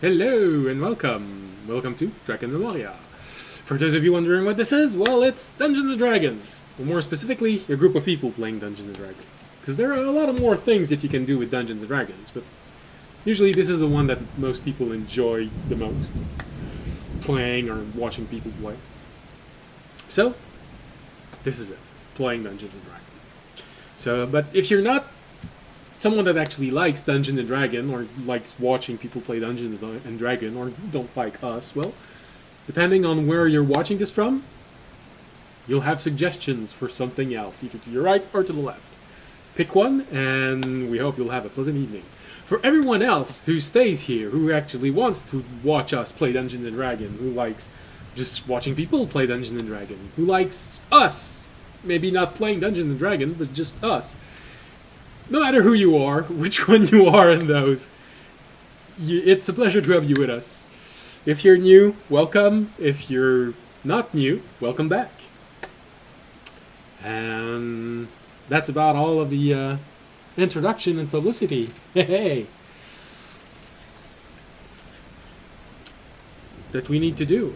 Hello and welcome. Welcome to Dragon Memoria. For those of you wondering what this is, well, it's Dungeons and Dragons. Or more specifically, a group of people playing Dungeons and Dragons. Because there are a lot of more things that you can do with Dungeons and Dragons, but usually this is the one that most people enjoy the most. Playing or watching people play. So, this is it. Playing Dungeons and Dragons. So, but if you're not someone that actually likes Dungeons and Dragons, or likes watching people play Dungeons and Dragons, or don't like us, well, depending on where you're watching this from, you'll have suggestions for something else, either to your right or to the left. Pick one, and we hope you'll have a pleasant evening. For everyone else who stays here, who actually wants to watch us play Dungeons and Dragons, who likes just watching people play Dungeons and Dragons, who likes us, maybe not playing Dungeons and Dragons, but just us, no matter who you are, which one you are in those, it's a pleasure to have you with us. If you're new, welcome. If you're not new, welcome back. And that's about all of the introduction and publicity. Hey, that we need to do.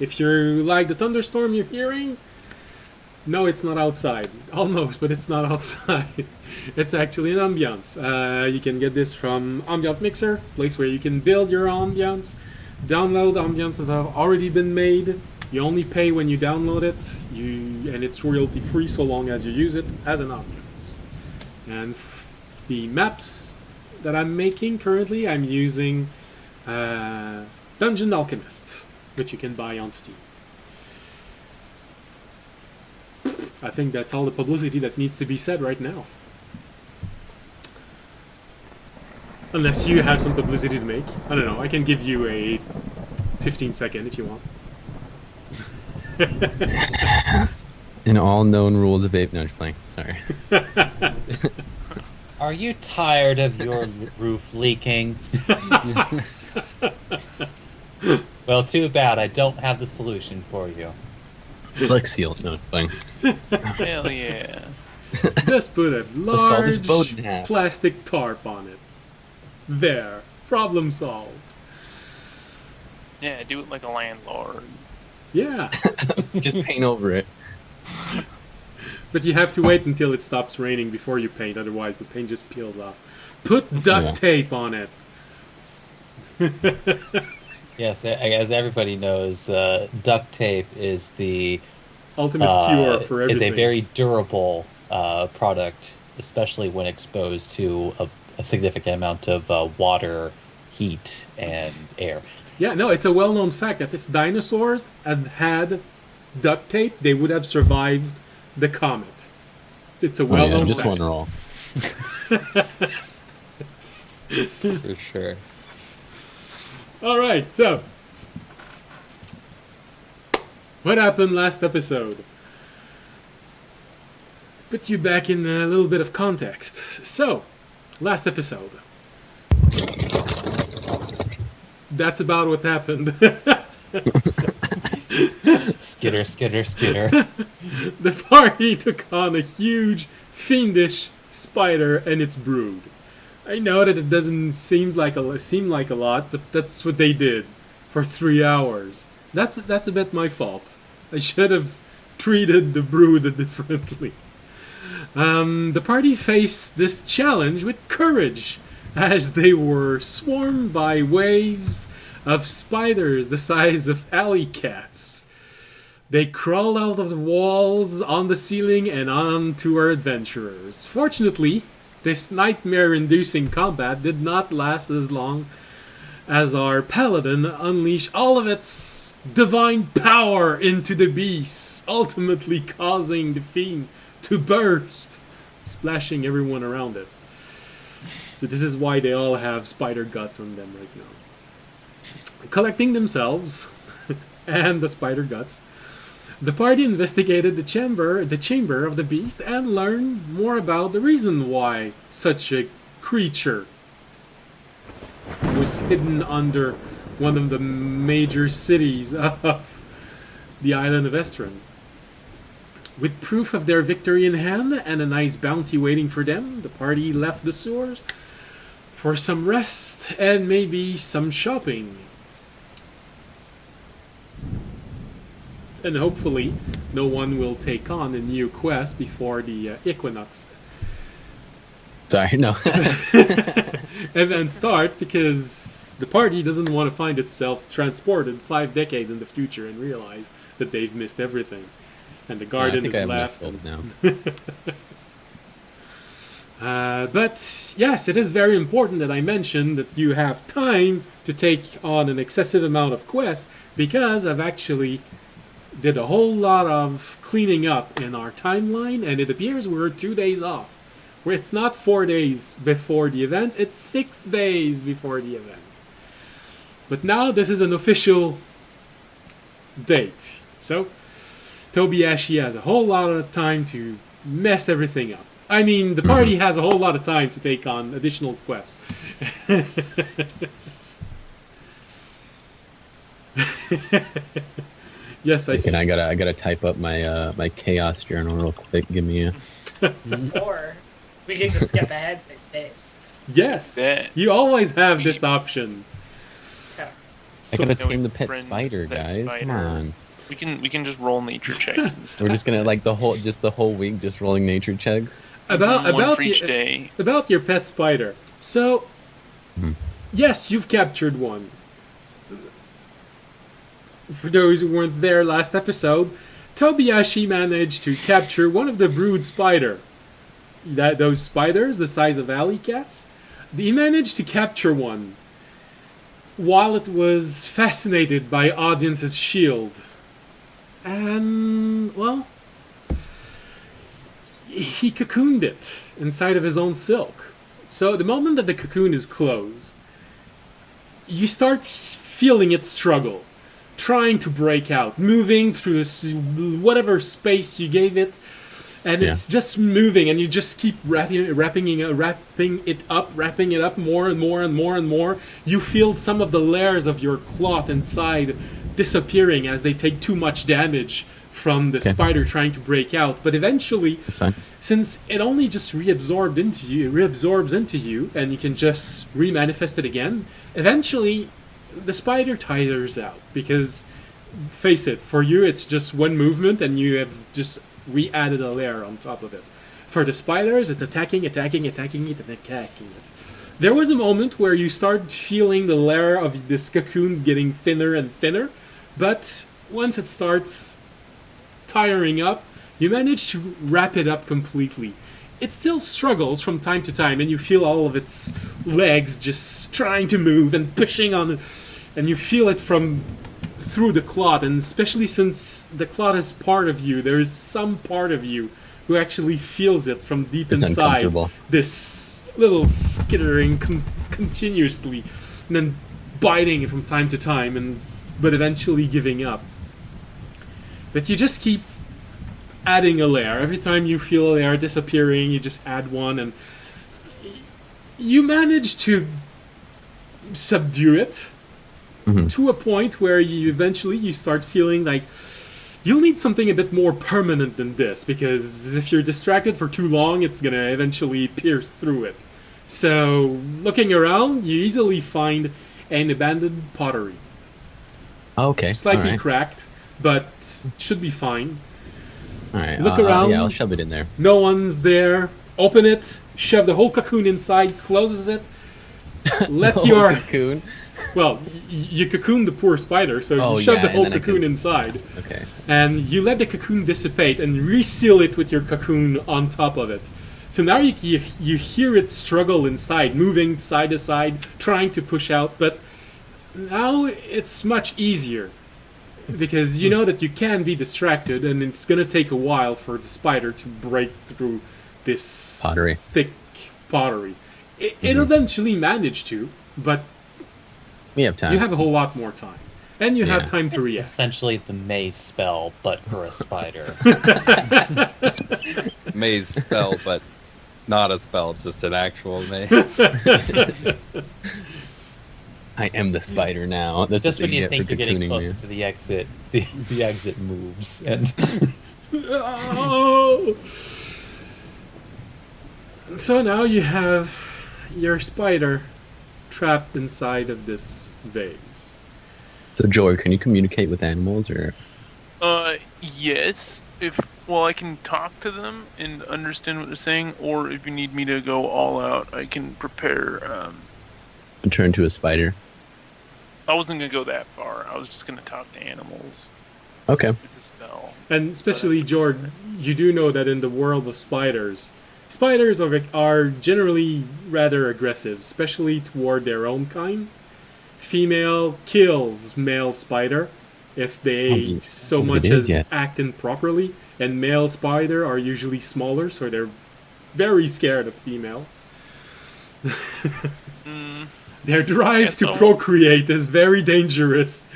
If you're like the thunderstorm you're hearing, no, it's not outside. Almost, but it's not outside. It's actually an ambiance. You can get this from Ambient Mixer, place where you can build your ambience, download ambience that have already been made. You only pay when you download it, and it's royalty free so long as you use it as an ambience. And the maps that I'm making currently, I'm using Dungeon Alchemist, which you can buy on Steam. I think that's all the publicity that needs to be said right now. Unless you have some publicity to make. I don't know, I can give you a 15-second if you want. In all known rules of vape. No, just playing. Sorry. Are you tired of your roof leaking? Well, too bad. I don't have the solution for you. Flex seal. No, just playing. Hell yeah. Just put a Salt this boat in large half. plastic tarp on it. There. Problem solved. Yeah, do it like a landlord. Yeah. Just paint over it. But you have to wait until it stops raining before you paint, otherwise the paint just peels off. Put duct tape on it. Yes, as everybody knows, duct tape is the Ultimate cure for everything. is a very durable product, especially when exposed to a significant amount of water, heat, and air. Yeah, no, it's a well-known fact that if dinosaurs had duct tape, they would have survived the comet. It's a well-known just fact. one roll. For sure. All right, so what happened last episode? Put you back in a little bit of context. So, last episode. That's about what happened. Skitter, skitter, skitter. The party took on a huge, fiendish spider and its brood. I know that it doesn't seem like a lot, but that's what they did for 3 hours. That's a bit my fault. I should have treated the brood differently. The party faced this challenge with courage, as they were swarmed by waves of spiders the size of alley cats. They crawled out of the walls, on the ceiling, and onto our adventurers. Fortunately, this nightmare-inducing combat did not last as long as our paladin unleashed all of its divine power into the beast, ultimately causing the fiend to burst, splashing everyone around it. So this is why they all have spider guts on them right now. Collecting themselves and the spider guts, the party investigated the chamber of the beast and learned more about the reason why such a creature was hidden under one of the major cities of the island of Estron. With proof of their victory in hand and a nice bounty waiting for them, the party left the sewers for some rest and maybe some shopping. And hopefully no one will take on a new quest before the Equinox Sorry, no. event start, because the party doesn't want to find itself transported 5 decades in the future and realize that they've missed everything. And the garden I think is I have left. enough gold now. But yes, it is very important that I mention that you have time to take on an excessive amount of quests, because I've actually did a whole lot of cleaning up in our timeline, and it appears we're 2 days off. Where it's not 4 days before the event, it's 6 days before the event. But now this is an official date. So Tobiashi has a whole lot of time to mess everything up. I mean, the party has a whole lot of time to take on additional quests. Yes, And I gotta type up my my chaos journal real quick. Give me a. Or we could just skip ahead 6 days. Yes, Bet. you always have this option. Yeah. I gotta No, tame the pet friend, spider, pet guys. Come spider. on. We can just roll nature checks and stuff. We're just gonna like the whole week just rolling nature checks. One for each day. About your pet spider. So, Mhm. yes, you've captured one. For those who weren't there last episode, Tobiashi managed to capture one of the brood spider. Those spiders, the size of alley cats, he managed to capture one while it was fascinated by audience's shield. And, well, he cocooned it inside of his own silk. So the moment that the cocoon is closed, you start feeling it struggle, trying to break out, moving through this whatever space you gave it, and it's just moving, and you just keep wrapping it up more and more and more and more. You feel some of the layers of your cloth inside disappearing as they take too much damage from the spider trying to break out. But eventually, That's fine. since it only just reabsorbs into you, and you can just remanifest it again, eventually the spider tires out, because, face it, for you it's just one movement and you have just re-added a layer on top of it. For the spiders, it's attacking it, and attacking it. There was a moment where you start feeling the layer of this cocoon getting thinner and thinner, but once it starts tiring up, you manage to wrap it up completely. It still struggles from time to time, and you feel all of its legs just trying to move and pushing on it, and you feel it from through the cloth, and especially since the cloth is part of you, there is some part of you who actually feels it from deep It's inside. uncomfortable. This little skittering continuously, and then biting it from time to time, but eventually giving up. But you just keep adding a layer. Every time you feel a layer disappearing, you just add one, and you manage to subdue it to a point where you eventually start feeling like you'll need something a bit more permanent than this, because if you're distracted for too long, it's gonna eventually pierce through it. So, looking around, you easily find an abandoned pottery. Okay. Slightly Alright. cracked, but should be fine. Alright. Look around. Yeah, I'll shove it in there. No one's there. Open it, shove the whole cocoon inside, closes it. Let Oh, your... cocoon. Well, you cocoon the poor spider, so Oh, you shove yeah, the and whole then I cocoon can- inside. Okay. And you let the cocoon dissipate and reseal it with your cocoon on top of it. So now you hear it struggle inside, moving side to side, trying to push out, but now it's much easier. Because you know that you can be distracted, and it's going to take a while for the spider to break through this Pottery. thick pottery. It eventually managed to, but We have time. you have a whole lot more time. And you have Yeah. time to It's react. essentially the maze spell, but for a spider. Maze spell, but not a spell, just an actual maze. I am the spider now. That's Just what when you get think for you're getting cocooning closer me. to the exit, the exit moves, and Oh! So now you have your spider trapped inside of this vase. So, Joy, can you communicate with animals, or? Yes. I can talk to them and understand what they're saying, or if you need me to go all out, I can prepare. Turn to a spider. I wasn't gonna go that far. I was just gonna talk to animals. Okay. It's a spell. And especially, George, you do know that in the world of spiders are generally rather aggressive, especially toward their own kind. Female kills male spider if they so much as act improperly, and male spider are usually smaller, so they're very scared of females. Their drive to procreate is very dangerous.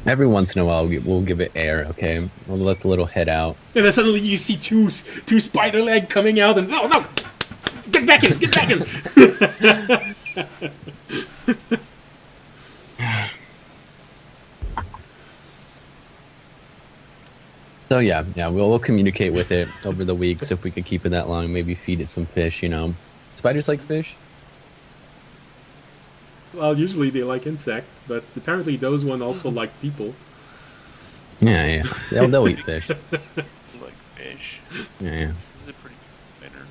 Every once in a while, we'll give it air, okay? We'll let the little head out. And then suddenly you see two spider leg coming out, and no! Get back in! Get back in! So yeah, we'll communicate with it over the weeks if we could keep it that long. Maybe feed it some fish, you know. Spiders like fish? Well, usually they like insects, but apparently those one also like people. Yeah. They'll eat fish. Like fish. Yeah. This is a pretty good spider.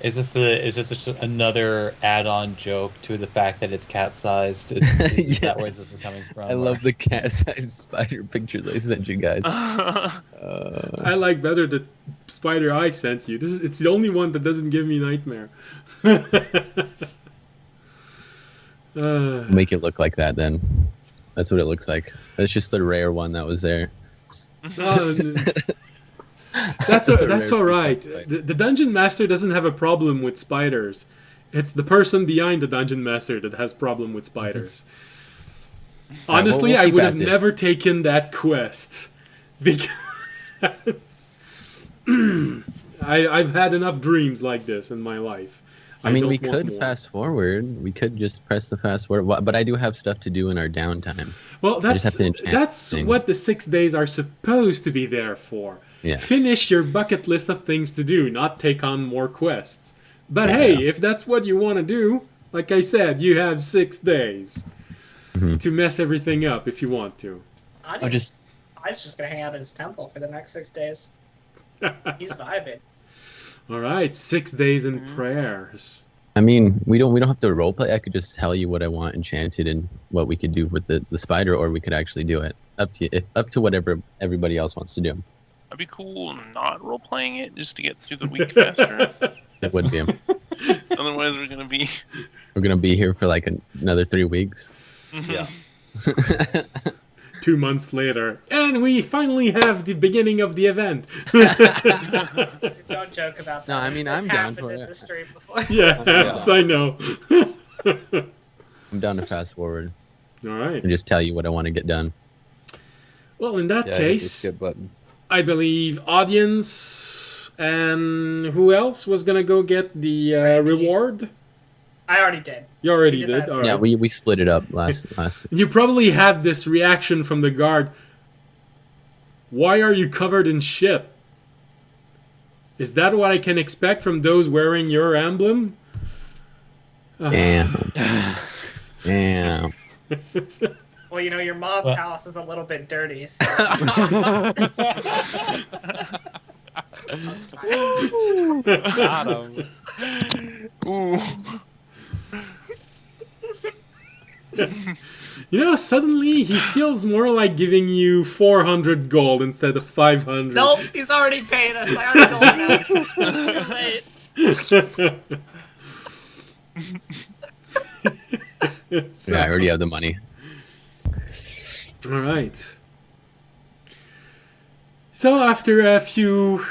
Is this just another add-on joke to the fact that it's cat-sized? Is that where this is coming from? I love the cat-sized spider pictures I sent you guys. I like better the spider I sent you. It's the only one that doesn't give me nightmare. Make it look like that then. That's what it looks like. That's just the rare one that was there. That's all right. The dungeon master doesn't have a problem with spiders. It's the person behind the dungeon master that has problem with spiders. Honestly, we'll I keep would at have this. never taken that quest because I've had enough dreams like this in my life. I mean, don't we want could more. fast forward. We could just press the fast forward. But I do have stuff to do in our downtime. Well, I just have to enchant that's things. what the 6 days are supposed to be there for. Yeah. Finish your bucket list of things to do, not take on more quests. But hey, if that's what you want to do, like I said, you have 6 days to mess everything up if you want to. I I'll was just gonna hang out at his temple for the next 6 days. He's vibing. All right, 6 days in prayers. I mean, we don't have to roleplay. I could just tell you what I want enchanted and what we could do with the spider, or we could actually do it. Up to whatever everybody else wants to do. I'd be cool not role playing it just to get through the week faster. It would be. Otherwise, we're gonna be. We're gonna be here for like another 3 weeks. Yeah. 2 months later, and we finally have the beginning of the event. Don't joke about that. No, I mean, It's I'm down happened for in it. the stream before. Yes, I know. I'm down to fast forward All right. and just tell you what I want to get done. Well, in that Yeah, hit the case, skip button. I believe audience and who else was gonna go get the reward? I already did. You already We did did. that. All right. Yeah, we split it up last. You probably had this reaction from the guard. Why are you covered in shit? Is that what I can expect from those wearing your emblem? Damn. Damn. Well, you know, your mom's house is a little bit dirty. So. I'm sorry. Got him. Ooh. You know, suddenly he feels more like giving you 400 gold instead of 500. Nope, he's already paid us. I already told him. It's too late. So- Yeah, I already have the money. All right. So after a few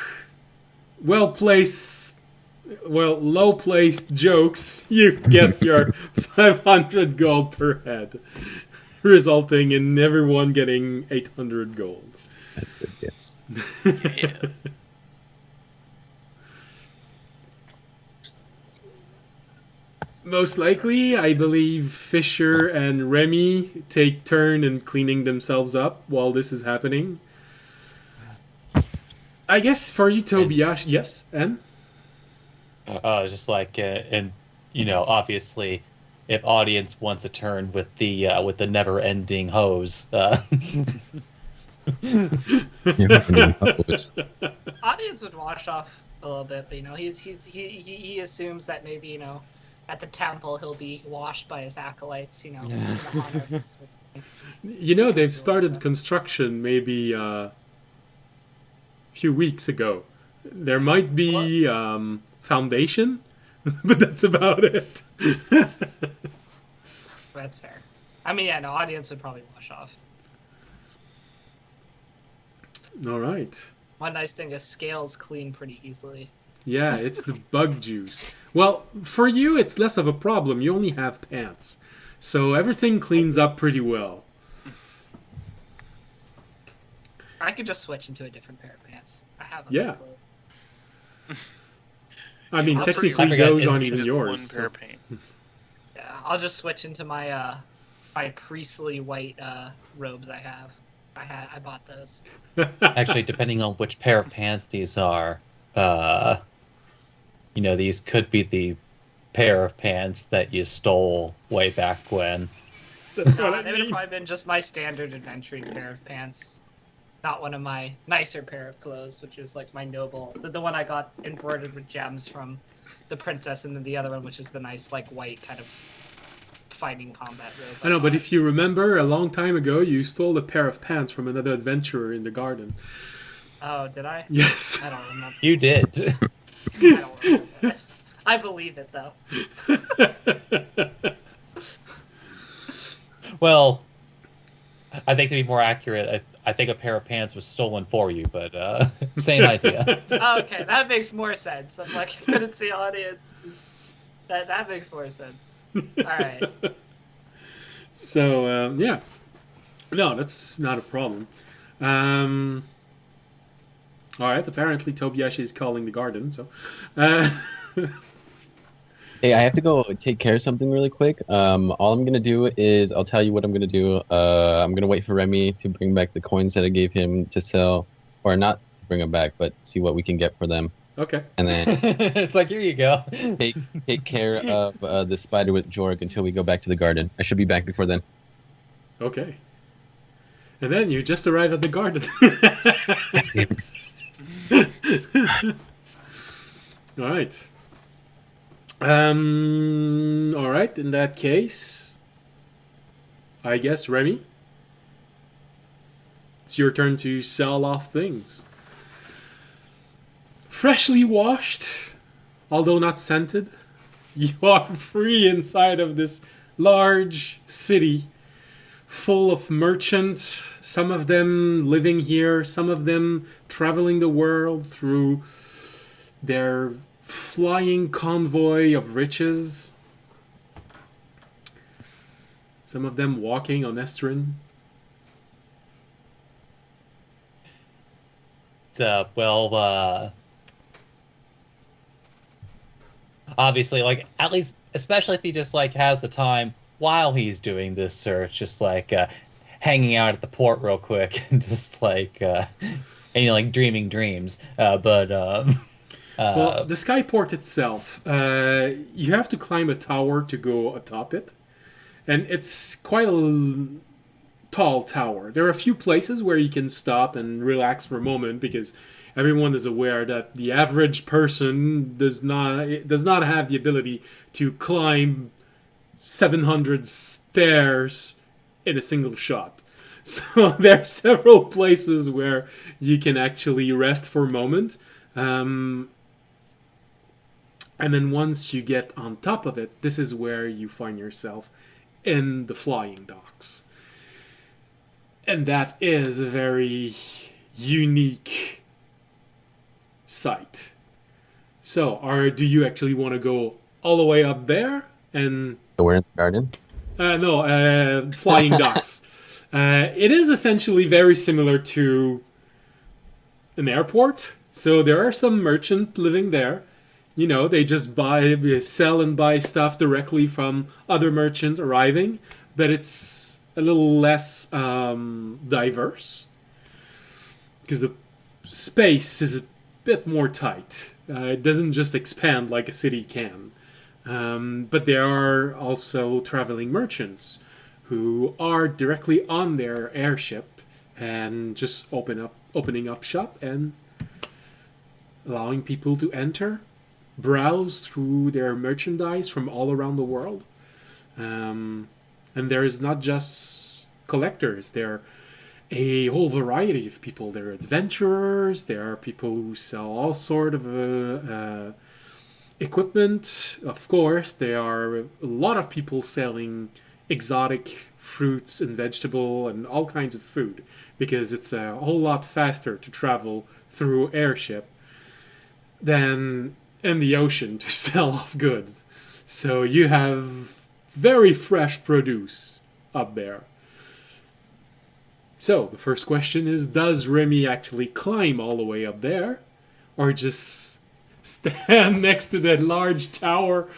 low-placed jokes, you get your 500 gold per head, resulting in everyone getting 800 gold. That's good, yes. Yeah. Most likely, I believe Fisher and Remy take turn in cleaning themselves up while this is happening. I guess for you, Tobias, yes, and? Just like, and obviously, if audience wants a turn with the never-ending hose, Audience would wash off a little bit, but he assumes that maybe at the temple he'll be washed by his acolytes. In the honor. They've started construction maybe a few weeks ago. There might be foundation, but that's about it. That's fair. I mean, yeah, no, audience would probably wash off. All right. One nice thing is scales clean pretty easily. Yeah, it's the bug juice. Well, for you, it's less of a problem. You only have pants. So everything cleans up pretty well. I could just switch into a different pair of pants. I have them. Yeah. I mean, I'll technically forget those it's aren't even Just yours. one pair of paint. Yeah, I'll just switch into my my priestly white robes I have. I bought those. actually, depending on which pair of pants these are, these could be the pair of pants that you stole way back when. That's what They I would have mean. probably been just my standard adventuring pair of pants. Not one of my nicer pair of clothes, which is like my noble, the one I got embroidered with gems from the princess, and then the other one, which is the nice like white kind of fighting combat robe. I know, but if you remember, a long time ago, you stole a pair of pants from another adventurer in the garden. Oh, did I? Yes. I don't remember. You did. I don't remember this. I believe it though. Well, I think to be more accurate, I think a pair of pants was stolen for you, but same idea. Okay, that makes more sense. I'm like, I couldn't see audience. That makes more sense. All right. So, yeah. No, that's not a problem. Alright, apparently Tobiashi is calling the garden, so... Hey, I have to go take care of something really quick. All I'm gonna do is I'll tell you what I'm gonna do. I'm gonna wait for Remy to bring back the coins that I gave him to sell, or not bring them back, but see what we can get for them. Okay. And then It's like, here you go. take care of the spider with Jorg until we go back to the garden. I should be back before then. Okay. And then you just arrive at the garden. Alright. Alright, in that case, I guess, Remy, it's your turn to sell off things. Freshly washed, although not scented, you are free inside of this large city full of merchants, some of them living here, some of them traveling the world through their flying convoy of riches. Some of them walking on Estrin. Obviously, like, at least, especially if he just like has the time while he's doing this search, just like hanging out at the port real quick and just like like dreaming dreams. Well, the skyport itself, you have to climb a tower to go atop it, and it's quite a tall tower. There are a few places where you can stop and relax for a moment, because everyone is aware that the average person does not have the ability to climb 700 stairs in a single shot. So there are several places where you can actually rest for a moment. And then once you get on top of it, this is where you find yourself in the flying docks. And that is a very unique sight. So, do you actually want to go all the way up there? And So we're in the garden. no, flying docks. It is essentially very similar to an airport. So there are some merchants living there. You know, they just sell and buy stuff directly from other merchants arriving, but it's a little less diverse because the space is bit more tight. It doesn't just expand like a city can. But there are also traveling merchants who are directly on their airship and just opening up shop and allowing people to enter, browse through their merchandise from all around the world. And there is not just collectors. There are a whole variety of people. There are adventurers. There are people who sell all sort of equipment. Of course, there are a lot of people selling exotic fruits and vegetable and all kinds of food, because it's a whole lot faster to travel through airship than in the ocean to sell off goods. So you have very fresh produce up there. So the first question is, does Remy actually climb all the way up there, or just stand next to that large tower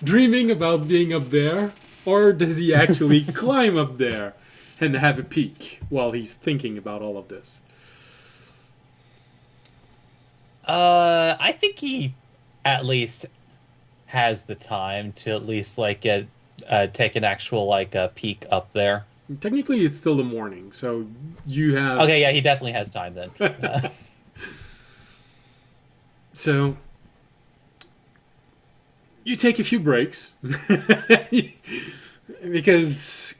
dreaming about being up there? Or does he actually climb up there and have a peek while he's thinking about all of this? I think he at least has the time to at least like get take an actual like peek up there. Technically, it's still the morning, so you have... Okay, yeah, he definitely has time then. So you take a few breaks because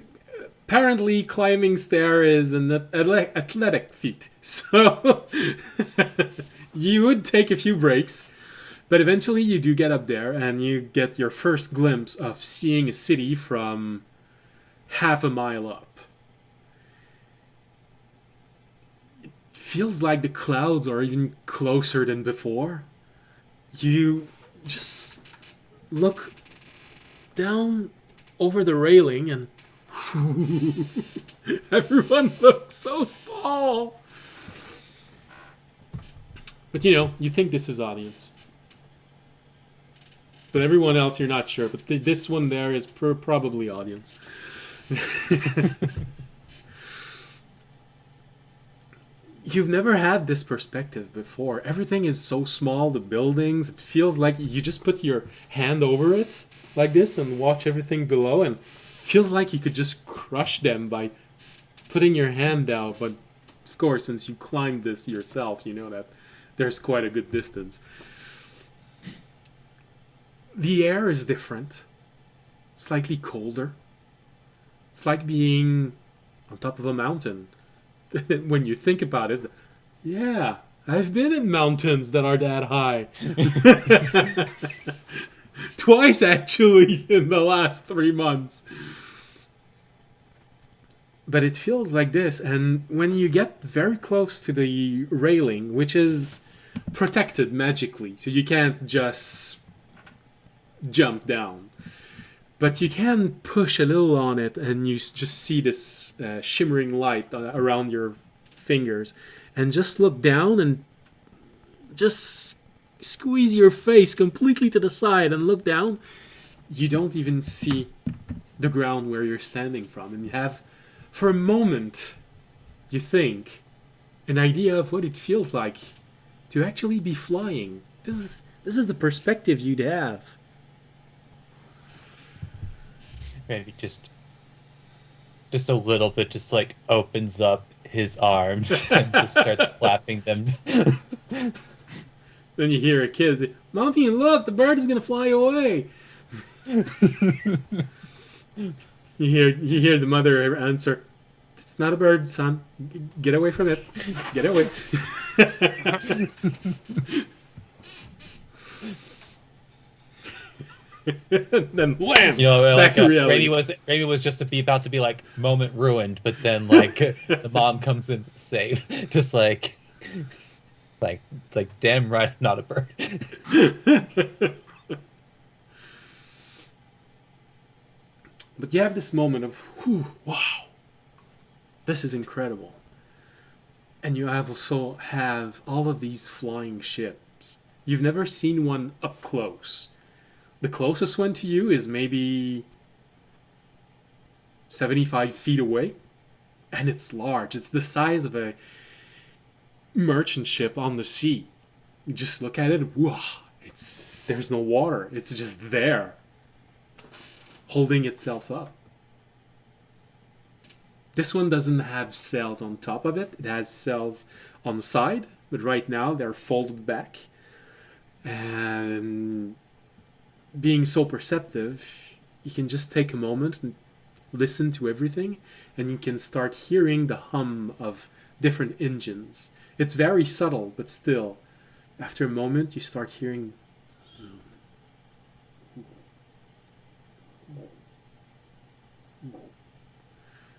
apparently climbing stair is an athletic feat. So you would take a few breaks, but eventually you do get up there and you get your first glimpse of seeing a city from half a mile up. It feels like the clouds are even closer than before. You just look down over the railing and everyone looks so small. But you think this is audience. But everyone else, you're not sure. But this one there is probably audience. You've never had this perspective before. Everything is so small, the buildings. It feels like you just put your hand over it like this and watch everything below, and it feels like you could just crush them by putting your hand down. But of course, since you climbed this yourself, you know that there's quite a good distance. The air is different. Slightly colder. It's like being on top of a mountain. When you think about it, yeah, I've been in mountains that are that high. Twice, actually, in the last 3 months. But it feels like this, and when you get very close to the railing, which is protected magically, so you can't just jump down. But you can push a little on it and you just see this shimmering light around your fingers. And just look down and just squeeze your face completely to the side and look down. You don't even see the ground where you're standing from. And you have, for a moment, you think, an idea of what it feels like to actually be flying. This is the perspective you'd have. Maybe just a little bit, just like opens up his arms and just starts clapping them. Then you hear a kid, "Mommy, look, the bird is gonna fly away." You hear the mother answer, "It's not a bird, son. Get away from it. Get away." Then wham! Back to reality. Raimi was just about to be like moment ruined, but then like the mom comes in to save, just like damn right, not a bird. But you have this moment of, whew, wow, this is incredible. And you also have all of these flying ships. You've never seen one up close. The closest one to you is maybe 75 feet away. And it's large. It's the size of a merchant ship on the sea. You just look at it, whoa, there's no water. It's just there, holding itself up. This one doesn't have cells on top of it. It has cells on the side, but right now they're folded back. And being so perceptive, you can just take a moment and listen to everything, and you can start hearing the hum of different engines. It's very subtle, but still, after a moment, you start hearing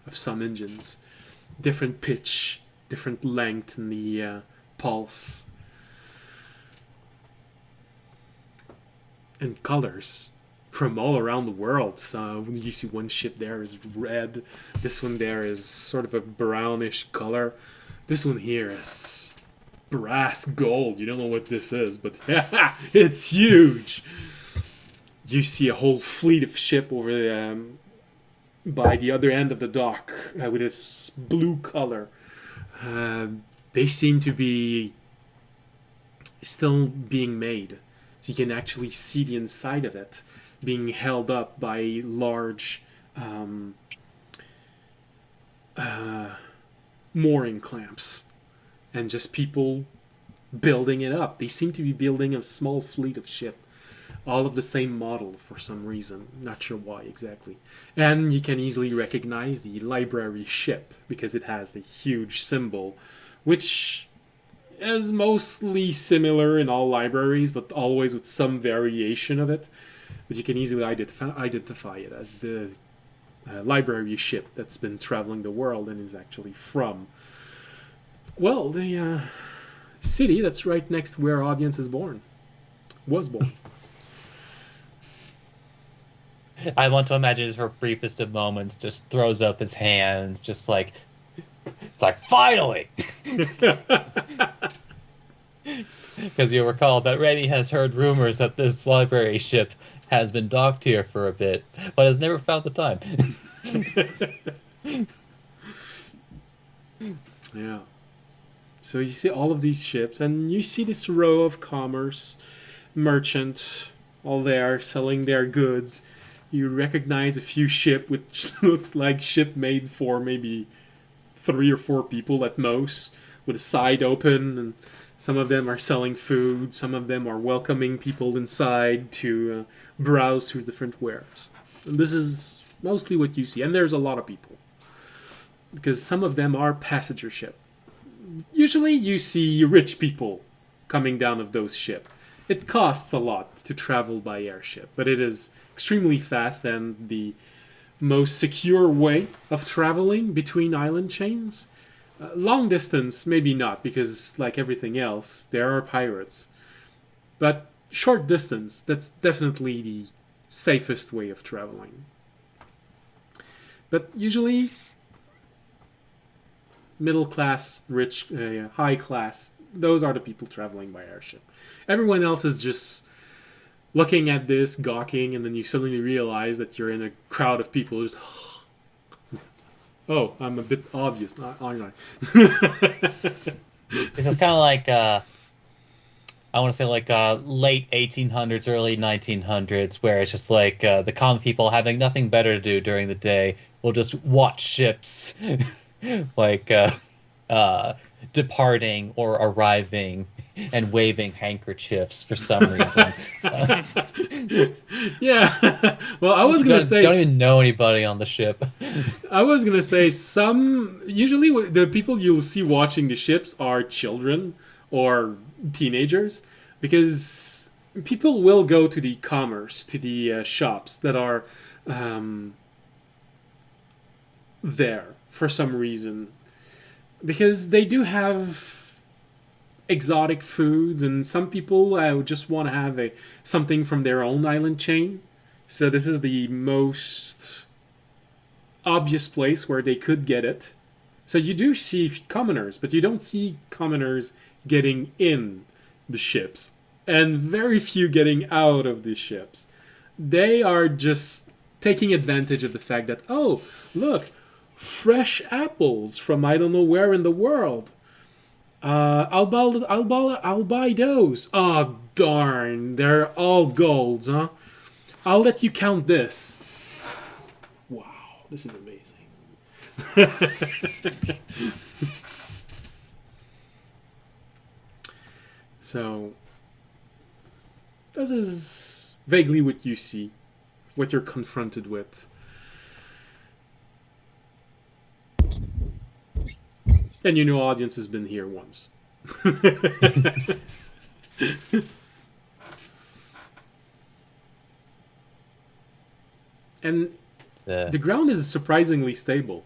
of some engines. Different pitch, different length in the pulse. And colors from all around the world. So you see one ship there is red. This one there is sort of a brownish color. This one here is brass gold. You don't know what this is, but it's huge. You see a whole fleet of ship over by the other end of the dock with this blue color. They seem to be still being made. So you can actually see the inside of it being held up by large mooring clamps. And just people building it up. They seem to be building a small fleet of ship. All of the same model for some reason. Not sure why exactly. And you can easily recognize the library ship because it has the huge symbol, which is mostly similar in all libraries, but always with some variation of it. But you can easily identify it as the library ship that's been traveling the world and is actually from, well, the city that's right next to where Audience is born. Was born. I want to imagine his for briefest of moments just throws up his hands, just like, it's like, finally! Because you'll recall that Remy has heard rumors that this library ship has been docked here for a bit, but has never found the time. Yeah. So you see all of these ships, and you see this row of commerce, merchants, all there selling their goods. You recognize a few ship, which looks like ship made for maybe 3 or 4 people at most, with a side open, and some of them are selling food, some of them are welcoming people inside to browse through different wares. And this is mostly what you see, and there's a lot of people, because some of them are passenger ship. Usually you see rich people coming down of those ships. It costs a lot to travel by airship, but it is extremely fast and the most secure way of traveling between island chains. Long distance, maybe not, because like everything else, there are pirates. But short distance, that's definitely the safest way of traveling. But usually, middle class, rich, high class, those are the people traveling by airship. Everyone else is just looking at this, gawking, and then you suddenly realize that you're in a crowd of people just... Oh, I'm a bit obvious, aren't I? This is kind of like, I want to say like late 1800s, early 1900s, where it's just like the common people having nothing better to do during the day will just watch ships like departing or arriving and waving handkerchiefs for some reason. Yeah. Well, I was going to say... Don't even know anybody on the ship. I was going to say usually the people you'll see watching the ships are children or teenagers, because people will go to the commerce, to the shops that are there for some reason. Because they do have exotic foods, and some people just want to have something from their own island chain. So this is the most obvious place where they could get it. So you do see commoners, but you don't see commoners getting in the ships, and very few getting out of the ships. They are just taking advantage of the fact that, oh, look, fresh apples from I don't know where in the world. I'll buy those. Oh darn, they're all golds, huh? I'll let you count this. Wow, this is amazing. So, this is vaguely what you see, what you're confronted with. And you know, audience has been here once. And the ground is surprisingly stable.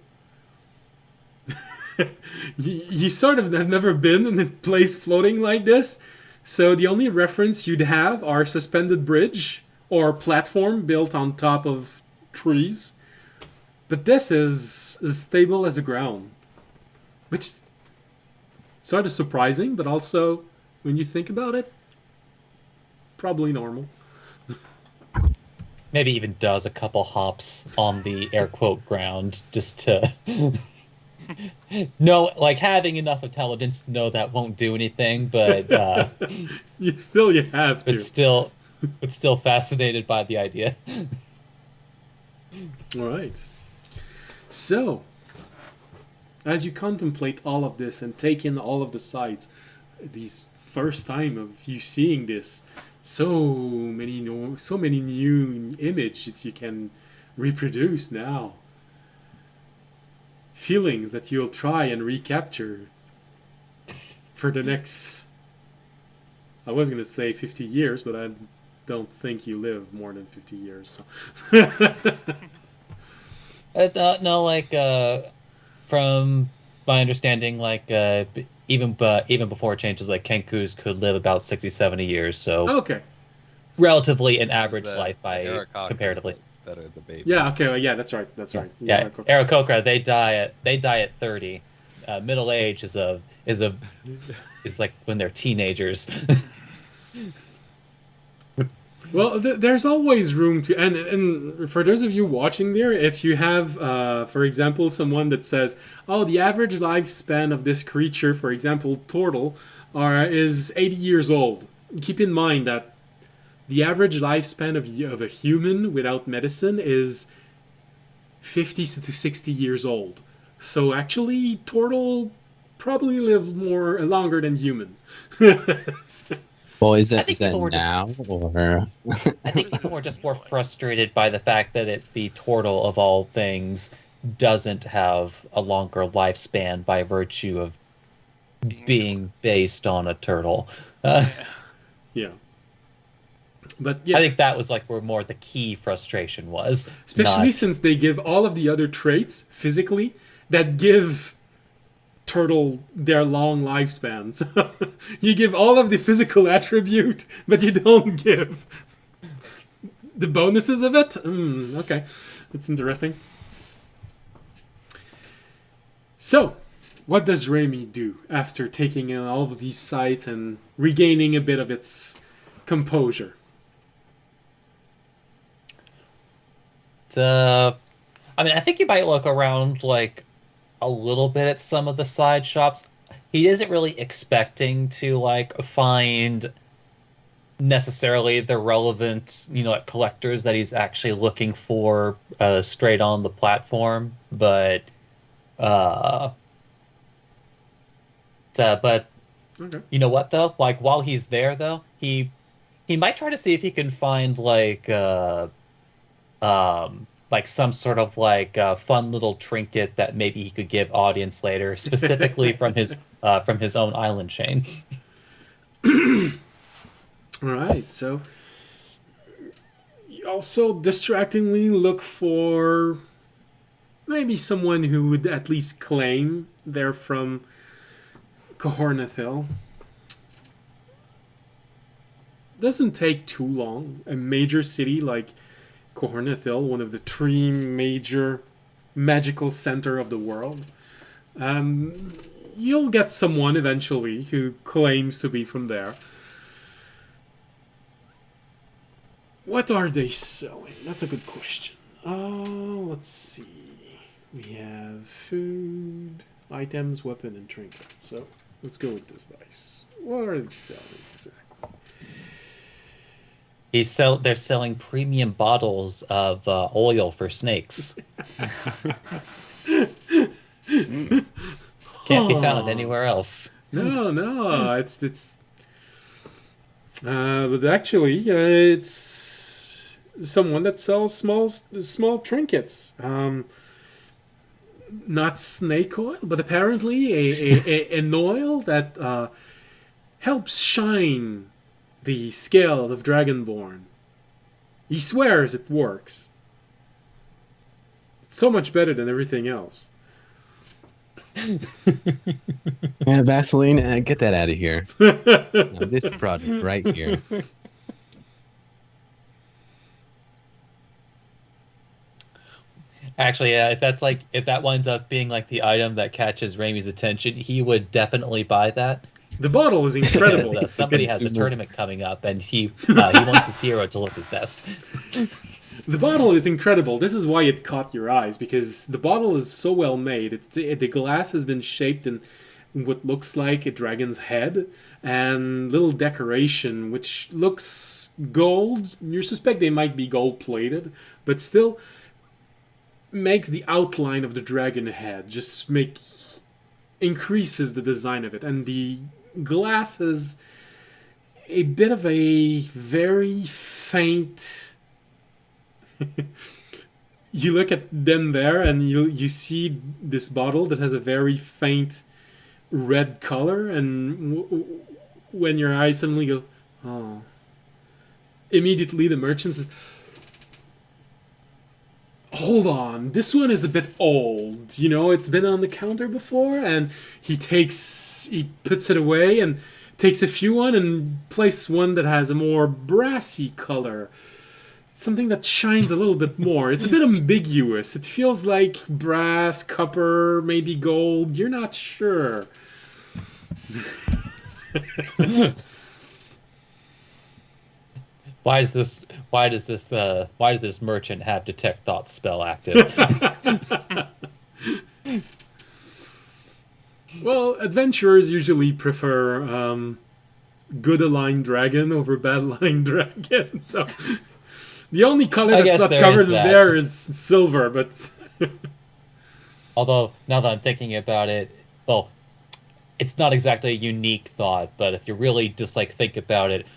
You sort of have never been in a place floating like this, so the only reference you'd have are suspended bridge or platform built on top of trees. But this is as stable as the ground, which is sort of surprising, but also, when you think about it, probably normal. Maybe even does a couple hops on the air quote ground just to know, like having enough intelligence to know that won't do anything, but you have to. It's still fascinated by the idea. All right. So, as you contemplate all of this and take in all of the sights, these first time of you seeing this, so many new images that you can reproduce now. Feelings that you'll try and recapture for the next, I was going to say 50 years, but I don't think you live more than 50 years. So. No, like from my understanding, like even before changes, like Kenkus could live about 60, 70 years, so okay, relatively an average life by comparatively. Better the baby. Yeah. Okay. Well, yeah. That's right. That's right. Yeah. Aarakocra, they die at 30. Middle age is like when they're teenagers. Well, there's always room to, and for those of you watching there, if you have, for example, someone that says, "Oh, the average lifespan of this creature, for example, turtle, is 80 years old," keep in mind that the average lifespan of a human without medicine is 50 to 60 years old. So actually, turtle probably live longer than humans. Well, is that now, or? I think people were just more frustrated by the fact that the turtle of all things doesn't have a longer lifespan by virtue of being based on a turtle. Yeah. But yeah, I think that was like where more the key frustration was. Especially since they give all of the other traits physically that give turtle their long lifespans. You give all of the physical attribute, but you don't give the bonuses of it? Okay, that's interesting. So, what does Remy do after taking in all of these sights and regaining a bit of its composure? I mean, I think you might look around like a little bit at some of the side shops. He isn't really expecting to like find necessarily the relevant, like collectors that he's actually looking for straight on the platform, but okay. You know what though? Like while he's there though, he might try to see if he can find like some sort of like fun little trinket that maybe he could give audience later, specifically from his own island chain. All right, so you also distractingly look for maybe someone who would at least claim they're from Cahornathil. Doesn't take too long. A major city like Cahornathil, one of the 3 major magical center of the world. You'll get someone eventually who claims to be from there. What are they selling? That's a good question. Let's see. We have food, items, weapon, and trinkets. So Let's go with this dice. What are they selling exactly? They're selling premium bottles of oil for snakes. Can't be found anywhere else. No, it's. But actually, it's someone that sells small trinkets. Not snake oil, but apparently an oil that helps shine the scales of Dragonborn. He swears it works. It's so much better than everything else. Yeah, Vaseline, get that out of here. Now, this product right here. Actually, yeah, if that winds up being like the item that catches Raimi's attention, he would definitely buy that. The bottle is incredible. Because somebody It's- has a tournament coming up, and he wants his hero to look his best. The bottle is incredible. This is why it caught your eyes, because the bottle is so well made. The glass has been shaped in what looks like a dragon's head, and little decoration which looks gold. You suspect they might be gold plated, but still makes the outline of the dragon head increases the design of it. And the glass is a bit of a very faint. You look at them there, and you see this bottle that has a very faint red color, and when your eyes suddenly go, oh, immediately the merchant says, hold on, this one is a bit old. You know, it's been on the counter before, and he puts it away and takes a few on and places one that has a more brassy color. Something that shines a little bit more. It's a bit ambiguous. It feels like brass, copper, maybe gold. You're not sure. Why does this merchant have detect thoughts spell active? Well, adventurers usually prefer good aligned dragon over bad aligned dragon. So the only color I that's guess not there covered is in that. there is silver, but Although, now that I'm thinking about it, well, it's not exactly a unique thought, but if you really just like think about it,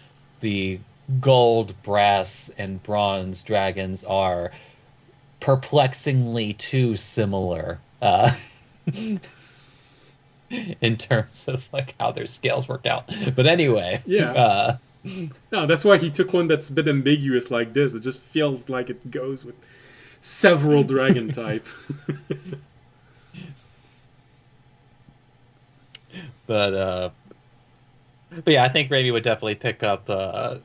the gold, brass, and bronze dragons are perplexingly too similar in terms of like how their scales work out. But anyway, yeah. No, that's why he took one that's a bit ambiguous like this. It just feels like it goes with several dragon type. But yeah, I think Raimi would definitely pick up a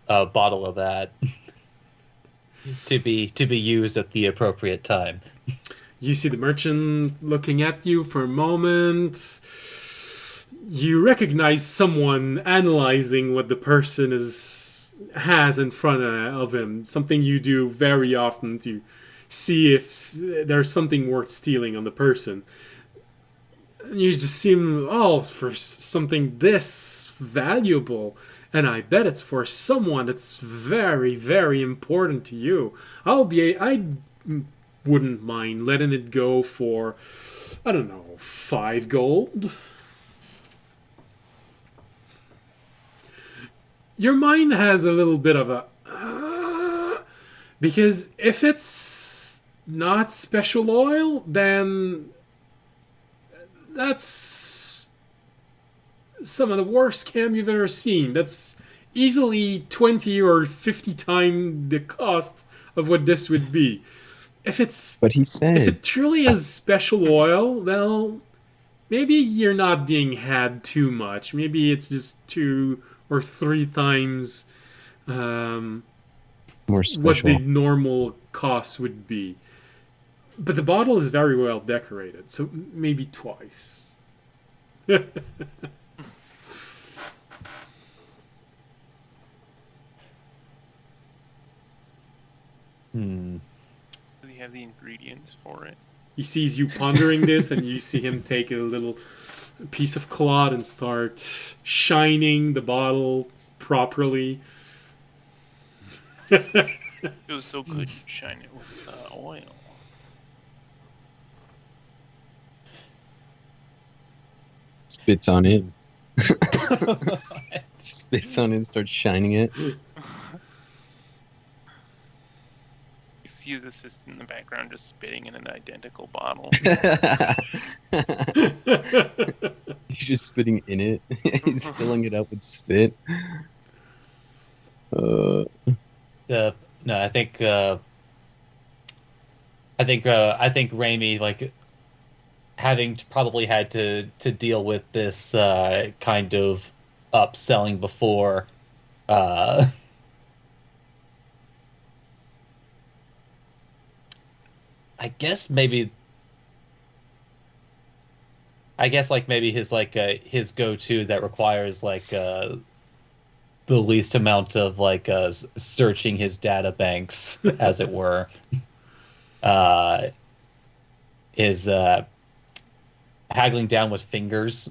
bottle of that to be used at the appropriate time. You see the merchant looking at you for a moment. You recognize someone analyzing what the person has in front of him. Something you do very often to see if there's something worth stealing on the person. You just seem, for something this valuable, and I bet it's for someone that's very, very important to you. I wouldn't mind letting it go for, I don't know, 5 gold. Your mind has a little bit of a because if it's not special oil, then that's some of the worst scam you've ever seen. That's easily 20 or 50 times the cost of what this would be. If But he said, if it truly is special oil, well, maybe you're not being had too much. Maybe it's just 2 or 3 times more what special. the normal cost would be. But the bottle is very well decorated, so maybe twice. Hmm. Do they have the ingredients for it? he sees you pondering this, and you see him take a little piece of cloth and start shining the bottle properly. It was so good you'd shine it with oil. Spits on it. Spits on it and starts shining it. You see his assistant in the background just spitting in an identical bottle. He's just spitting in it. He's filling it up with spit. No, I think Raimi, like, probably had to deal with this kind of upselling before. I guess like maybe his his go-to that requires like the least amount of like searching his data banks, as it were, is haggling down with fingers.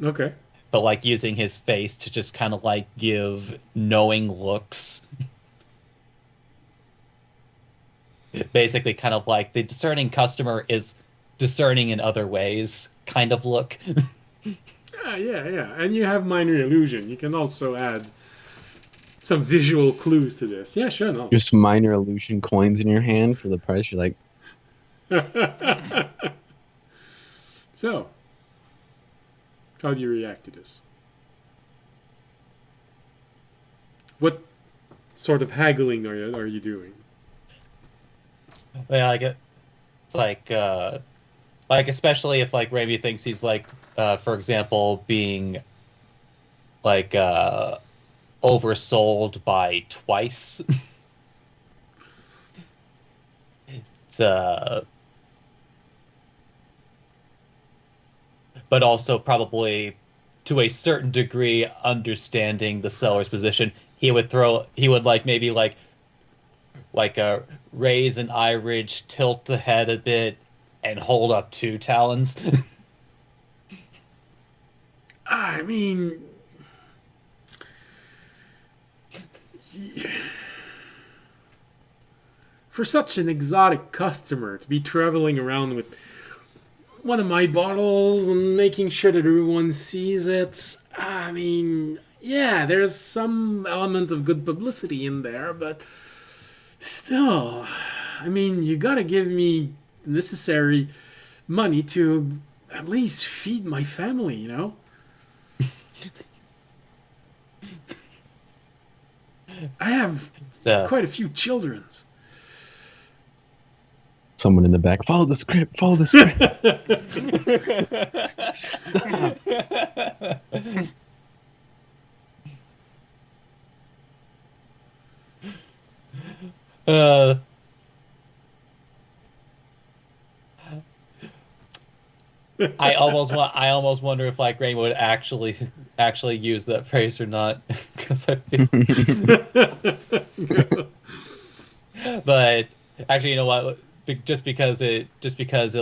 Okay. But like using his face to just kind of like give knowing looks. Basically kind of like the discerning customer is discerning in other ways kind of look. Yeah. And you have minor illusion. You can also add some visual clues to this. Yeah, sure, no. Just minor illusion coins in your hand for the price. You're like, So, how do you react to this? What sort of haggling are you doing? Yeah, like it's like especially if like Raimi thinks he's like for example being like oversold by twice. It's but also probably to a certain degree understanding the seller's position, he would like maybe like raise an eye ridge, tilt the head a bit, and hold up two talons. I mean, for such an exotic customer to be traveling around with one of my bottles and making sure that everyone sees it, I mean, yeah, there's some elements of good publicity in there, but still, I mean, you gotta give me necessary money to at least feed my family, you know? I have quite a few childrens. someone in the back. Follow the script. Follow the script. Stop. I almost wonder if like Rain would actually use that phrase or not, because I feel. But actually, you know what? Just because it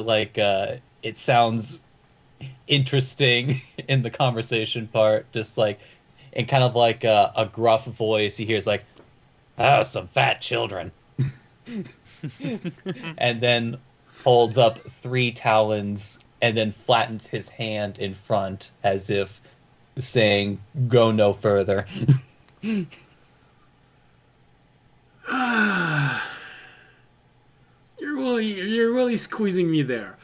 like it sounds interesting in the conversation part, just like in kind of like a gruff voice, he hears like, some fat children, and then holds up 3 talons and then flattens his hand in front as if saying, "Go no further." You're really squeezing me there.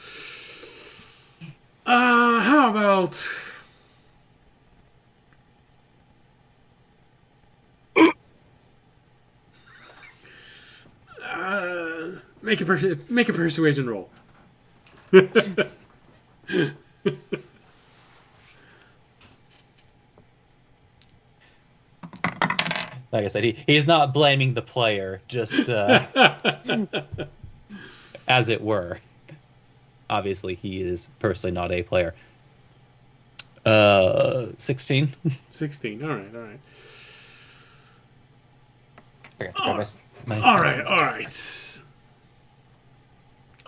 How about make a persuasion roll. Like I said, he's not blaming the player, just as it were. Obviously, he is personally not a player. 16. 16. All right. Okay, All right.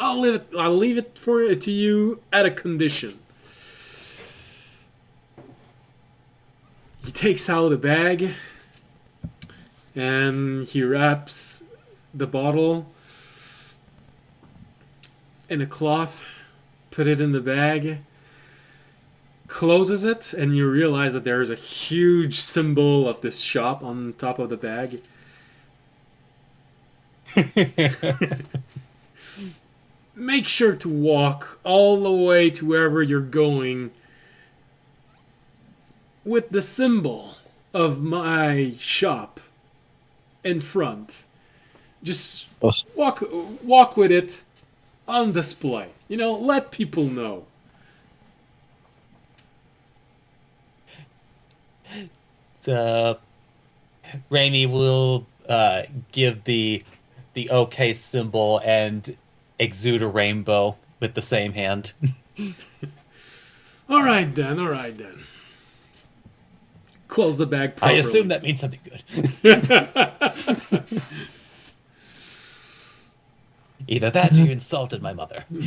I'll leave it to you at a condition. He takes out a bag and he wraps the bottle in a cloth, put it in the bag, closes it, and you realize that there is a huge symbol of this shop on top of the bag. Make sure to walk all the way to wherever you're going with the symbol of my shop in front. Just walk with it on display. Let people know. So, Raimi will give the OK symbol and exude a rainbow with the same hand. All right then. Close the bag properly. I assume that means something good. Either that or you insulted my mother. How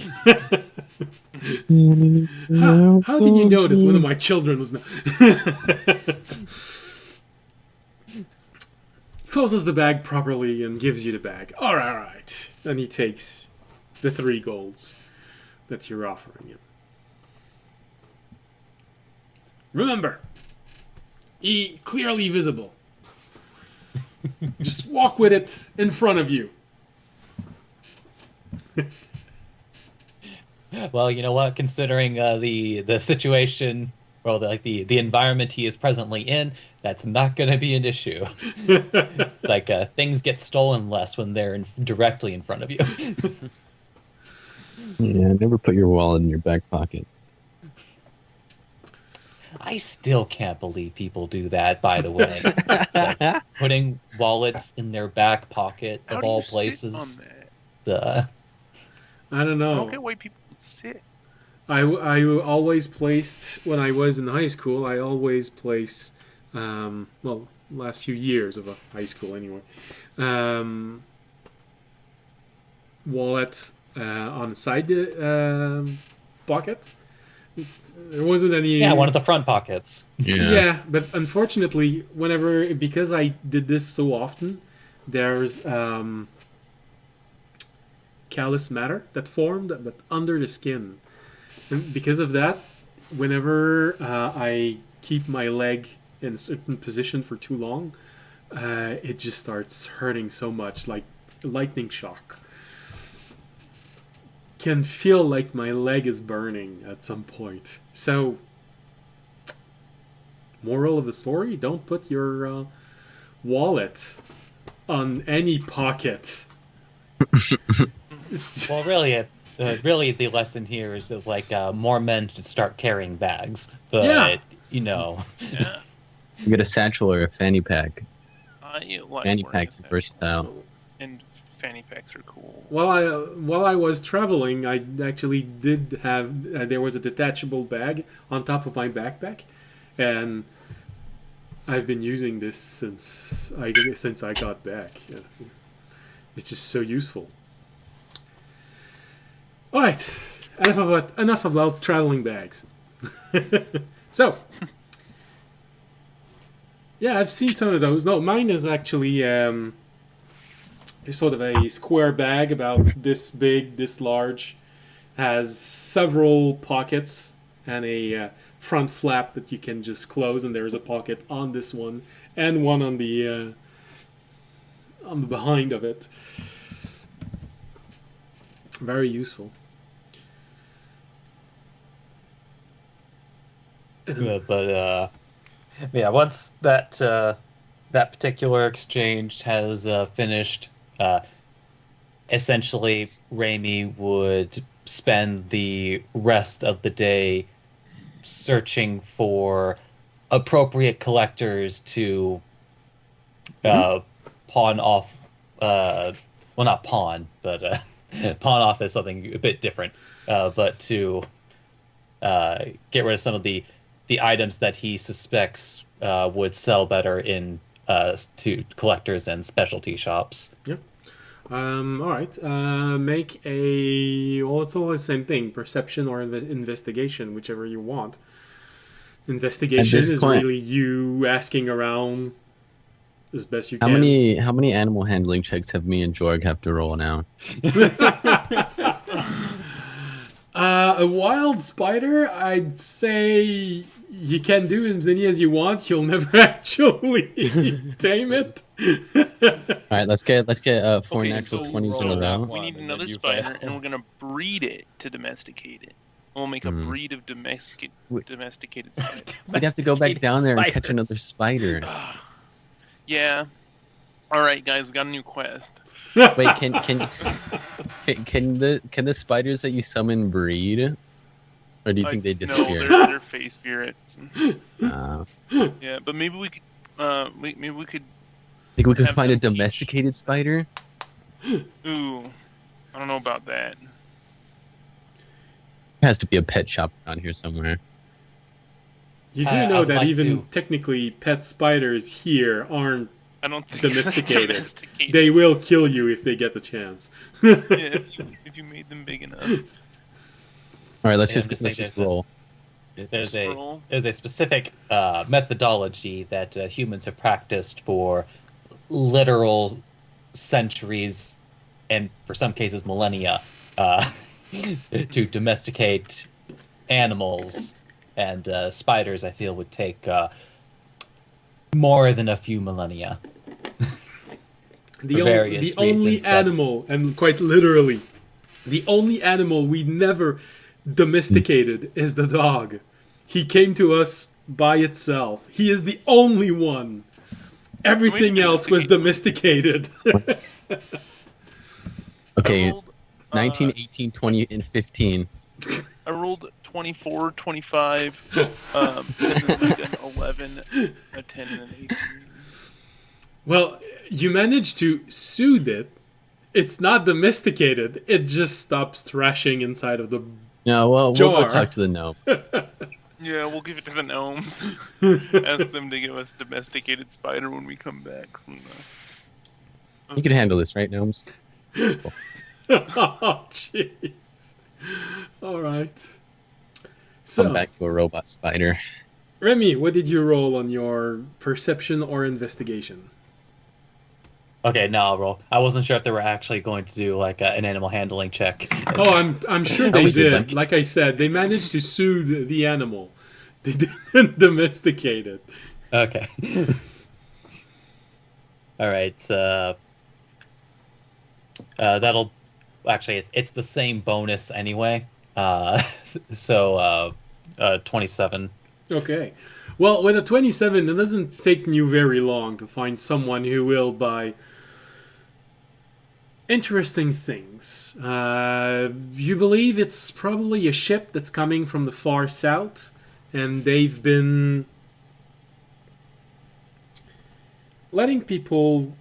did you know that one of my children was not... Closes the bag properly and gives you the bag. All right. Then he takes the 3 golds that you're offering him. Remember, clearly visible. Just walk with it in front of you. Well, you know what? Considering the situation, or the environment he is presently in, that's not going to be an issue. It's like things get stolen less when they're directly in front of you. Yeah, never put your wallet in your back pocket. I still can't believe people do that, by the way. It's like putting wallets in their back pocket How of do all you sit places. on that? I don't I know. don't get why people sit. I always placed, when I was in high school, I always placed, last few years of high school anyway, wallet on the side pocket. There wasn't any... Yeah, one of the front pockets. Yeah, but unfortunately, because I did this so often, there's callus matter that formed but under the skin. And because of that, whenever I keep my leg in a certain position for too long, it just starts hurting so much, like lightning shock. Can feel like my leg is burning at some point. So, moral of the story, don't put your wallet on any pocket. Well, really, the lesson here is just like more men should start carrying bags. But, Yeah. Yeah. You get a satchel or a fanny pack. I like Fanny wearing packs a are versatile. and fanny packs are cool. While I was traveling, I actually did have there was a detachable bag on top of my backpack, and I've been using this since I got back. Yeah. It's just so useful. All right, enough about traveling bags. So, yeah, I've seen some of those. No, mine is actually sort of a square bag about this big, this large, has several pockets and a front flap that you can just close, and there's a pocket on this one and one on the behind of it. Very useful. But yeah, once that particular exchange has finished, essentially Raimi would spend the rest of the day searching for appropriate collectors to pawn off. Well, not pawn, but pawn off is something a bit different. But to get rid of some of the items that he suspects would sell better in to collectors and specialty shops. Yep. All right. Make a. Well, it's all the same thing: perception or investigation, whichever you want. At Investigation this is point, really you asking around as best you how can. many animal handling checks have me and Jorg have to roll now? A wild spider, I'd say you can do as many as you want. You'll never actually tame it. All right, let's get 4 Okay, natural so 20s in a roll that row. one. we need and then another you spider, fail. and we're gonna breed it to domesticate it. We'll make a Hmm. breed of Wait. domesticated spider. We'd have to go back down there and catch Spiders. another spider. Yeah. All right, guys, we got a new quest. Wait, can the spiders that you summon breed, or do you think they No, disappear? they're face spirits. Uh, Yeah, but maybe we could. Maybe we could. think we could Have find a them teach. domesticated spider? Ooh, I don't know about that. There has to be a pet shop around here somewhere. You do I know would that like even to- technically pet spiders here aren't I don't think Domesticated. domesticated. They will kill you if they get the chance. Yeah, if you made them big enough. All right, let's Yeah, just I'm just let's thinking just that- roll. There's a Roll. specific methodology that humans have practiced for literal centuries, and for some cases millennia, to domesticate animals, and spiders. I feel would take more than a few millennia. The, For only, various the only reasons, but- animal, and quite literally, the only animal we never domesticated is the dog. He came to us by itself. He is the only one. Everything else was domesticated. Okay, I rolled, 19, 18, 20, and 15. I rolled 24, 25, and then like an 11, a 10, and an 18. Well, you managed to soothe it. It's not domesticated. It just stops thrashing inside of the. No, well, we'll go Jar. talk to the gnome. Yeah, we'll give it to the gnomes. Ask them to give us a domesticated spider when we come back from the... You can handle this, right, gnomes? Oh, jeez. All right. So, Come back to a robot spider. Remy, what did you roll on your perception or investigation? Okay, now I'll roll. I wasn't sure if they were actually going to do like an animal handling check. Oh, I'm sure they we did did. that. Like I said, they managed to soothe the animal. They didn't domesticate it. Okay. All right. That'll actually it's the same bonus anyway. So 27. Okay. Well, with a 27, it doesn't take you very long to find someone who will buy interesting things. You believe it's probably a ship that's coming from the far south, and they've been letting people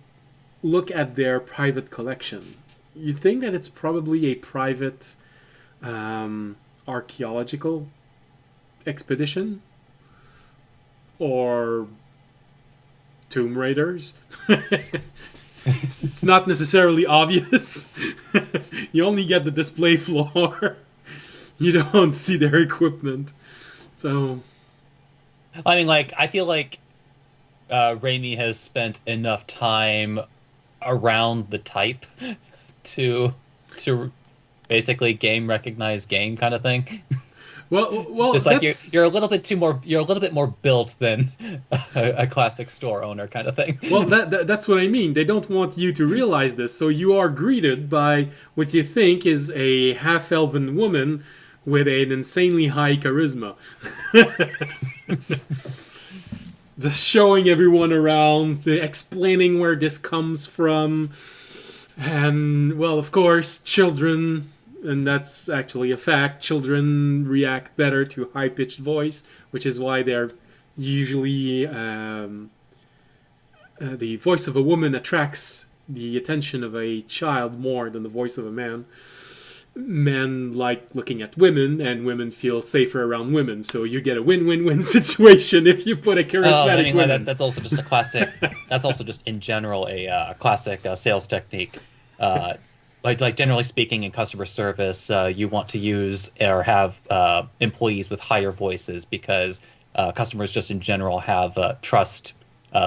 look at their private collection. You think that it's probably a private archaeological expedition? Or Tomb Raiders? It's not necessarily obvious. You only get the display floor. You don't see their equipment. So, I mean, like I feel like Raimi has spent enough time around the type to basically game recognize game kind of thing. well, It's like that's, you're a little bit more built than a classic store owner kind of thing. well, that's what I mean. They don't want you to realize this, so you are greeted by what you think is a half-elven woman with an insanely high charisma. Just showing everyone around, explaining where this comes from. And, well, of course, children, and that's actually a fact, children react better to high-pitched voice, which is why they're usually... the voice of a woman attracts the attention of a child more than the voice of a man. Men like looking at women, and women feel safer around women. So you get a win-win-win situation if you put a I charismatic mean, like, woman. that's also just a classic. That's also just in general a classic sales technique. like generally speaking, in customer service, you want to use or have employees with higher voices because customers just in general have trust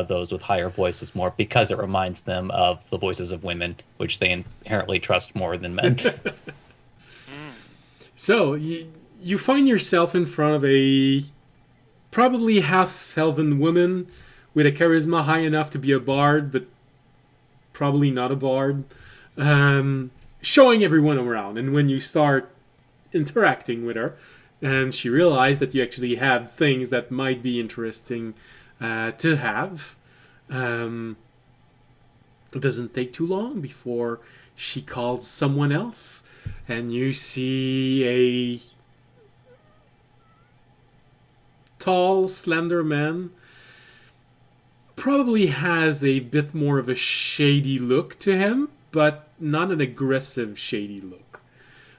those with higher voices more because it reminds them of the voices of women, which they inherently trust more than men. So, you find yourself in front of a probably half-elven woman with a charisma high enough to be a bard, but probably not a bard, showing everyone around. And when you start interacting with her, and she realized that you actually had things that might be interesting to have, it doesn't take too long before she calls someone else, and you see a tall, slender man. Probably has a bit more of a shady look to him, but not an aggressive shady look.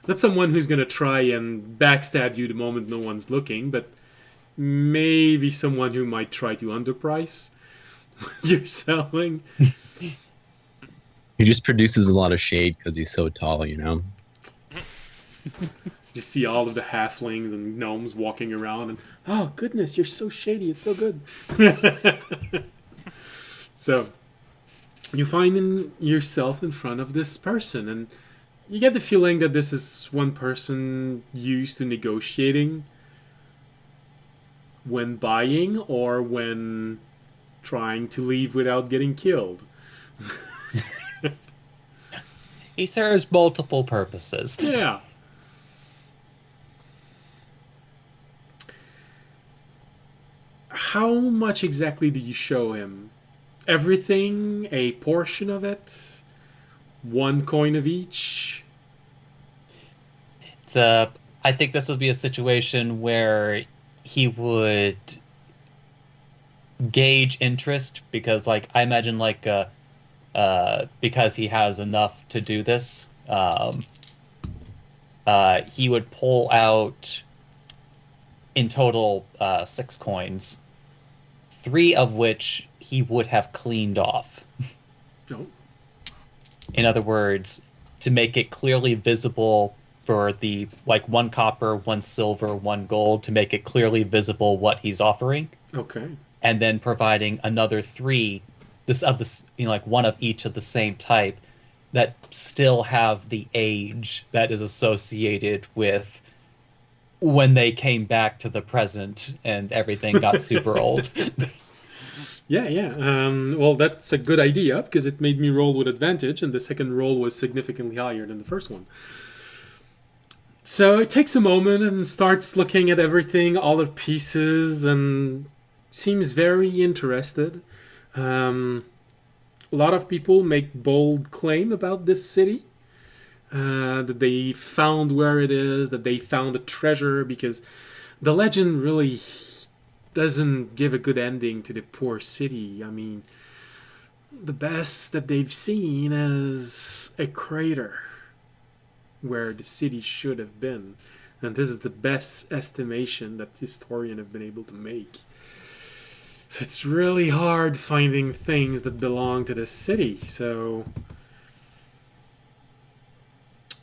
Not someone who's going to try and backstab you the moment no one's looking, but maybe someone who might try to underprice what you're selling. He just produces a lot of shade because he's so tall, you know? You see all of the halflings and gnomes walking around, and oh goodness, you're so shady, it's so good. So, you find yourself in front of this person, and you get the feeling that this is one person used to negotiating when buying or when trying to leave without getting killed. He serves multiple purposes. Yeah. How much exactly do you show him? Everything? A portion of it? One coin of each? It's I think this would be a situation where he would gauge interest because, like, I imagine, like, because he has enough to do this, he would pull out in total 6 coins, 3 of which he would have cleaned off. No. In other words, to make it clearly visible for the, like, 1 copper, 1 silver, 1 gold, to make it clearly visible what he's offering. Okay. And then providing another 3, like 1 of each of the same type, that still have the age that is associated with when they came back to the present and everything got super old. Yeah. Well, that's a good idea because it made me roll with advantage, and the second roll was significantly higher than the first one. So it takes a moment and starts looking at everything, all the pieces, and seems very interested. A lot of people make bold claim about this city. That they found where it is, that they found a treasure, because the legend really doesn't give a good ending to the poor city. I mean, the best that they've seen is a crater where the city should have been. And this is the best estimation that historians have been able to make. So it's really hard finding things that belong to the city. So,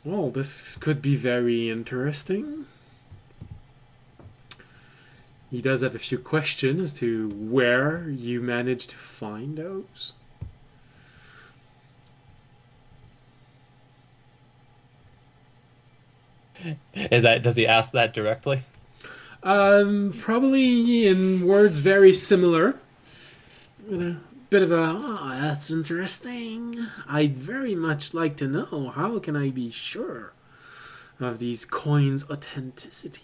well, this could be very interesting. He does have a few questions as to where you managed to find those. Does he ask that directly? Probably in words very similar. With a bit of that's interesting. I'd very much like to know, how can I be sure of these coins' authenticity?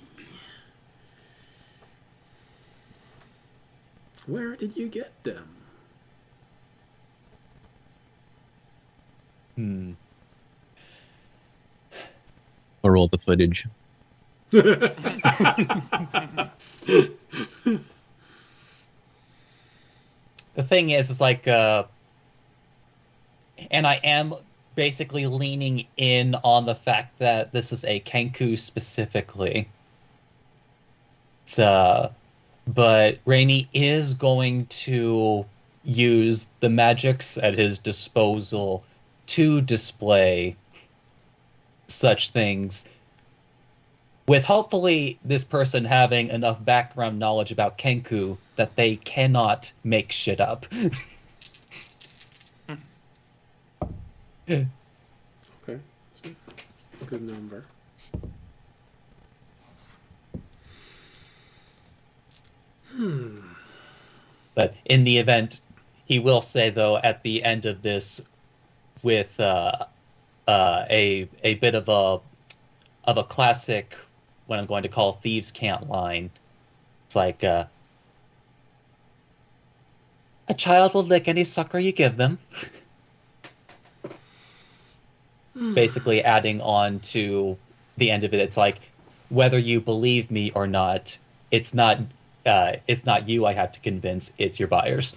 Where did you get them? I'll roll the footage. The thing is like, and I am basically leaning in on the fact that this is a Kenku specifically. But Rainey is going to use the magics at his disposal to display such things, with hopefully this person having enough background knowledge about Kenku that they cannot make shit up. Okay, that's a good number. But in the event, he will say, though, at the end of this, with a bit of a classic, what I'm going to call thieves' cant line. It's like, a child will lick any sucker you give them. Basically adding on to the end of it, it's like, whether you believe me or not, it's not you I have to convince, it's your buyers.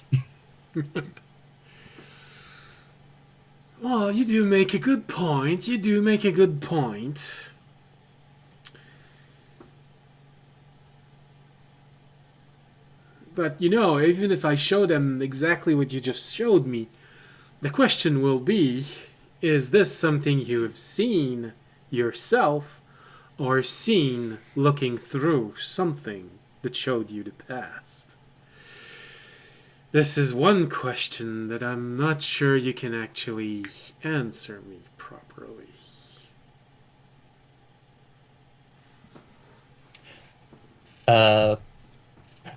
Well, you do make a good point. You do make a good point. But, even if I show them exactly what you just showed me, the question will be, is this something you have seen yourself or seen looking through something that showed you the past? This is one question that I'm not sure you can actually answer me properly.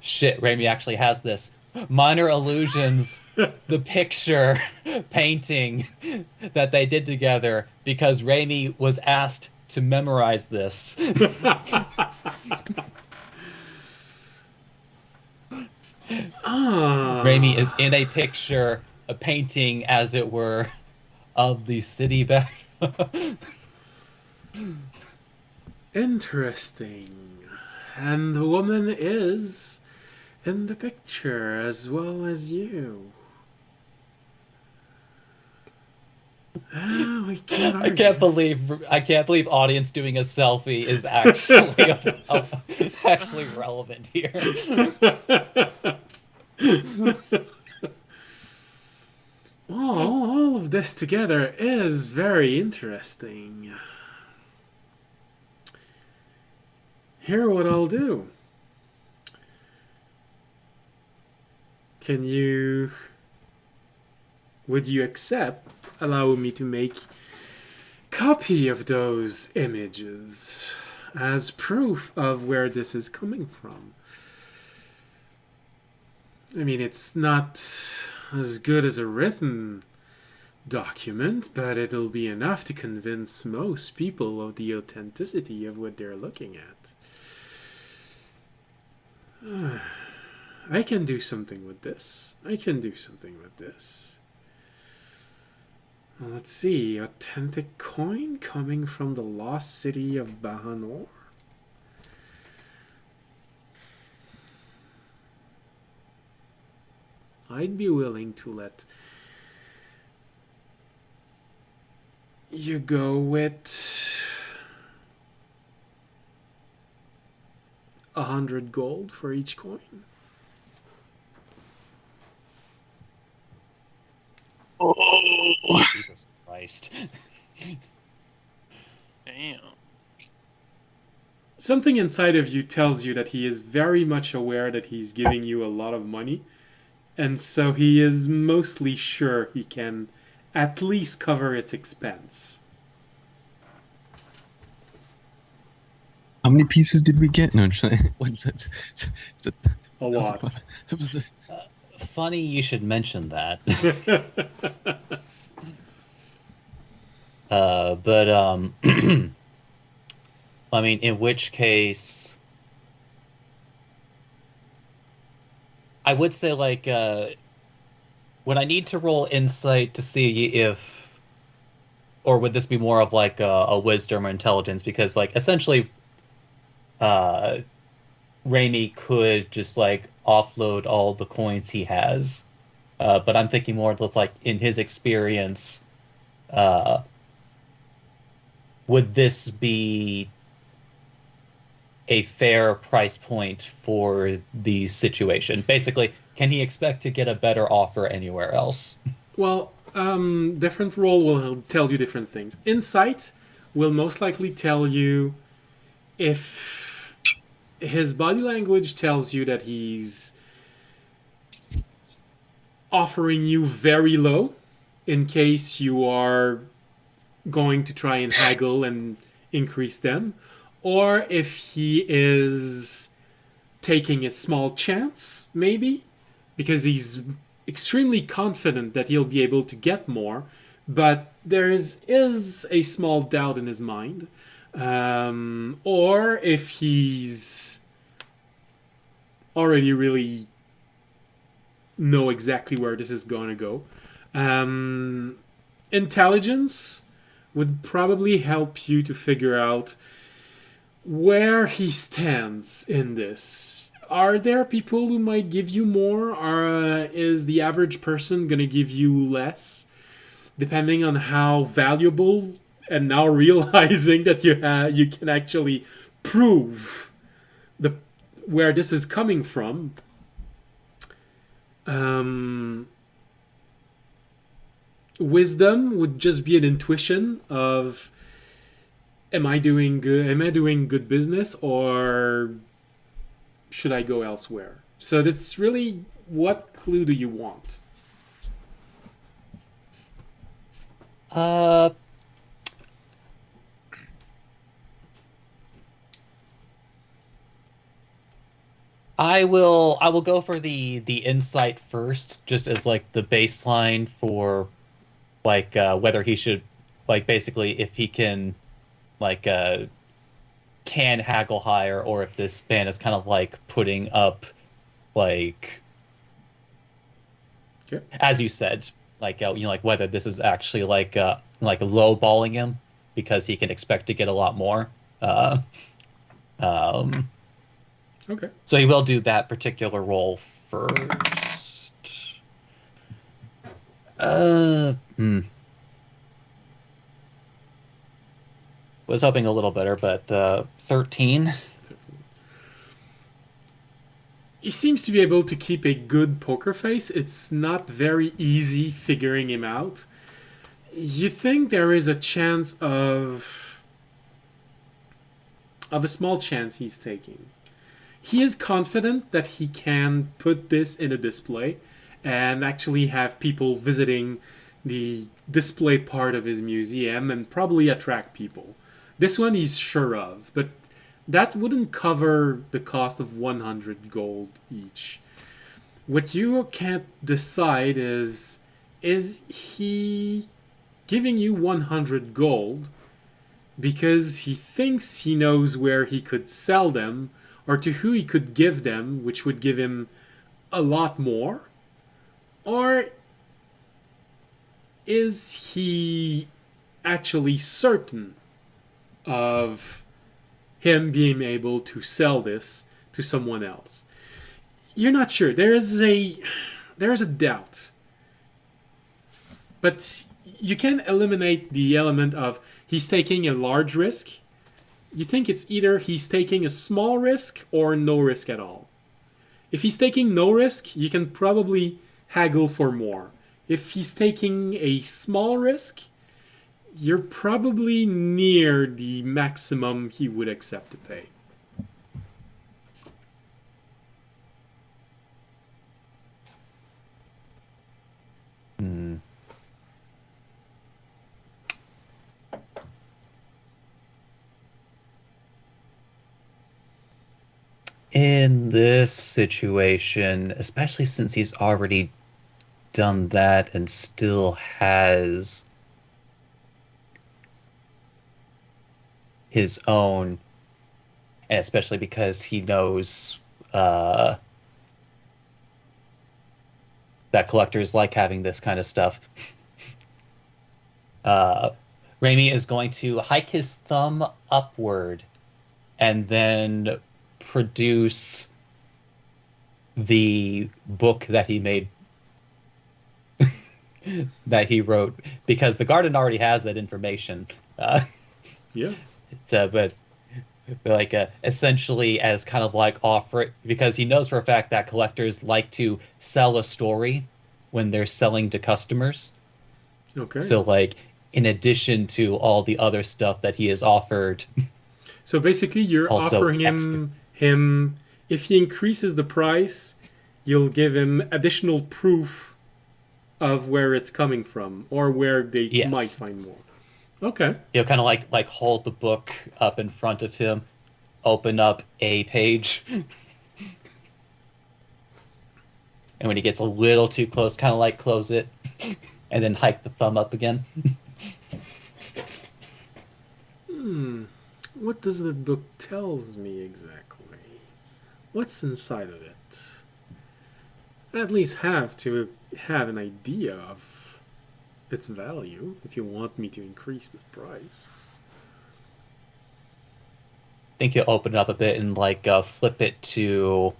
Shit, Raimi actually has this. Minor Illusions, the picture painting that they did together, because Raimi was asked to memorize this. Raimi is in a picture, a painting, as it were, of the city that... Interesting. And the woman is in the picture as well as you. We can't argue. I can't believe audience doing a selfie is actually actually relevant here. All of this together is very interesting. Here, what I'll do. Would you accept allowing me to make copy of those images as proof of where this is coming from? I mean, it's not as good as a written document, but it'll be enough to convince most people of the authenticity of what they're looking at. I can do something with this. Well, let's see. Authentic coin coming from the lost city of Bahanor. I'd be willing to let you go with 100 gold for each coin. Oh, Jesus Christ. Damn. Something inside of you tells you that he is very much aware that he's giving you a lot of money, and so he is mostly sure he can at least cover its expense. How many pieces did we get? No, what's that? A lot. Funny you should mention that. I mean, in which case, I would say, like, would I need to roll insight to see if, or would this be more of like a wisdom or intelligence? Because, like, essentially, Raimi could just like offload all the coins he has, but I'm thinking more of like in his experience, would this be a fair price point for the situation? Basically, can he expect to get a better offer anywhere else? Well, Different role will tell you different things. Insight will most likely tell you if his body language tells you that he's offering you very low in case you are going to try and haggle and increase them, or if he is taking a small chance, maybe, because he's extremely confident that he'll be able to get more, but there is a small doubt in his mind. Or if he's already really know exactly where this is going to go. Intelligence would probably help you to figure out where he stands in this. Are there people who might give you more? Is the average person going to give you less? Depending on how valuable, and now realizing that you can actually prove where this is coming from. Wisdom would just be an intuition of, am I doing good business, or should I go elsewhere? So that's really, what clue do you want? I will go for the insight first, just as like the baseline for like whether he should, like, basically if he can like can haggle higher, or if this man is kind of like putting up, like, Okay. as you said, like like whether this is actually like low balling him because he can expect to get a lot more. Okay. So he will do that particular roll first. Was hoping a little better, but 13. He seems to be able to keep a good poker face. It's not very easy figuring him out. You think there is a chance of a small chance he's taking. He is confident that he can put this in a display and actually have people visiting the display part of his museum and probably attract people. This one he's sure of, but that wouldn't cover the cost of 100 gold each. What you can't decide is he giving you 100 gold because he thinks he knows where he could sell them, or to who he could give them, which would give him a lot more? Or is he actually certain of him being able to sell this to someone else? You're not sure. There is a doubt. But you can eliminate the element of he's taking a large risk. You think it's either he's taking a small risk or no risk at all. If he's taking no risk, you can probably haggle for more. If he's taking a small risk, you're probably near the maximum he would accept to pay. In this situation, especially since he's already done that and still has his own, and especially because he knows that collectors like having this kind of stuff, Raimi is going to hike his thumb upward and then produce the book that he made, that he wrote, because the garden already has that information. Yeah. But like essentially as kind of like offer, because he knows for a fact that collectors like to sell a story when they're selling to customers. Okay. So like, in addition to all the other stuff that he has offered, So basically, you're also offering extra. him if he increases the price, you'll give him additional proof of where it's coming from or where they might Yes, find more. Okay. he'll kind of like hold the book up in front of him, open up a page, and when he gets a little too close, kind of like close it, and then hike the thumb up again. What does the book tells me exactly? What's inside of it? I at least have to have an idea of its value if you want me to increase this price. I think you'll open it up a bit and like flip it to,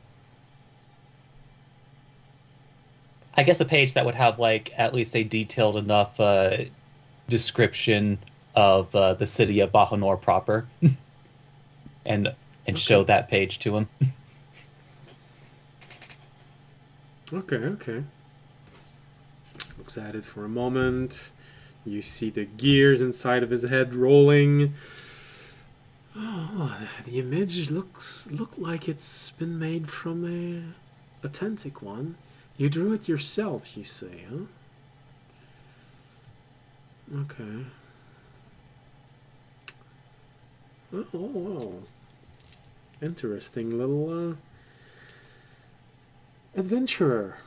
I guess, a page that would have like at least a detailed enough description of the city of Bahanor proper, and show that page to him. Okay. Looks at it for a moment. You see the gears inside of his head rolling. Oh, the image look like it's been made from a authentic one. You drew it yourself, you say, huh? Okay. Oh. Interesting little adventurer.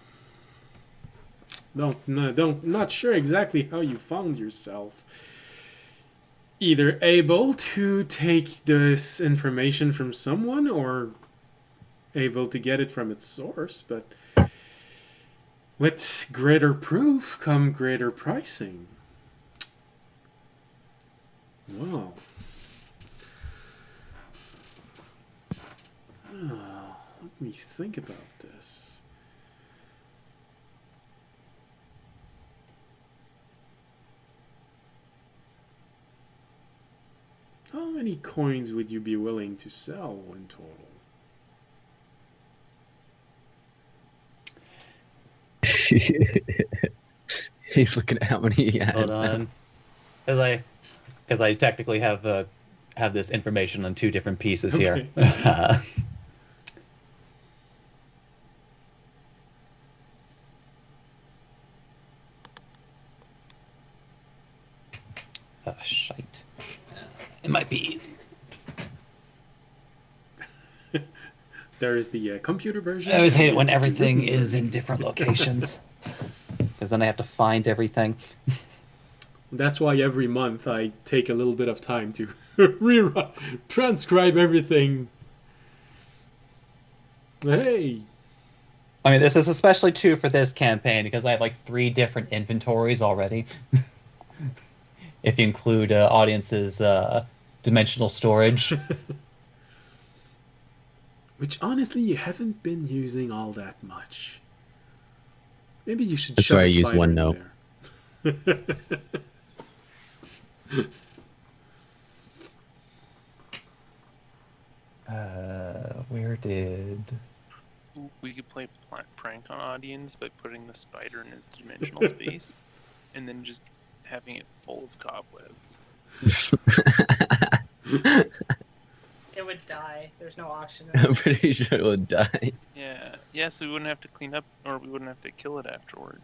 Not sure exactly how you found yourself. Either able to take this information from someone or able to get it from its source, but with greater proof come greater pricing. Wow. Let me think about this. How many coins would you be willing to sell in total? He's looking at how many he has. Hold on, because I technically have this information on two different pieces here. Shite. It might be easy. There is the computer version. I always hate it when everything is in different locations, because then I have to find everything. That's why every month I take a little bit of time to transcribe everything. Hey. I mean, this is especially true for this campaign because I have like 3 different inventories already. If you include audience's dimensional storage. Which honestly you haven't been using all that much. Maybe you should. That's shove why I a use spider in OneNote. there. Where did... Ooh, we could play prank on audience by putting the spider in his dimensional space, and then just having it full of cobwebs. It would die. There's no oxygen. I'm pretty sure it would die. Yeah, so we wouldn't have to clean up, or we wouldn't have to kill it afterwards.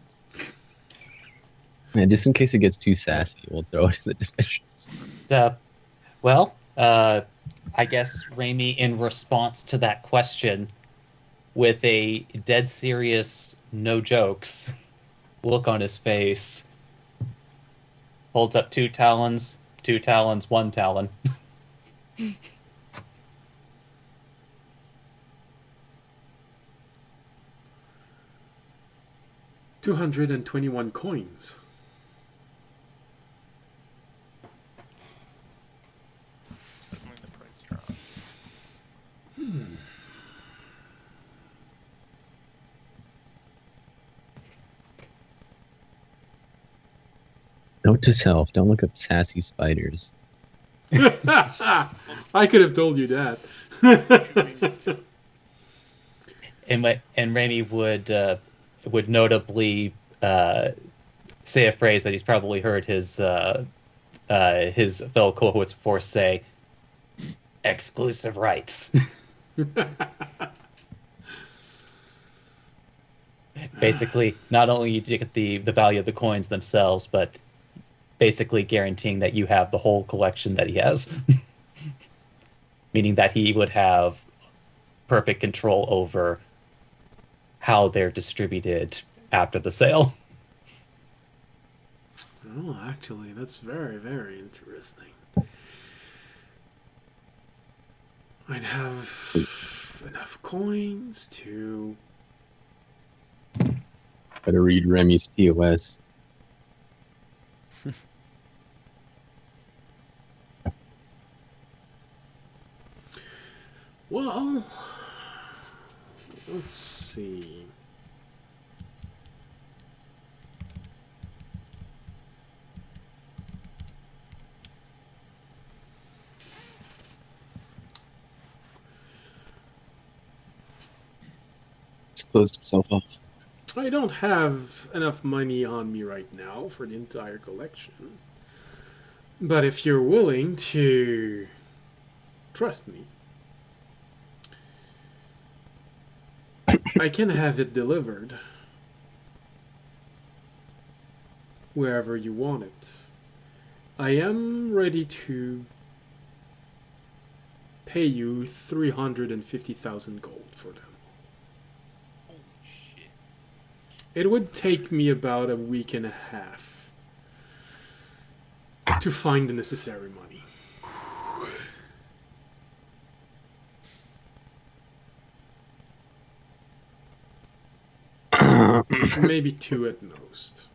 Man, just in case it gets too sassy, we'll throw it in the dimensions. Well, I guess Raimi, in response to that question, with a dead serious, no jokes look on his face, holds up 2 talons, 1 talon. 221 coins. Suddenly the price dropped. Note to self: don't look up sassy spiders. I could have told you that. And Raimi would notably say a phrase that he's probably heard his fellow cohorts before say, exclusive rights. Basically, not only do you get the value of the coins themselves, but basically guaranteeing that you have the whole collection that he has. Meaning that he would have perfect control over how they're distributed after the sale. Oh, actually, that's very, very interesting. I'd have enough coins to... Better read Remy's TOS. Well, let's see. He's closed himself off. I don't have enough money on me right now for the entire collection. But if you're willing to trust me, I can have it delivered wherever you want it. I am ready to pay you 350,000 gold for them. Holy shit. It would take me about a week and a half to find the necessary money. Maybe 2 at most.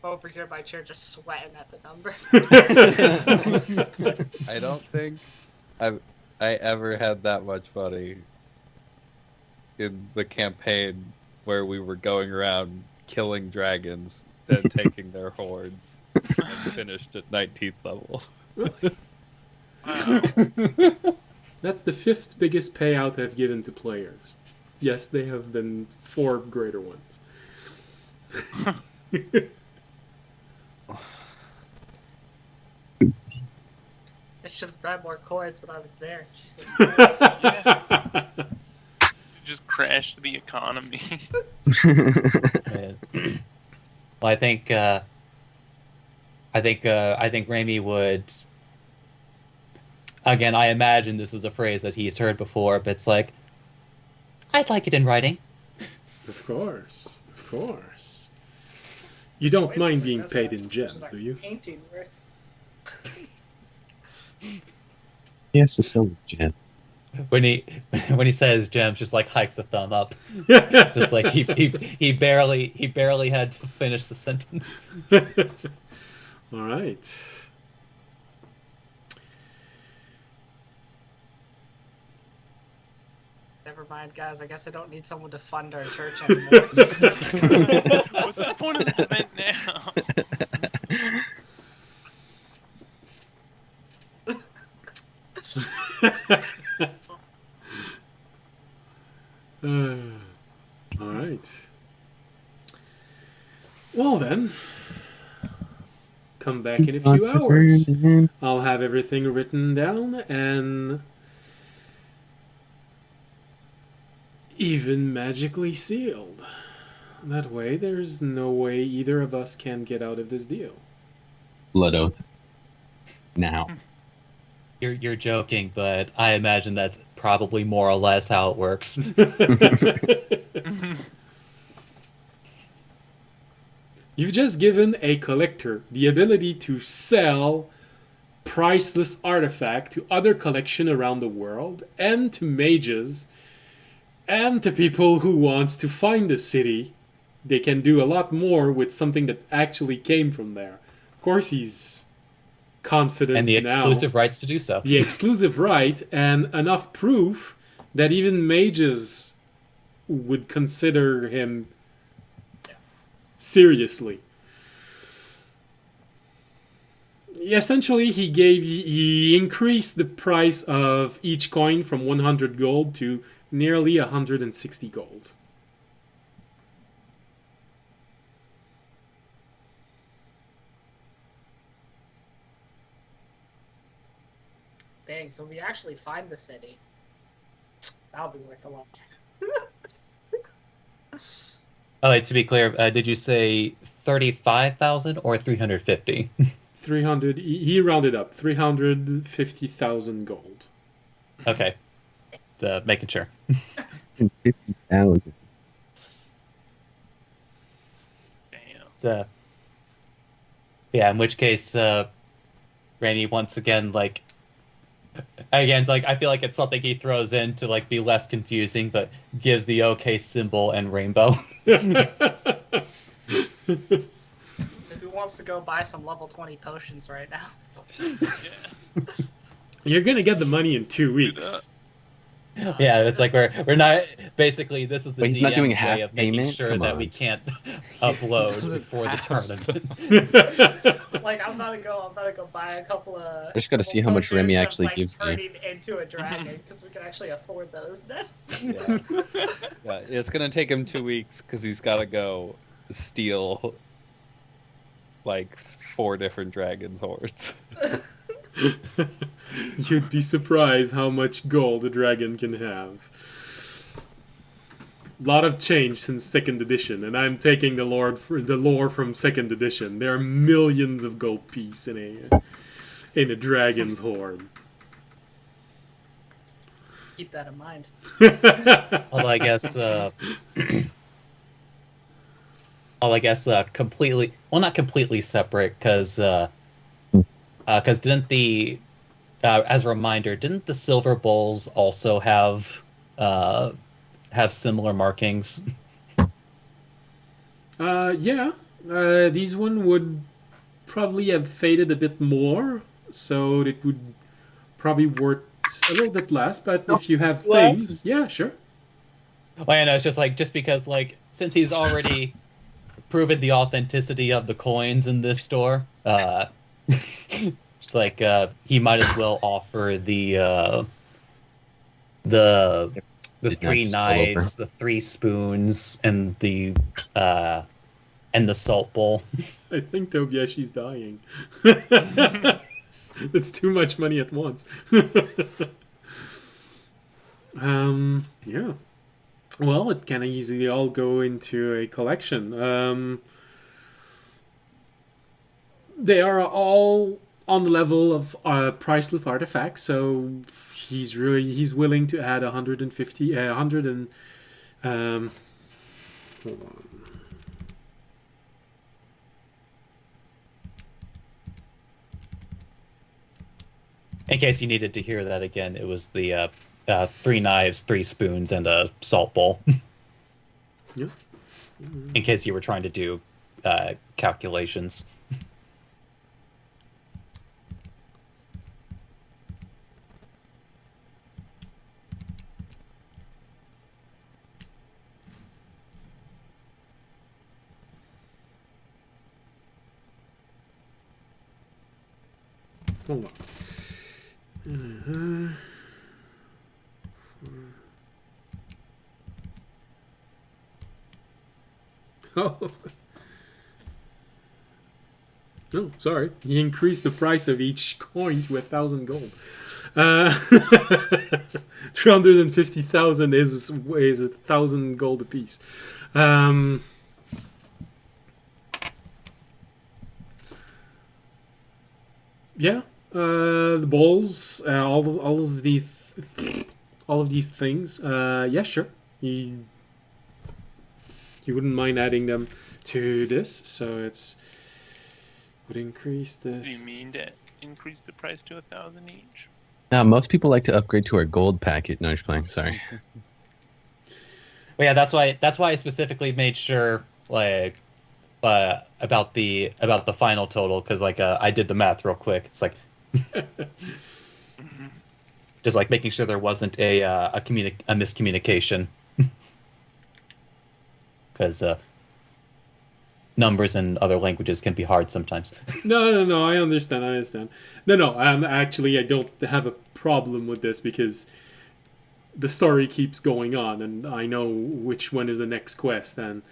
Over here by chair, just sweating at the number. I don't think I ever had that much money in the campaign where we were going around killing dragons and taking their hordes and finished at 19th level. Wow. That's the 5th biggest payout I've given to players. Yes, they have been 4 greater ones. I should have grabbed more coins when I was there. Jesus. Just crashed the economy. Well, I think Raimi would. Again, I imagine this is a phrase that he's heard before, but it's like, I'd like it in writing. Of course, of course. You don't Coins mind are being like paid this, in which gems, is like do you? Painting worth. Yes, it's so gem. When he says gems, just like hikes a thumb up, just like he barely had to finish the sentence. All right. Never mind, guys. I guess I don't need someone to fund our church anymore. What's the point of this event now? All right. Well then, come back in a few hours. I'll have everything written down and even magically sealed. That way, there's no way either of us can get out of this deal. Blood oath. Now. You're joking, but I imagine that's probably more or less how it works. You've just given a collector the ability to sell priceless artifact to other collection around the world, and to mages, and to people who wants to find the city. They can do a lot more with something that actually came from there. Of course, he's confident And the now. exclusive rights to do so. The exclusive right, and enough proof that even mages would consider him seriously. Essentially, he increased the price of each coin from 100 gold to nearly 160 gold. Dang, so we actually find the city. That'll be worth a lot. Oh, wait, to be clear, did you say 35,000 or 350? 300. He rounded up. 350,000 gold. Okay, making sure. 50,000. Damn. So, yeah, in which case, Randy once again, like, again, like I feel like it's something he throws in to like be less confusing, but gives the OK symbol and rainbow. So who wants to go buy some level 20 potions right now? Yeah. You're gonna get the money in 2 weeks. Yeah, it's like we're not basically this is the Wait, he's not doing DM's half way of making payment? sure Come that on. we can't upload Doesn't before the have. tournament. Like I'm gonna go buy a couple of. I just gotta see how much potions Remy of, actually like, gives me. turning into a dragon because we can actually afford those now. Yeah. Yeah, it's gonna take him 2 weeks because he's gotta go steal like 4 different dragons' hordes. You'd be surprised how much gold a dragon can have. A lot of change since 2nd edition, and I'm taking the lore from 2nd edition. There are millions of gold piece in a dragon's horde. Keep that in mind. Although I guess, completely, well, not completely separate, because didn't the, as a reminder, didn't the silver bowls also have similar markings? Yeah. These one would probably have faded a bit more, so it would probably worth a little bit less. But if you have things, yeah, sure. Well, I know, it's just like just because like since he's already proven the authenticity of the coins in this store, it's like he might as well offer the Did not 3 just fall over. knives, the 3 spoons, and the salt bowl. I think Tobiashi's dying. That's too much money at once. Yeah. Well, it can easily all go into a collection. They are all on the level of priceless artifacts, so he's willing to add 150, 100 and hold on. In case you needed to hear that again, it was the 3 knives, 3 spoons, and a salt bowl. Yeah. In case you were trying to do calculations. Hold on. Oh. No, sorry. He increased the price of each coin to 1,000 gold. 350,000 is 1,000 gold apiece. Yeah, the bowls, all of these things. Yeah, sure. You wouldn't mind adding them to this, so it's would increase Do you this. mean to increase the price to 1,000 each? Most people like to upgrade to our gold packet. No, I'm just playing. Sorry. Well, yeah, that's why I specifically made sure like about the final total, because like I did the math real quick. It's like just like making sure there wasn't a miscommunication, because numbers in other languages can be hard sometimes. No. I understand. No. Actually, I don't have a problem with this because the story keeps going on, and I know which one is the next quest, and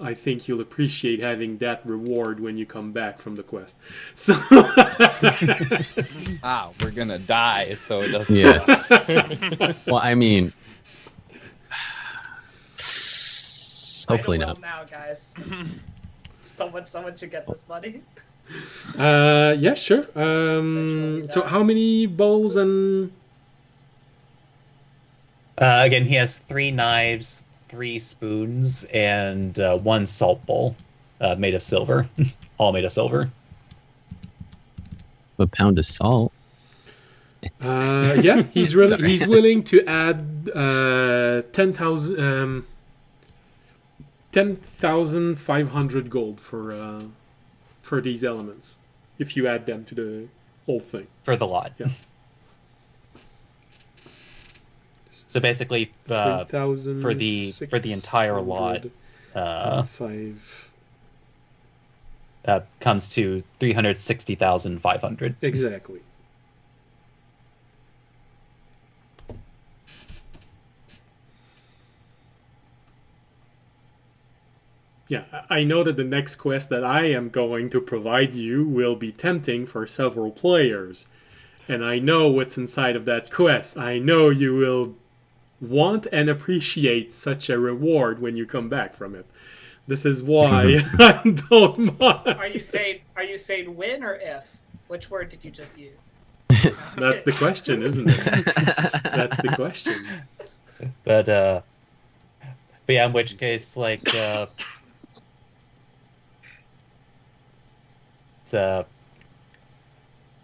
I think you'll appreciate having that reward when you come back from the quest. So We're gonna die, so it doesn't. Yes. Well, I mean, hopefully Final not. will now, guys. Someone should get this money. Yeah, sure. Eventually So die. how many bowls and Again, he has 3 knives, 3 spoons, and 1 salt bowl made of silver. All made of silver. A pound of salt. yeah, he's really Sorry. he's willing to add 10,500 gold for these elements if you add them to the whole thing. For the lot. Yeah. So basically, for the entire lot, 5 comes to 360,500. exactly. Yeah, I know that the next quest that I am going to provide you will be tempting for several players. And I know what's inside of that quest. I know you will want and appreciate such a reward when you come back from it. This is why I don't mind. Are you saying when or if? Which word did you just use? That's the question, isn't it? That's the question. But yeah, in which case, like,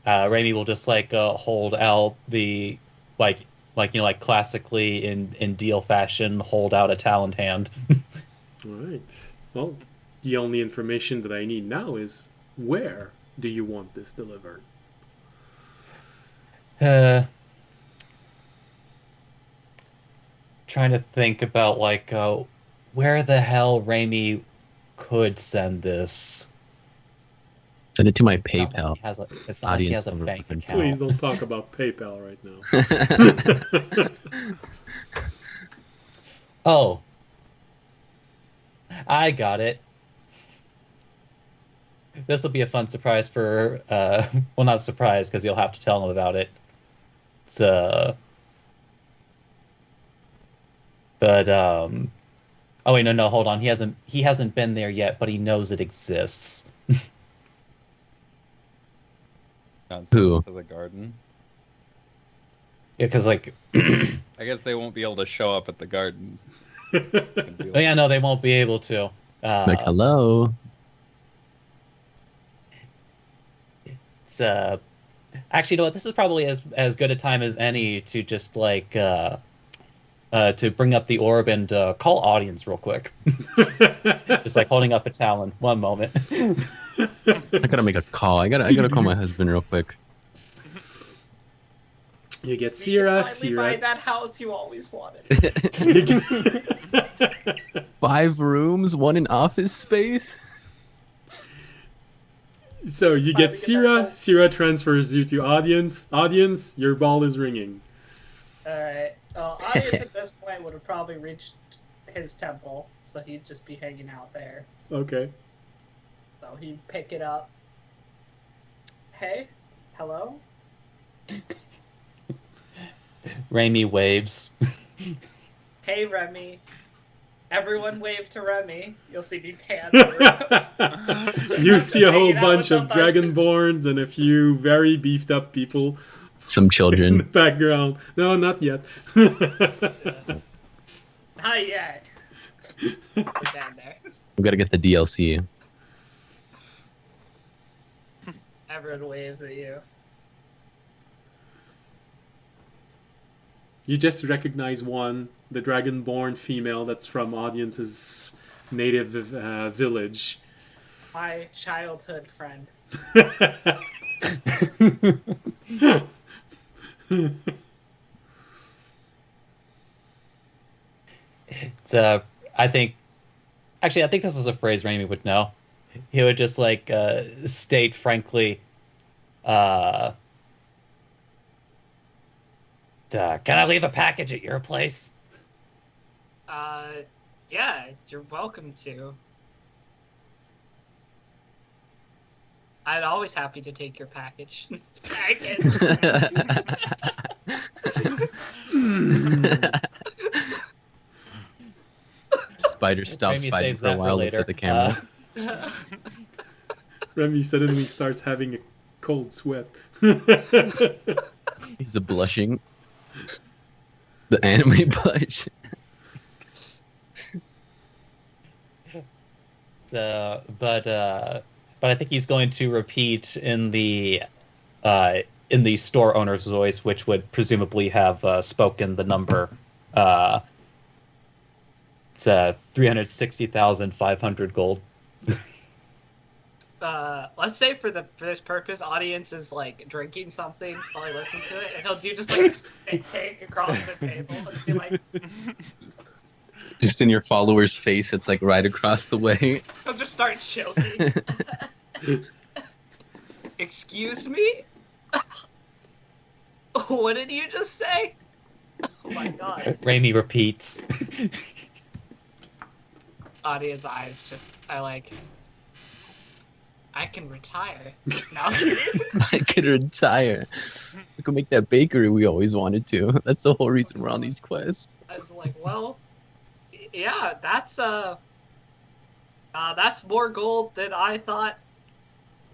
Raimi will just like hold out the like classically in deal fashion, hold out a talent hand. All right. Well, the only information that I need now is where do you want this delivered? Trying to think about like where the hell Raimi could send this. Send it to my It's not like PayPal. he has a, it's not like he has a Audience bank number. account. Please don't talk about PayPal right now. Oh, I got it. This will be a fun surprise for, well, not surprise because you'll have to tell him about it. It's, oh wait, no, hold on. He hasn't been there yet, but he knows it exists. Who? To the garden. Yeah, because like, I guess they won't be able to show up at the garden. oh yeah, no, they won't be able to. Like, hello. It's actually, you know what? This is probably as good a time as any to just like to bring up the orb and call audience real quick. Just like holding up a talon. One moment. I gotta make a call. I gotta call my husband real quick. You get You can Sierra. finally buy that house you always wanted. 5 rooms, 1 in office space. So you get Finally get that Sierra. house. Sierra transfers you to audience. Audience, your ball is ringing. Alright. Well, audience at this point would have probably reached his temple, so he'd just be hanging out there. Okay. So he'd pick it up. Hey? Hello? Raimi waves. Hey, Remy. Everyone wave to Remy. You'll see me pants. You see a whole Hanging out bunch with of the bunch. dragonborns and a few very beefed up people Some in the children. background. No, not yet. Not yet. Get down there. We gotta get the DLC. Everyone waves at you. You just recognize one, the dragonborn female that's from audience's native village. My childhood friend. It's I think this is a phrase Raimi would know. He would just like state frankly, can I leave a package at your place? Yeah, you're welcome to. I'd always happy to take your package. Package. Spider stops Remy fighting saves for a that while, looks later. at the camera. Remy suddenly starts having a cold sweat. He's blushing. The anime blush. But I think he's going to repeat in the store owner's voice, which would presumably have spoken the number. It's 360,500 gold. Let's say for this purpose, audience is like drinking something while they listen to it, and he'll do just like a spit take across the table and be like, Just in your follower's face, it's like right across the way. he'll just start choking. Excuse me? What did you just say? Oh my god. Remy repeats. Audience eyes just, I can retire. No. I could retire. We could make that bakery we always wanted to. That's the whole reason we're on these quests. I was like, well, yeah, that's more gold than I thought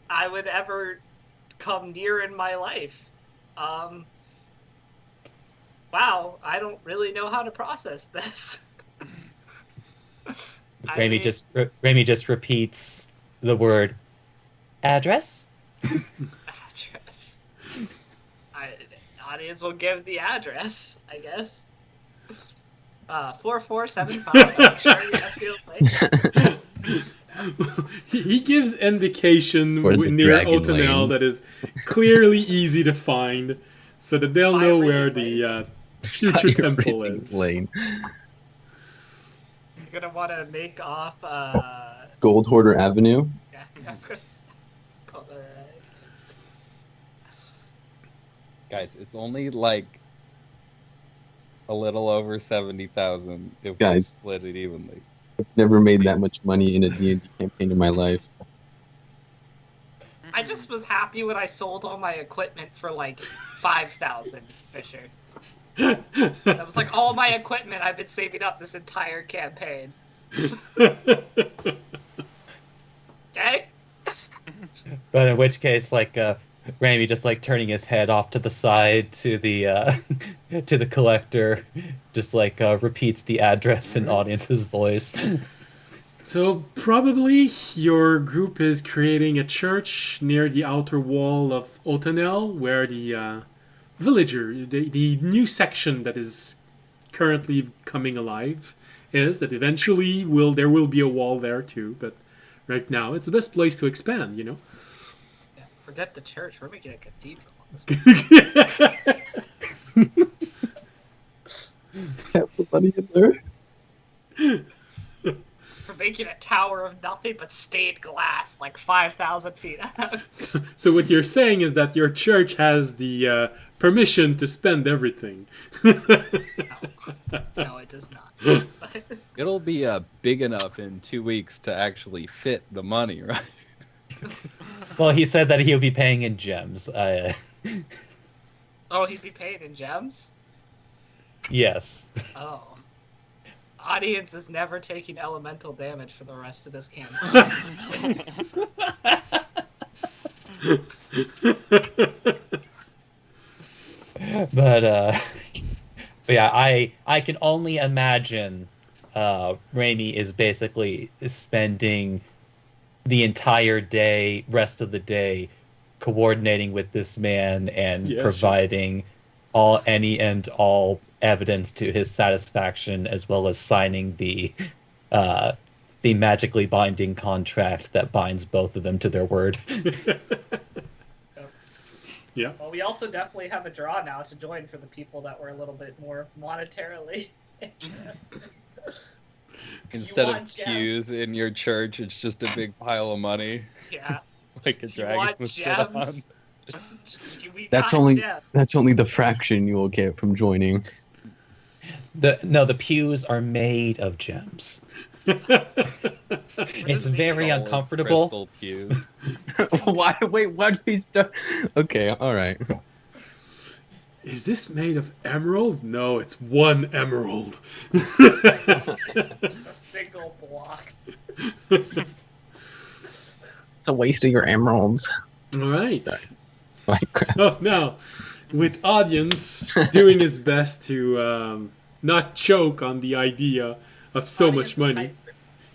I would ever come near in my life. Wow, I don't really know how to process this. Remy just repeats the word address. Address. Audience will give the address, I guess. 4475 Cherry Place. He gives indication Or the near Dragon Otonel Lane. that is clearly easy to find, so that they'll Fire know Rating where Lane. the future Fire temple Rating is. Lane. You're gonna want to make off. Gold Hoarder Avenue. Yeah, I was gonna call it. Guys, it's only like a little over 70,000 if we Guys. split it evenly. I've never made that much money in a D&D campaign in my life. I just was happy when I sold all my equipment for like 5,000, Fisher. That was like all my equipment I've been saving up this entire campaign. Okay? But in which case, like Ramy just like turning his head off to the side to the to the collector, just like repeats the address in audience's voice. So probably your group is creating a church near the outer wall of Otonel, where the villager, the new section that is currently coming alive, is. That eventually there will be a wall there too, but right now it's the best place to expand, you know. Yeah, forget the church. We're making a cathedral on this. Have some money in there. We're making a tower of nothing but stained glass, like 5,000 feet out. So what you're saying is that your church has the permission to spend everything. No, it does not. It'll be big enough in 2 weeks to actually fit the money, right? Well, he said that he'll be paying in gems. Oh, he'd be paid in gems? Yes. Oh. Audience is never taking elemental damage for the rest of this campaign. But yeah, I can only imagine Ramy is basically spending the entire day, rest of the day, coordinating with this man and Yeah, providing any and all evidence to his satisfaction, as well as signing the magically binding contract that binds both of them to their word. Yeah. Well, we also definitely have a draw now to join for the people that were a little bit more monetarily interested. Instead of want gems? pews in your church, it's just a big pile of money, Yeah. like a You dragon want would sit on. gems? We That's got only gems. that's only the fraction you will get from joining. The pews are made of gems. It's very Solid uncomfortable. Crystal pews. Why? Wait, what did we start? Okay, all right. Is this made of emeralds? No, it's one emerald. It's a single block. It's a waste of your emeralds. All right. Like, So now, with audience doing his best to not choke on the idea of so much money.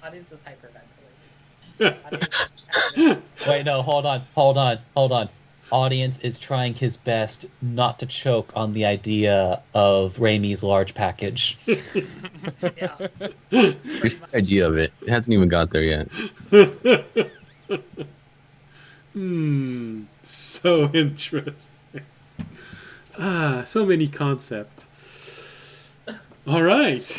Audience is hyperventilating. Audience is Wait, no, hold on. Audience is trying his best not to choke on the idea of Raimi's large package. yeah. here's the idea of it. It hasn't even got there yet. So interesting. So many concepts. All right.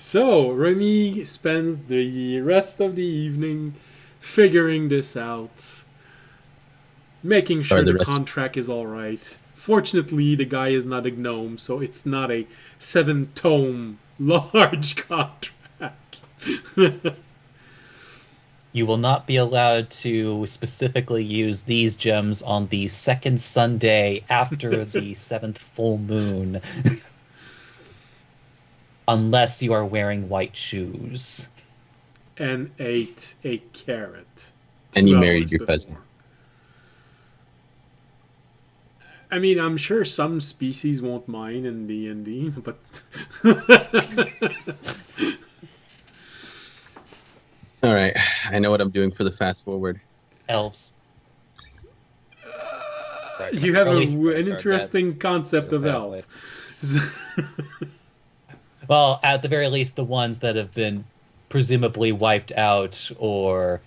So Remy spends the rest of the evening figuring this out, making sure the contract is all right. Fortunately, the guy is not a gnome, so it's not a 7-tome large contract. You will not be allowed to specifically use these gems on the second Sunday after the 7th full moon. Unless you are wearing white shoes. And ate a carrot. And you 2 married hours your before. cousin. I mean, I'm sure some species won't mind in D&D, but... All right, I know what I'm doing for the fast forward. Elves. You have Or at least- an interesting concept of elves. Well, at the very least, the ones that have been presumably wiped out or,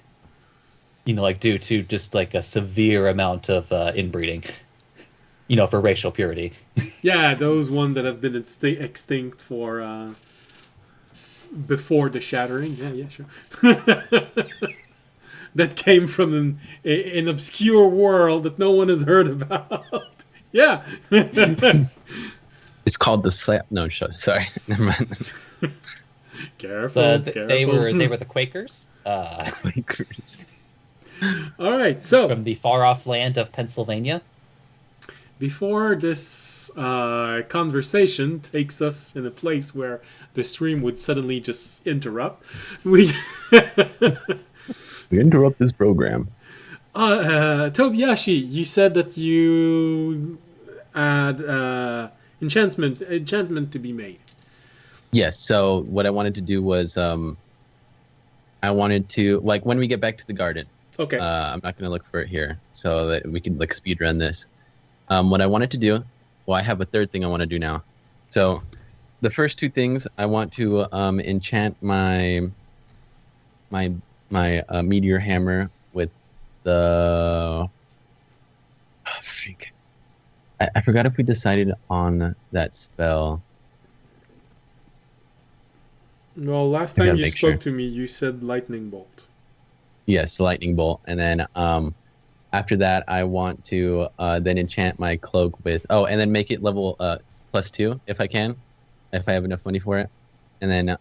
like due to just like a severe amount of inbreeding, for racial purity. Yeah, those ones that have been extinct for before the shattering. Yeah, sure. That came from an obscure world that no one has heard about. Yeah. It's called the slap. No, sorry, never mind. Careful. They were the Quakers. Quakers. All right, so From the far off land of Pennsylvania. before this conversation takes us in a place where the stream would suddenly just interrupt, we interrupt this program. Tobiyashi, you said that you had enchantment to be made. Yes. So what I wanted to do was, I wanted to, like, when we get back to the garden. Okay. I'm not going to look for it here, so that we can like speed run this. What I wanted to do, well, I have a third thing I want to do now. So, the first 2 things I want to enchant my meteor hammer with the. Oh, freak. I forgot if we decided on that spell. Well, last I gotta time you make spoke sure. to me, you said lightning bolt. Yes, lightning bolt, and then after that, I want to then enchant my cloak with and then make it level +2 if I can, if I have enough money for it, and then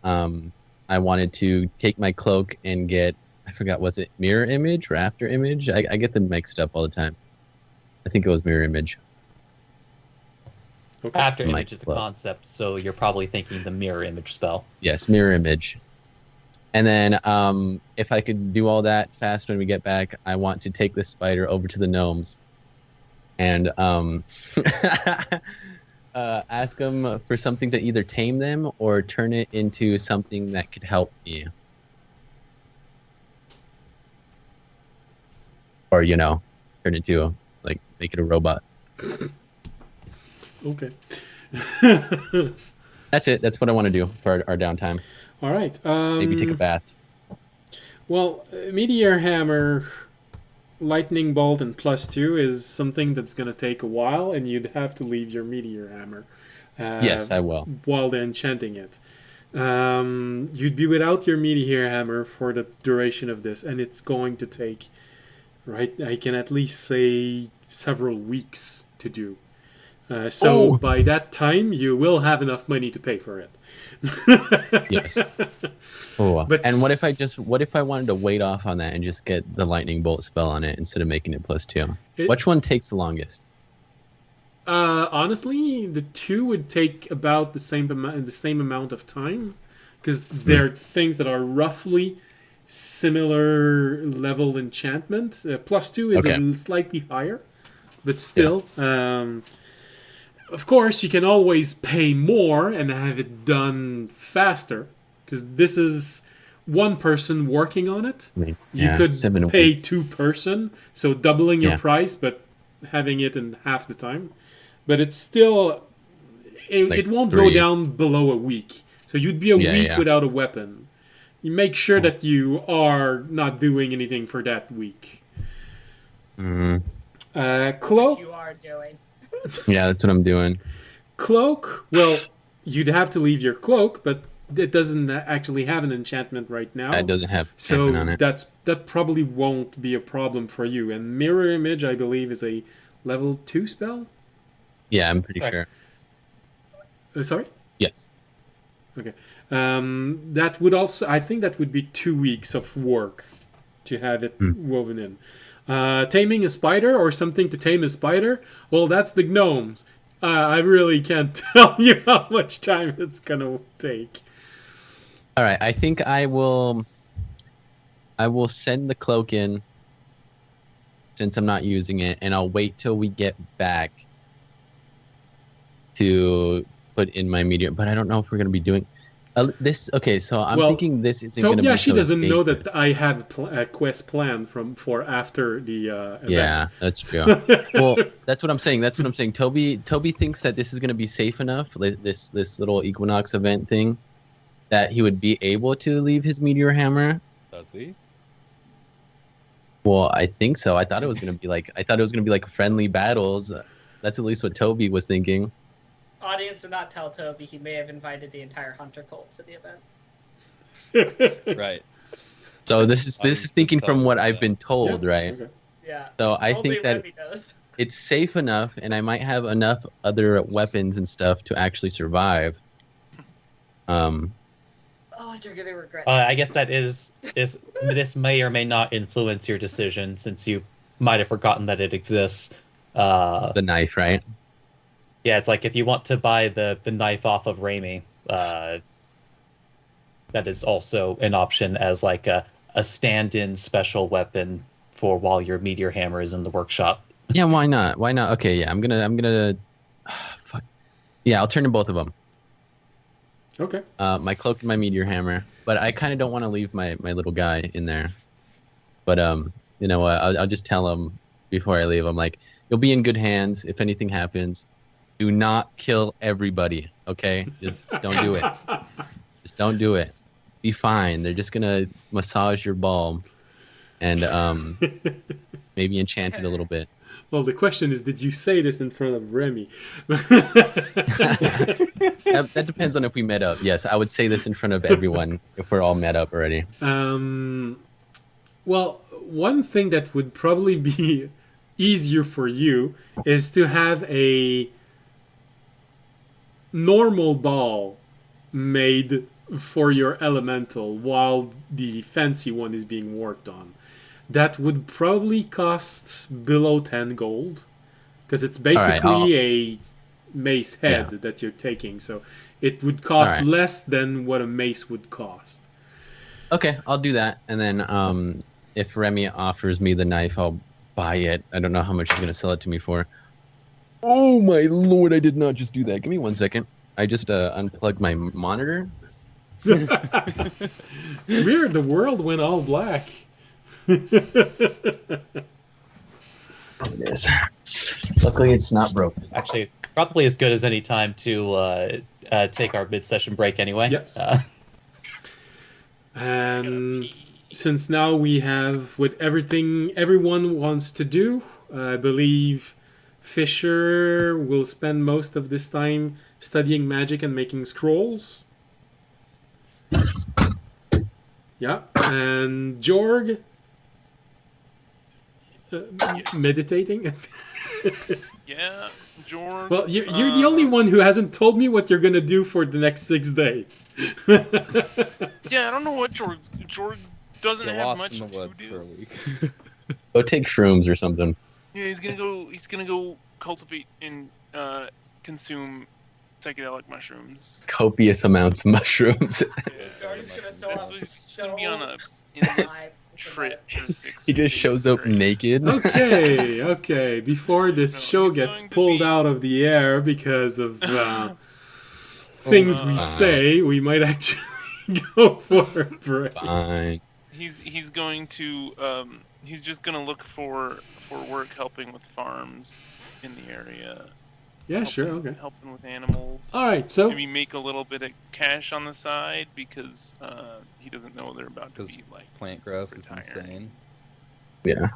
I wanted to take my cloak and get, I forgot, was it mirror image or after image? I get them mixed up all the time. I think it was mirror image. Okay. After My image is a club. concept, so you're probably thinking the mirror image spell. Yes, mirror image. And then if I could do all that fast when we get back, I want to take this spider over to the gnomes and ask them for something to either tame them or turn it into something that could help me. Or, turn it to, like, make it a robot. Okay. That's it. That's what I want to do for our downtime. All right. Maybe take a bath. Well, meteor hammer, lightning bolt, and +2 is something that's going to take a while, and you'd have to leave your meteor hammer. Yes, I will. While they're enchanting it. You'd be without your meteor hammer for the duration of this, and it's going to take, right? I can at least say several weeks to do. So Oh. by that time, you will have enough money to pay for it. Yes. Oh, But- and what if I wanted to wait off on that and just get the lightning bolt spell on it instead of making it +2? Which one takes the longest? Honestly, the two would take about the same amount of time, because they're things that are roughly similar level enchantment. +2 is Okay. slightly higher, but still. Of course, you can always pay more and have it done faster, because this is one person working on it. I mean, You yeah, could 7 pay weeks. 2 person, so doubling your Yeah. price, but having it in half the time. But it's still, Like it won't go 3. down below a week. So you'd be a Yeah, week yeah. without a weapon. You make sure that you are not doing anything for that week. Mm, Cloak. You are doing. yeah, that's what I'm doing. Cloak, well, you'd have to leave your cloak, but it doesn't actually have an enchantment right now. That doesn't have So enchantment on it. that probably won't be a problem for you. And Mirror Image, I believe, is a level 2 spell. Yeah, I'm pretty Right. sure. Sorry? Yes. Okay. That would also, I think that would be 2 weeks of work to have it woven in. Taming a spider or something to tame a spider? Well, that's the gnomes. I really can't tell you how much time it's gonna take. All right, I think I will send the cloak in since I'm not using it, and I'll wait till we get back to put in my medium. But I don't know if we're gonna be doing this. Okay, so I'm Well, thinking this isn't gonna be. Tobiashi so doesn't know dangerous. that I have a quest plan for after the event. Yeah, that's true. Well, that's what I'm saying. That's what I'm saying. Toby thinks that this is gonna be safe enough. This little Equinox event thing, that he would be able to leave his meteor hammer. Does he? Well, I think so. I thought it was gonna be like friendly battles. That's at least what Toby was thinking. Audience did not tell Toby he may have invited the entire Hunter cult to the event. Right. So this is thinking from what I've been told, Yeah, right? okay. Yeah. So I Only think that Remy knows. it's safe enough, and I might have enough other weapons and stuff to actually survive. Oh, you're gonna regret. I this. guess that is this may or may not influence your decision, since you might have forgotten that it exists. The knife, right? Yeah, it's like if you want to buy the knife off of Raimi, that is also an option as like a stand-in special weapon for while your meteor hammer is in the workshop. Yeah, why not? Why not? Okay, yeah, I'm gonna. Fuck. Yeah, I'll turn in both of them. Okay. My cloak and my meteor hammer, but I kind of don't want to leave my little guy in there. But you know what? I'll just tell him before I leave. I'm like, you'll be in good hands if anything happens. Do not kill everybody, okay? Just don't do it. Just don't do it. Be fine. They're just gonna massage your ball, and maybe enchant it a little bit. Well, the question is, did you say this in front of Remy? That depends on if we met up. Yes, I would say this in front of everyone if we're all met up already. Well, one thing that would probably be easier for you is to have a normal ball made for your elemental while the fancy one is being worked on. That would probably cost below 10 gold, because it's basically a mace head that you're taking, so it would cost less than what a mace would cost. Okay, I'll do that, and then if Remy offers me the knife, I'll buy it. I don't know how much he's gonna sell it to me for. Oh my lord! I did not just do that. Give me 1 second. I just unplugged my monitor. It's weird, the world went all black. It is. Luckily, it's not broken. Actually, probably as good as any time to take our mid-session break anyway. Yes. And since now we have what everything everyone wants to do, I believe Fisher will spend most of this time studying magic and making scrolls. Yeah, and Jorg meditating. Yeah, George. Well, you're the only one who hasn't told me what you're gonna do for the next 6 days. Yeah, I don't know what George doesn't Get have lost much in the to woods do. for a week. Go take shrooms or something. Yeah, he's gonna go cultivate and consume psychedelic mushrooms. Copious amounts of mushrooms. Jordan's gonna show That's up what he's gonna be on a so endless alive for trip that. for 6 He just days shows up straight. naked. Okay. Before this No, show he's gets going to pulled be- out of the air because of things we Wow. say, we might actually go for a break. Fine. He's going to he's just gonna look for work helping with farms in the area. Yeah, sure. Okay. Helping with animals. All right. So Maybe make a little bit of cash on the side because he doesn't know they're about to Because be like. plant growth is Retiring. insane. Yeah.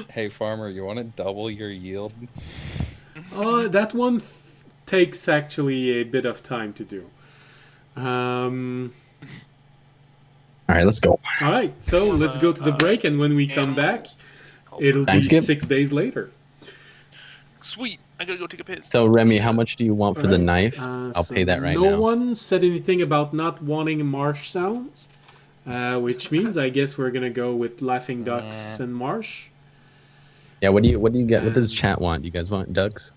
Hey farmer, you want to double your yield? that one takes actually a bit of time to do. All right, let's go. All right. So let's go to the break, and when we come back, it'll be Thanks, Skip. 6 days later. Sweet. I gotta go take a piss. So Remy, how much do you want for the Alright, knife? I'll pay that right no now. one said anything about not wanting marsh sounds, which means I guess we're gonna go with laughing ducks and marsh. Yeah. What do you get? What does chat want? You guys want ducks?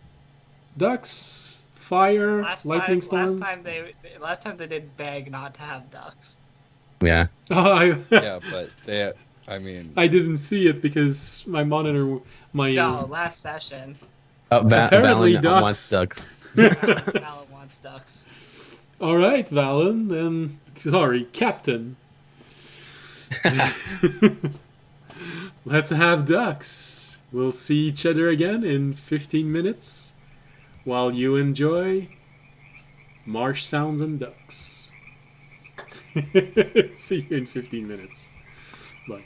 Ducks, fire, lightning storm. Last time they did beg not to have ducks. Yeah. Oh, Yeah, but I mean, I didn't see it because my monitor, my No, last session. Apparently Valen wants ducks. ducks. Alan wants ducks. All right, Valen. Then sorry, Captain. Let's have ducks. We'll see each other again in 15 minutes while you enjoy marsh sounds and ducks. See you in 15 minutes. Bye.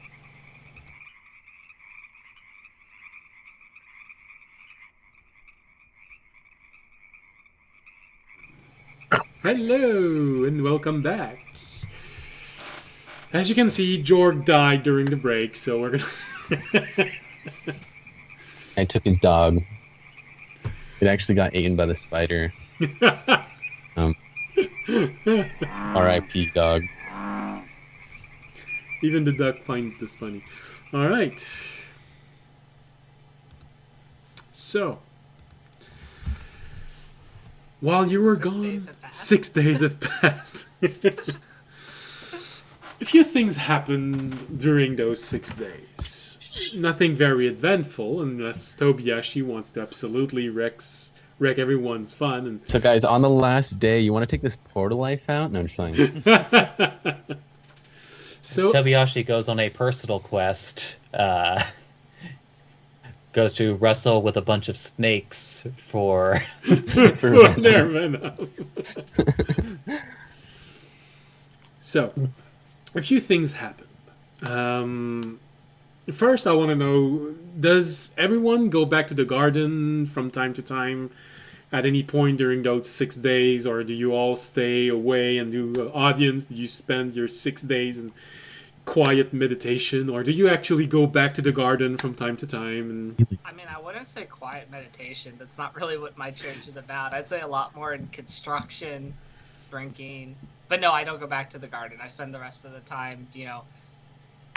Hello and welcome back. As you can see, Jorg died during the break, so we're gonna. I took his dog. It actually got eaten by the spider. R.I.P. dog. Even the duck finds this funny. All right. So, while you were 6 gone, days have passed. 6 days have passed. A few things happened during those 6 days. Nothing very eventful, unless Tobiyashi wants to absolutely wreck everyone's fun. And So guys, on the last day, you want to take this portal life out? No, I'm just playing. so Tobiyashi goes on a personal quest. Goes to wrestle with a bunch of snakes for. for their venom. So, a few things happened. First, I want to know, does everyone go back to the garden from time to time at any point during those 6 days, or do you all stay away and do audience? Do you spend your 6 days in quiet meditation, or do you actually go back to the garden from time to time? And I mean, I wouldn't say quiet meditation. That's not really what my church is about. I'd say a lot more in construction, drinking. But no, I don't go back to the garden. I spend the rest of the time,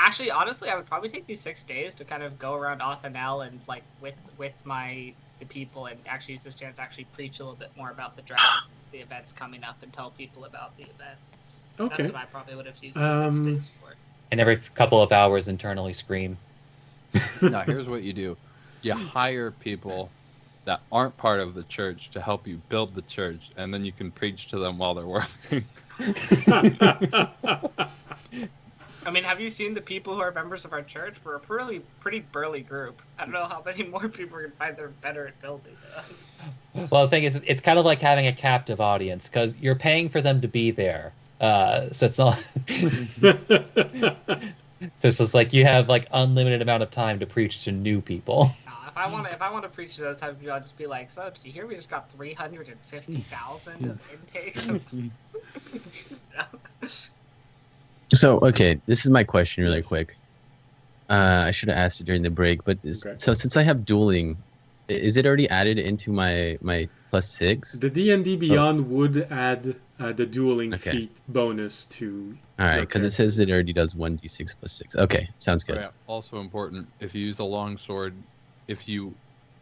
Actually, honestly, I would probably take these 6 days to kind of go around Othanel and like with the people and actually use this chance to actually preach a little bit more about the dragon, the events coming up, and tell people about the event. okay, That's what I probably would have used these 6 days for. And every couple of hours internally scream. now here's what you do: you hire people that aren't part of the church to help you build the church, and then you can preach to them while they're working. I mean, have you seen the people who are members of our church? We're a pretty burly group. I don't know how many more people we can find that are better at building. Well, the thing is, it's kind of like having a captive audience because you're paying for them to be there. So it's not. So it's just like you have like unlimited amount of time to preach to new people. If I want to preach to those type of people, I'll just be like, so did you hear we just got 350,000 of intake? So, okay, this is my question really quick. I should have asked you during the break, but Okay. so since I have dueling, is it already added into my +6? The D&D Beyond would add the dueling Okay. feat bonus to All right, your because it character. says it already does 1d6 +6. Okay, sounds Oh, good. yeah. Also important, if you use a longsword, if you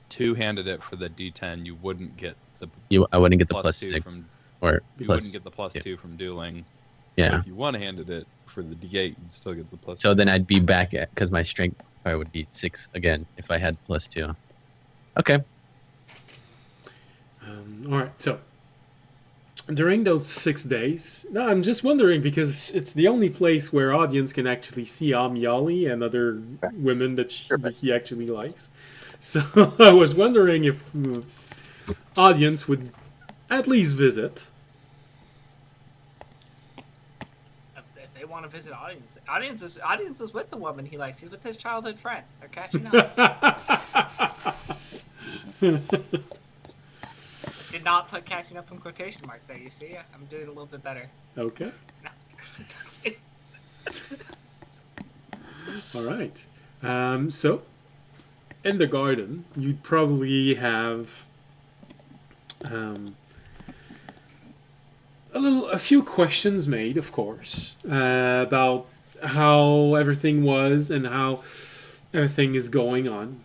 two-handed it for the D10, you wouldn't get the I wouldn't get the +2 +6 from or you plus. wouldn't get the +2 from dueling. But Yeah. if you one-handed it for the D8, you'd still get the +2. So then I'd be back at because my strength I would be 6 again if I had +2. Okay. All right, so during those 6 days, no, I'm just wondering because it's the only place where audience can actually see Amyali and other women that he actually likes. So I was wondering if audience would at least visit. If they want to visit audience is with the woman he likes. He's with his childhood friend. They're catching up. Did not put catching up in quotation mark there. You see, I'm doing a little bit better. Okay. All right. So, in the garden, you'd probably have a few questions made, of course, about how everything was and how everything is going on.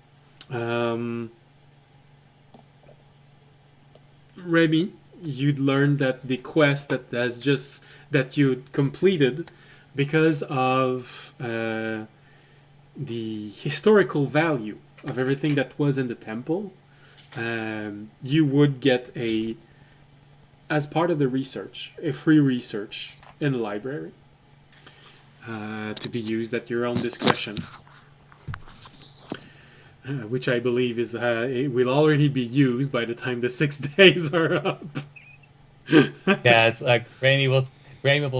Remy, you'd learned that the quest that you'd completed because of the historical value of everything that was in the temple, you would get as part of the research, a free research in the library to be used at your own discretion. Which I believe is it will already be used by the time the 6 days are up. Yeah, it's like Raimi will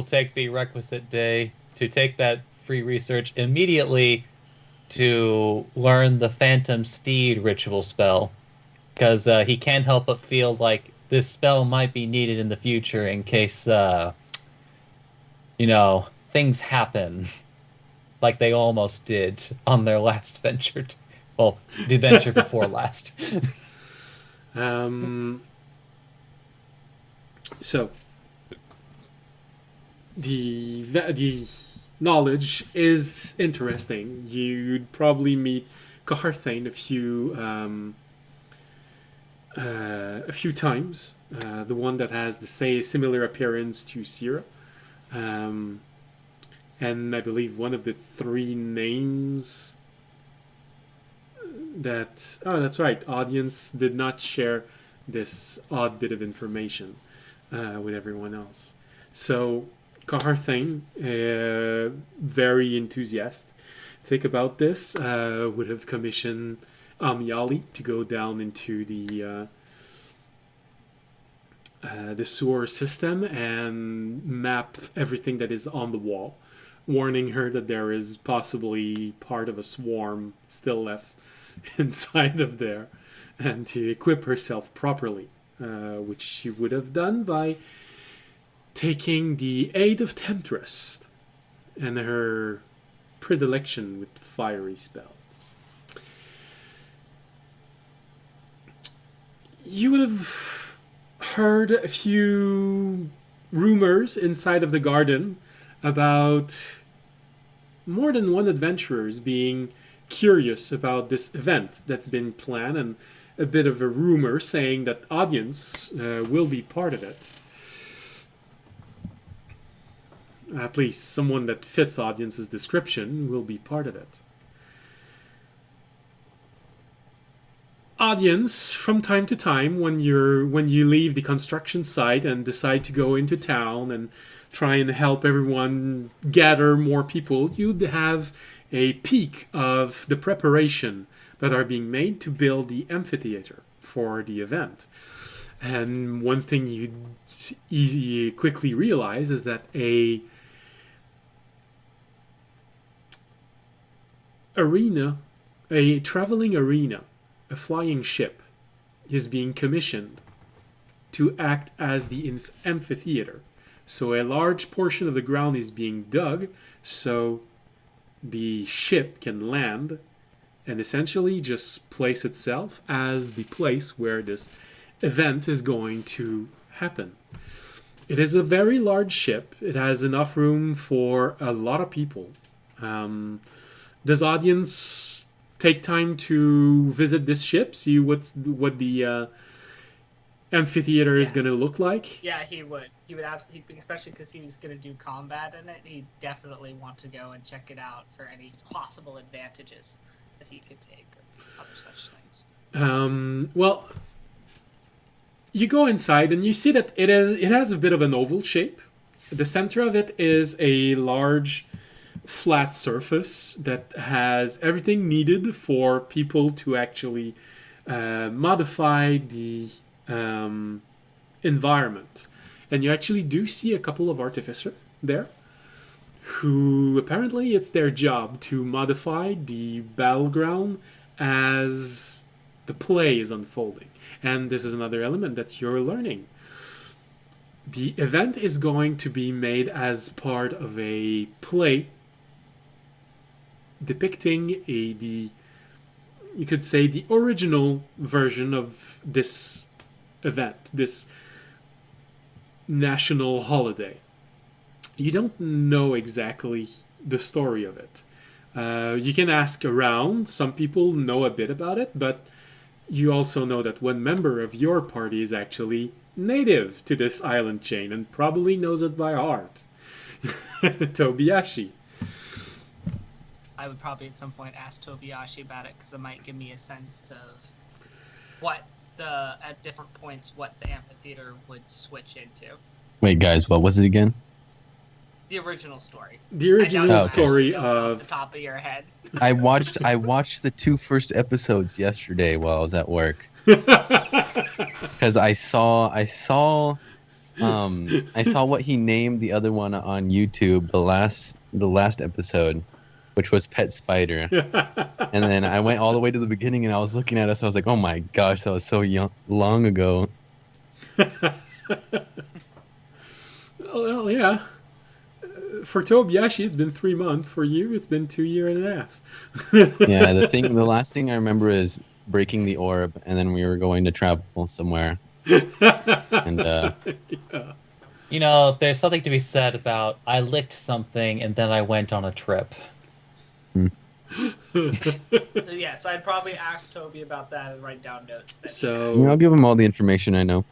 take the requisite day to take that free research immediately to learn the Phantom Steed ritual spell, because he can't help but feel like this spell might be needed in the future in case things happen like they almost did on their last venture. Well, the venture before last. So the knowledge is interesting. You'd probably meet Caharthane a few times. The one that has the similar appearance to Sierra. And I believe one of the 3 names that's right, audience did not share this odd bit of information with everyone else. So Caharthane, very enthusiastic about this, would have commissioned Amyali to go down into the sewer system and map everything that is on the wall, warning her that there is possibly part of a swarm still left inside of there, and to equip herself properly, which she would have done by taking the aid of Temptress and her predilection with fiery spells. You would have heard a few rumors inside of the garden about more than one adventurers being curious about this event that's been planned, and a bit of a rumor saying that audience will be part of it. At least someone that fits audience's description will be part of it. Audience, from time to time, when you leave the construction site and decide to go into town and try and help everyone gather more people, you'd have a peek of the preparation that are being made to build the amphitheater for the event. And one thing you quickly realize is that a traveling arena, a flying ship, is being commissioned to act as the amphitheater. So a large portion of the ground is being dug, so the ship can land and essentially just place itself as the place where this event is going to happen. It is a very large ship. It has enough room for a lot of people. Does audience take time to visit this ship, see what the amphitheater is going to Yes. look like? Yeah, he would. He would absolutely, especially because he's going to do combat in it. He'd definitely want to go and check it out for any possible advantages that he could take or other such things. Well, you go inside and you see that it has a bit of an oval shape. The center of it is a large flat surface that has everything needed for people to actually modify the environment. And you actually do see a couple of artificers there who apparently it's their job to modify the battleground as the play is unfolding. And this is another element that you're learning. The event is going to be made as part of a play depicting you could say, the original version of this event, this national holiday. You don't know exactly the story of it. You can ask around. Some people know a bit about it, but you also know that one member of your party is actually native to this island chain and probably knows it by heart. Tobiyashi. I would probably at some point ask Tobiyashi about it because it might give me a sense of what at different points what the amphitheater would switch into. Wait, guys, what was it again? The original story. The original I doubt story you know of off the top of your head. I watched the 2 first episodes yesterday while I was at work because I saw what he named the other one on YouTube, the last episode, which was Pet Spider. And then I went all the way to the beginning and I was looking at us. I was like, oh my gosh, that was so long ago. Well, yeah. For Tobiyashi, it's been 3 months. For you, it's been 2 years and a half. Yeah, the last thing I remember is breaking the orb, and then we were going to travel somewhere. And Yeah. You know, there's something to be said about I licked something and then I went on a trip. So I'd probably ask Toby about that and write down notes. So I'll give him all the information I know.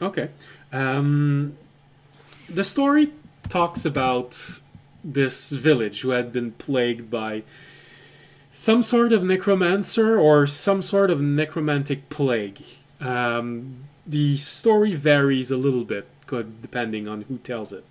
okay. The story talks about this village who had been plagued by some sort of necromancer or some sort of necromantic plague. The story varies a little bit depending on who tells it.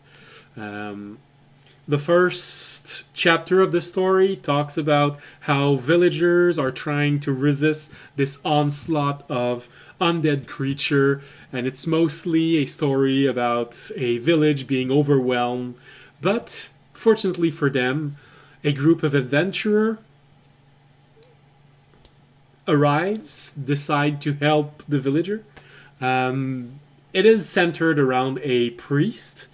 The first chapter of the story talks about how villagers are trying to resist this onslaught of undead creature, and it's mostly a story about a village being overwhelmed. But fortunately for them, a group of adventurers arrives, decide to help the villager. It is centered around a priest,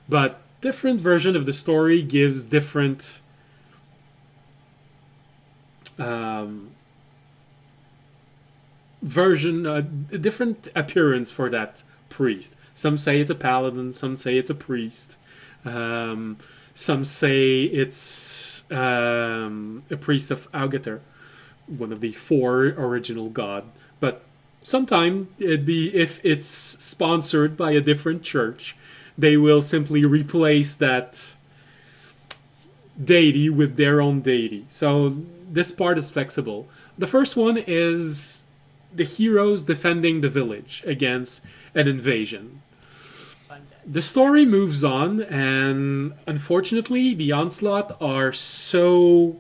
but different version of the story gives different different appearance for that priest. Some say it's a paladin, some say it's a priest, some say it's a priest of Augater, one of the 4 original god. But sometime it'd be, if it's sponsored by a different church, they will simply replace that deity with their own deity. So this part is flexible. The first one is the heroes defending the village against an invasion. The story moves on, and unfortunately, the onslaught are so...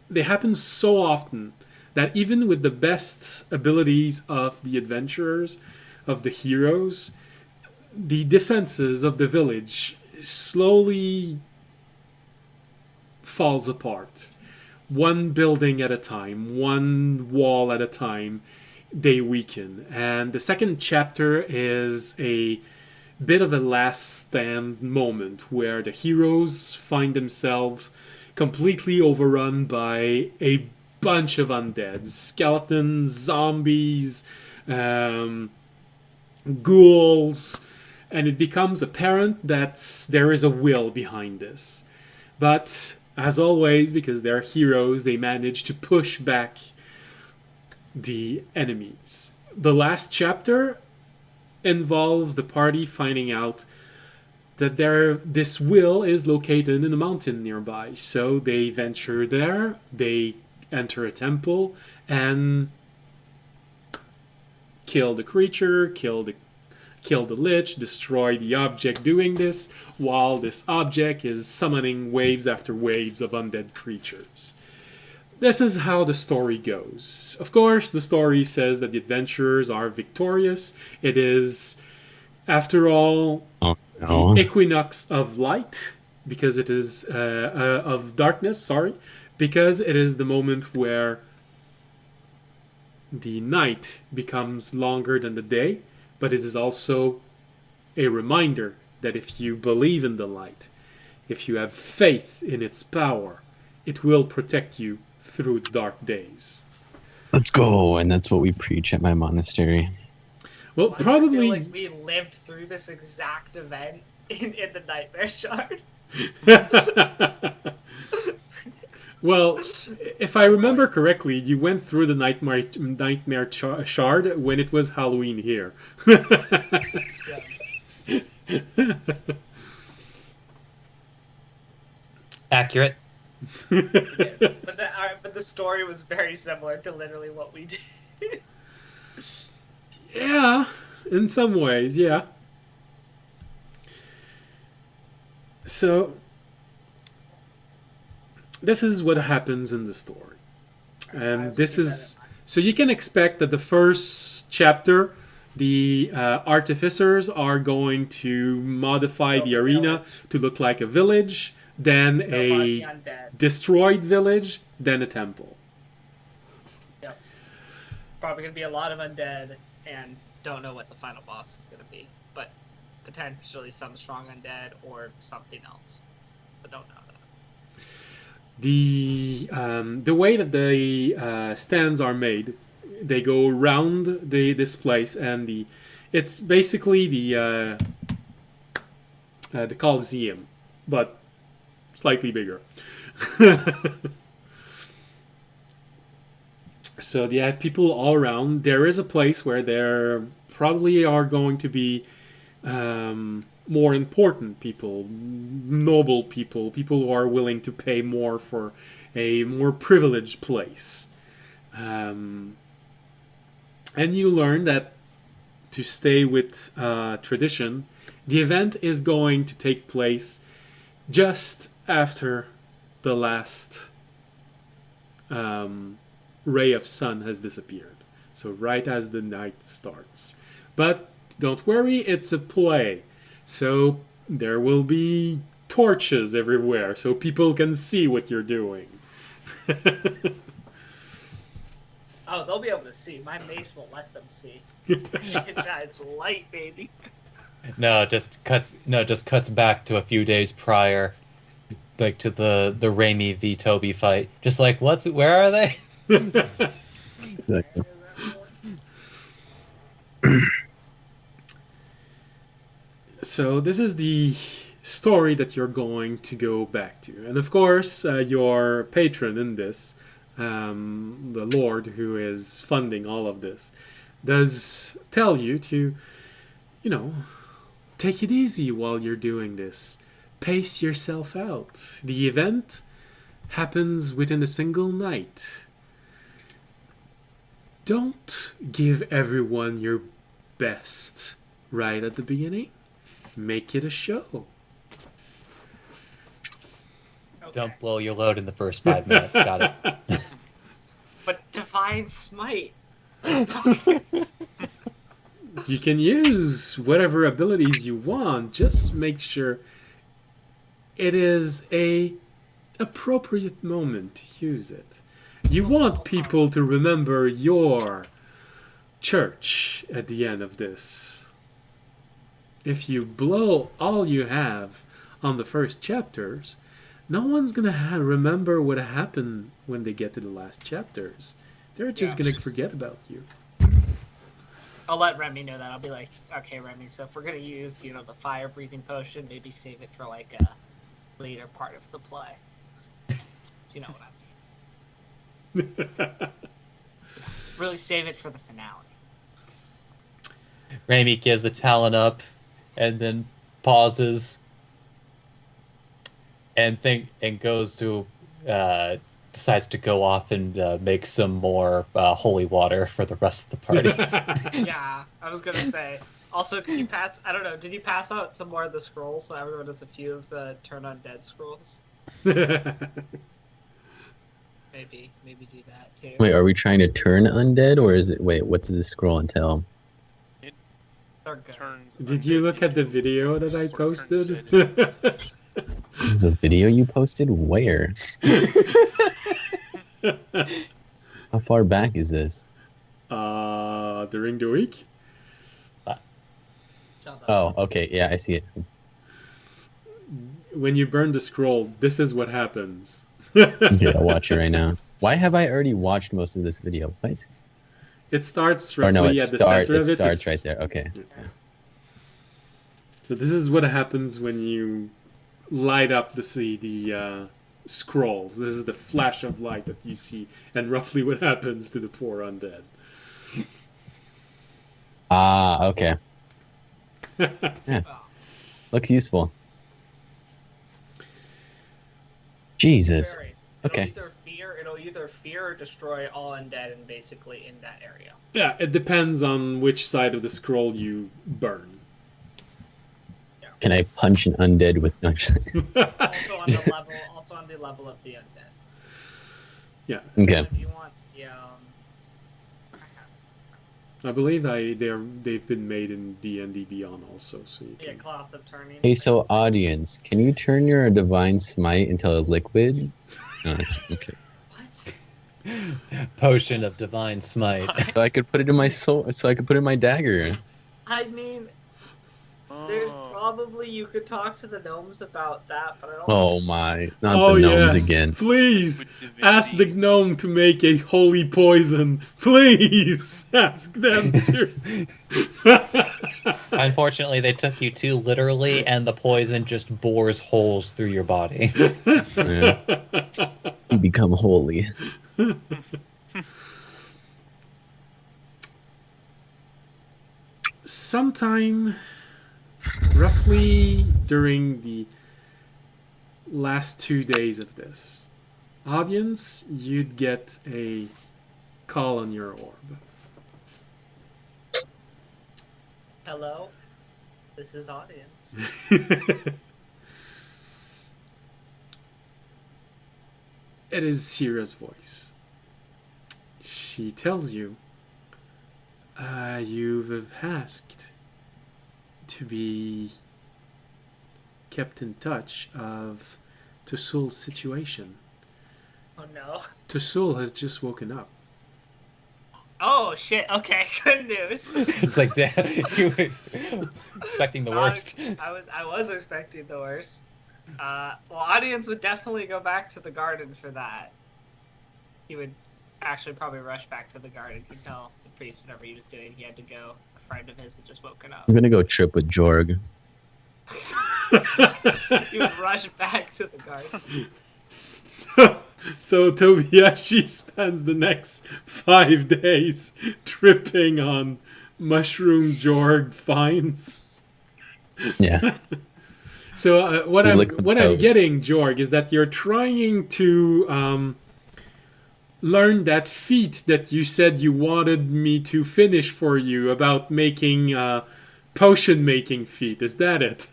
They happen so often that even with the best abilities of the adventurers, of the heroes, the defenses of the village slowly falls apart. One building at a time, one wall at a time, they weaken. And the second chapter is a bit of a last stand moment where the heroes find themselves completely overrun by a bunch of undead, skeletons, zombies, ghouls, and it becomes apparent that there is a will behind this. But as always, because they're heroes, they manage to push back the enemies. The last chapter involves the party finding out that this will is located in a mountain nearby. So they venture there, they enter a temple, and kill the creature, kill the lich, destroy the object doing this, while this object is summoning waves after waves of undead creatures. This is how the story goes. Of course, the story says that the adventurers are victorious. It is, after all, the equinox of light, because it is of darkness, sorry, because it is the moment where the night becomes longer than the day, but it is also a reminder that if you believe in the light, if you have faith in its power, it will protect you through dark days. Let's go, and that's what we preach at my monastery. Well, Why do I probably... feel like we lived through this exact event in the Nightmare Shard. Well, if I remember correctly, you went through the Nightmare Shard when it was Halloween here. Accurate. But the story was very similar to literally what we did. Yeah, in some ways, yeah. So, this is what happens in the story. And this is... So you can expect that the first chapter, the artificers are going to modify the arena to look like a village, then a destroyed village, then a temple. Yep. Probably going to be a lot of undead, and don't know what the final boss is going to be. But potentially some strong undead or something else. But don't know that. The way that the stands are made, they go around this place, and it's basically the Colosseum, but slightly bigger. So they have people all around. There is a place where there probably are going to be more important people, noble people, people who are willing to pay more for a more privileged place. And you learn that to stay with tradition, the event is going to take place just after the last ray of sun has disappeared. So right as the night starts. But don't worry, it's a play. So there will be torches everywhere so people can see what you're doing. Oh, they'll be able to see. My mace won't let them see. It's light, baby. No, just cuts back to a few days prior, like to the Raimi v Toby fight. Just like, where are they? Exactly. So this is the story that you're going to go back to. And of course, your patron in this, the Lord who is funding all of this, does tell you to, take it easy while you're doing this. Pace yourself out. The event happens within a single night. Don't give everyone your best right at the beginning. Make it a show. Okay. Don't blow your load in the first 5 minutes. Got it. But Divine Smite. You can use whatever abilities you want. Just make sure it is a appropriate moment to use it. You want people to remember your church at the end of this. if you blow all you have on the first chapters, no one's gonna remember what happened when they get to the last chapters. They're just gonna forget about you. I'll let Remy know that. I'll be like, okay, Remy, so if we're gonna use, the fire breathing potion, maybe save it for like a later part of the play. You know what I mean? Really save it for the finale. Remy gives the talent up, and then pauses, and goes to decides to go off and make some more holy water for the rest of the party. Yeah, I was gonna say. Also, can you pass? I don't know. Did you pass out some more of the scrolls so everyone has a few of the turn undead scrolls? Maybe do that too. Wait, are we trying to turn undead, or is it? Wait, what does this scroll entail? They're good. Did you look at the video that I posted? There's a video you posted? Where? How far back is this? During the week? Oh, okay. Yeah, I see it. When you burn the scroll, this is what happens. Okay, I'll watch it right now. Why have I already watched most of this video? What? It starts Or roughly no, it at the center of it. starts right there. Okay. So this is what happens when you light up the scrolls. This is the flash of light that you see, and roughly what happens to the poor undead. Ah, okay. Yeah. Looks useful. Jesus. Okay. It'll either fear or destroy all undead and basically in that area. Yeah, it depends on which side of the scroll you burn. Can I punch an undead with no? Also on the level of the undead. Yeah. Okay. If you want the I believe they've been made in D&D Beyond also. So you can... cloth of turning. Hey, so audience, can you turn your divine smite into a liquid? Okay. What? Potion of divine smite. So I could put it in my soul. So I could put it in my dagger. I mean, there's probably you could talk to the gnomes about that, but I don't. Oh my! Not the gnomes again. Please ask the gnome to make a holy poison. Please ask them to. Unfortunately, they took you too literally, and the poison just bores holes through your body. Yeah. You become holy. Sometime roughly during the last 2 days of this, audience, you'd get a call on your orb. Hello, this is audience. It is Sierra's voice. She tells you, you've asked to be kept in touch of Tusul's situation. Oh no. Tusul has just woken up. Oh shit. Okay, good news. It's like that. You were expecting the worst. I was expecting the worst. Well, audience would definitely go back to the garden for that. He would actually probably rush back to the garden. You could tell the priest, whatever he was doing, he had to go. A friend of his had just woken up. I'm gonna go trip with Jorg. He would rush back to the garden. So Tobiashi spends the next 5 days tripping on mushroom Jorg finds. Yeah. So what I'm toes. getting, Jorg, is that you're trying to learn that feat that you said you wanted me to finish for you about making potion making feat. Is that it?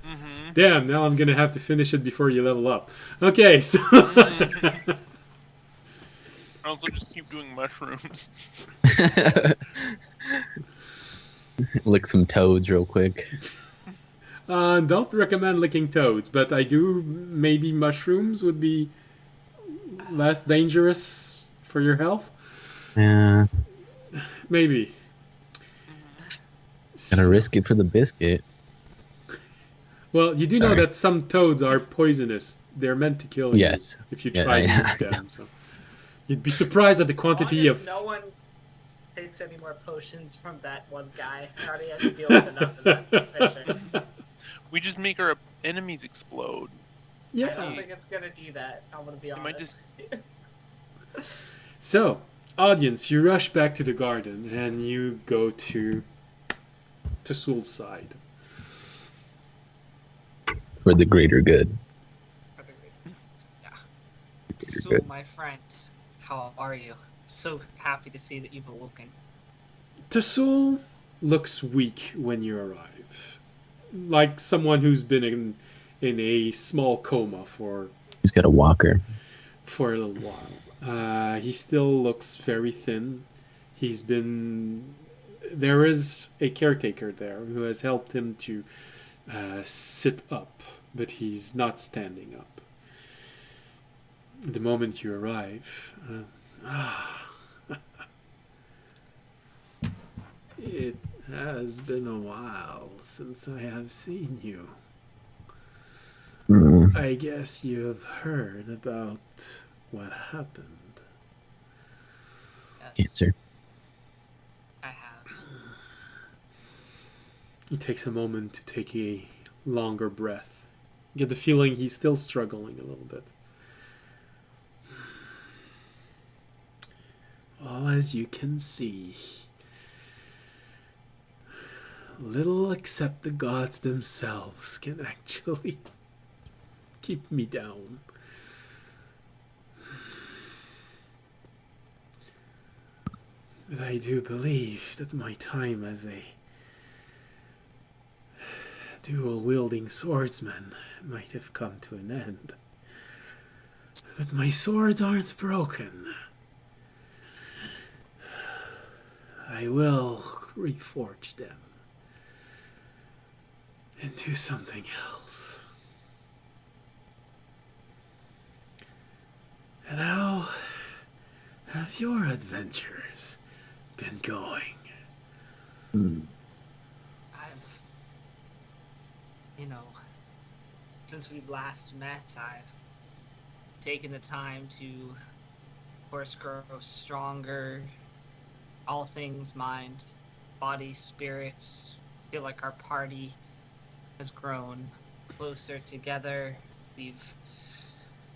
Mm-hmm. Damn, now I'm gonna have to finish it before you level up. Okay, so I also just keep doing mushrooms. Lick some toads real quick. don't recommend licking toads, but I do. Maybe mushrooms would be less dangerous for your health. Yeah. Maybe. Gotta risk it for the biscuit. Well, you do know Sorry. that some toads are poisonous. They're meant to kill Yes. you if you Yeah, try to I eat them. So you'd be surprised at the As long quantity as of. no one takes any more potions from that one guy, I already have to deal with enough of that fishing. We just make our enemies explode. I Yeah. don't think it's gonna do that. I'm gonna be It might honest. So, audience, you rush back to the garden and you go to Sul's side. For the greater good. Yeah. Greater So, good. my friend, how are you? So happy to see that you've awoken. Sul looks weak when you arrive, like someone who's been in a small coma for He's got a walker. a little while. He still looks very thin. He's been. There is a caretaker there who has helped him to sit up, but he's not standing up. The moment you arrive, it has been a while since I have seen you. Mm. I guess you have heard about what happened. Yes, Cancer. I have. He takes a moment to take a longer breath. You get the feeling he's still struggling a little bit. Well, as you can see, little except the gods themselves can actually keep me down. But I do believe that my time as a dual-wielding swordsman might have come to an end. But my swords aren't broken. I will reforge them and do something else. And how have your adventures been going? Mm. I've, since we've last met, I've taken the time to, of course, grow stronger. All things mind, body, spirit. Feel like our party has grown closer together. We've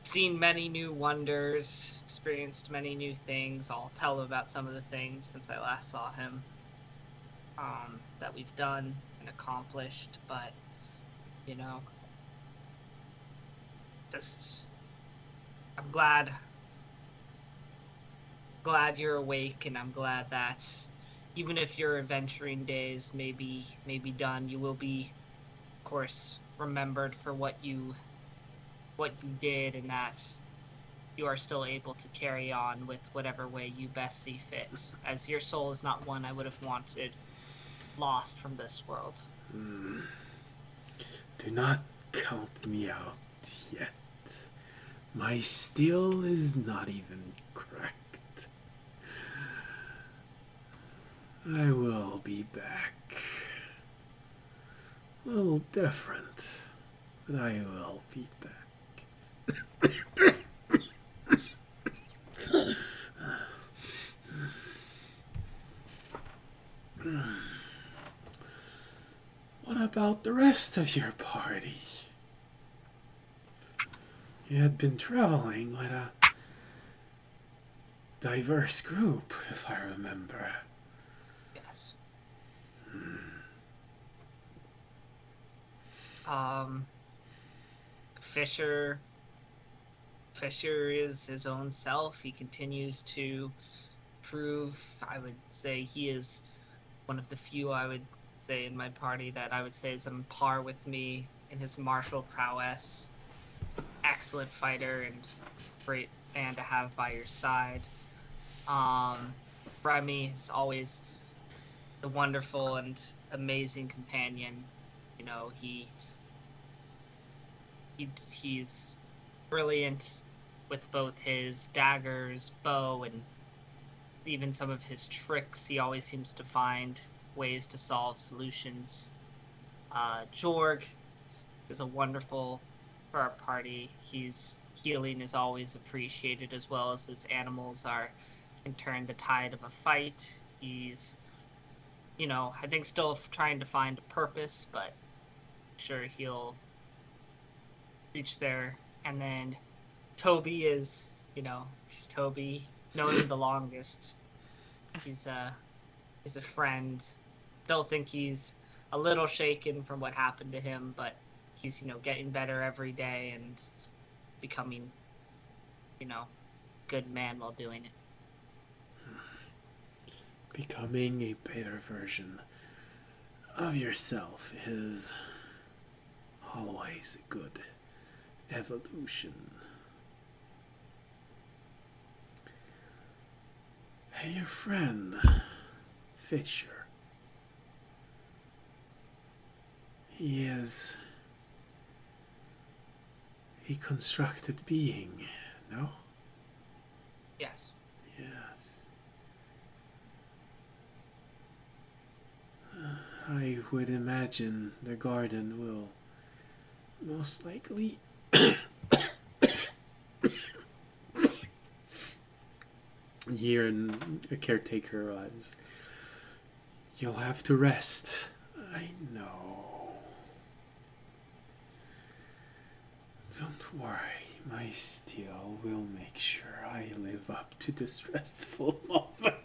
seen many new wonders, experienced many new things. I'll tell about some of the things since I last saw him that we've done and accomplished. But, just I'm glad you're awake, and I'm glad that even if your adventuring days may be done, you will be, of course, remembered for what you did, and that you are still able to carry on with whatever way you best see fit, as your soul is not one I would have wanted lost from this world. Do not count me out yet. My steel is not even cracked. I will be back. A little different, but I will be back. What about the rest of your party? You had been traveling with a diverse group, if I remember. Yes. Fisher is his own self. He continues to prove, I would say he is one of the few, I would say, in my party that I would say is on par with me in his martial prowess. Excellent fighter and great man to have by your side. Remy is always the wonderful and amazing companion. He's brilliant with both his daggers, bow, and even some of his tricks. He always seems to find ways to solve solutions. Jorg is a wonderful for our party. Healing is always appreciated, as well as his animals are can turn the tide of a fight. He's, I think still trying to find a purpose, but sure he'll reach there. And then Toby is, he's Toby, known him the longest. He's a friend. Still think he's a little shaken from what happened to him, but he's, getting better every day and becoming, good man while doing it. Becoming a better version of yourself is always a good evolution. Hey, your friend, Fisher. He is a constructed being, no? Yes. Yes. I would imagine the garden will most likely here in a caretaker you'll have to rest. I know. Don't worry, my steel will make sure I live up to this restful moment.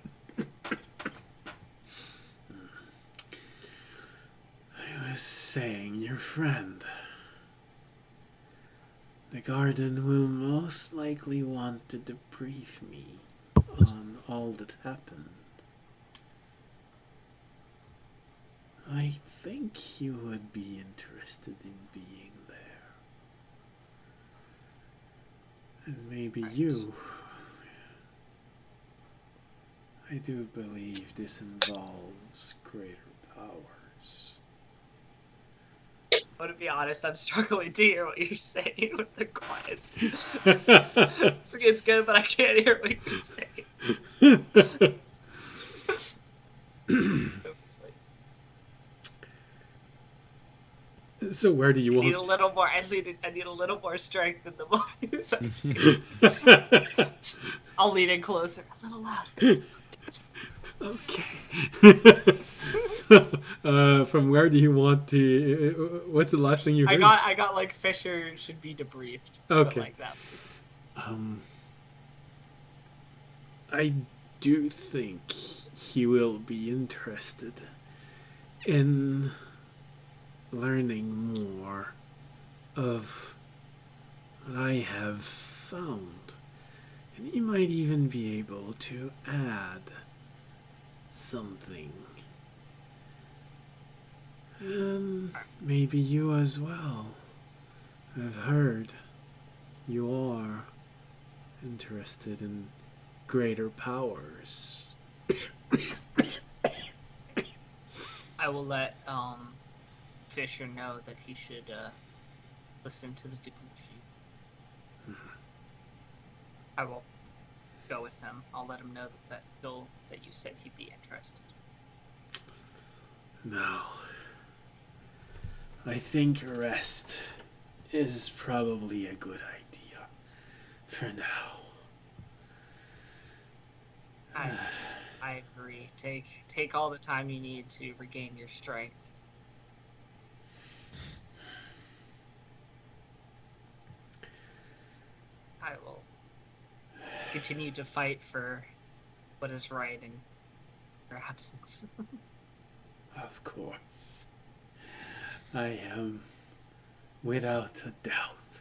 I was saying, your friend, the garden will most likely want to debrief me on all that happened. I think you would be interested in being there. And maybe you. I do believe this involves greater powers. But to be honest, I'm struggling to hear what you're saying with the quiet. It's good, but I can't hear what you're saying. So where do you I want? need a little more. I need a little more strength in the voice. I'll lean in closer, a little louder. Okay. So, from where do you want to? What's the last thing you heard? I got like Fisher should be debriefed. Okay. Like that. I do think he will be interested in learning more of what I have found. And he might even be able to add something. And maybe you as well. I've heard you are interested in greater powers. I will let Fisher know that he should listen to the debriefing. I will go with him. I'll let him know that you said he'd be interested. Now, I think rest is probably a good idea for now. I agree. Take all the time you need to regain your strength. I will continue to fight for what is right in your absence. Of course. I am, without a doubt,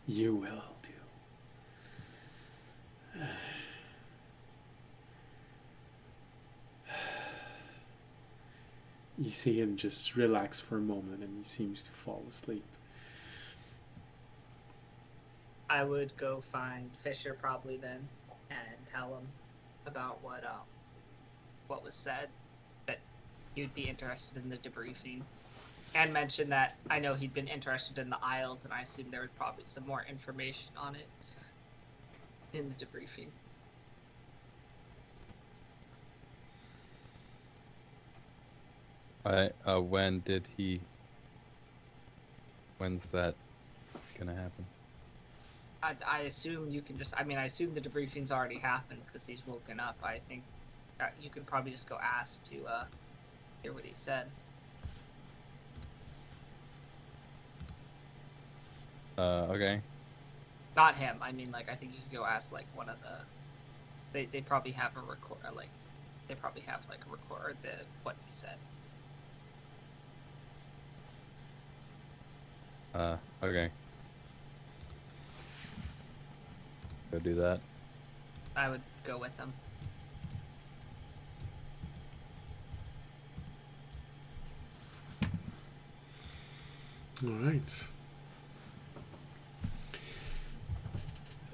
you will do. You see him just relax for a moment and he seems to fall asleep. I would go find Fisher probably then and tell him about what was said, that he would be interested in the debriefing, and mention that I know he'd been interested in the Isles, and I assume there was probably some more information on it in the debriefing. When did he? When's that gonna happen? I assume you can just. I mean, I assume the debriefing's already happened because he's woken up. I think you could probably just go ask to hear what he said. Okay. Not him. I mean, like, I think you could go ask like one of the. They probably have a record. Like, they probably have like a record the what he said. Okay. Go do that. I would go with him. All right.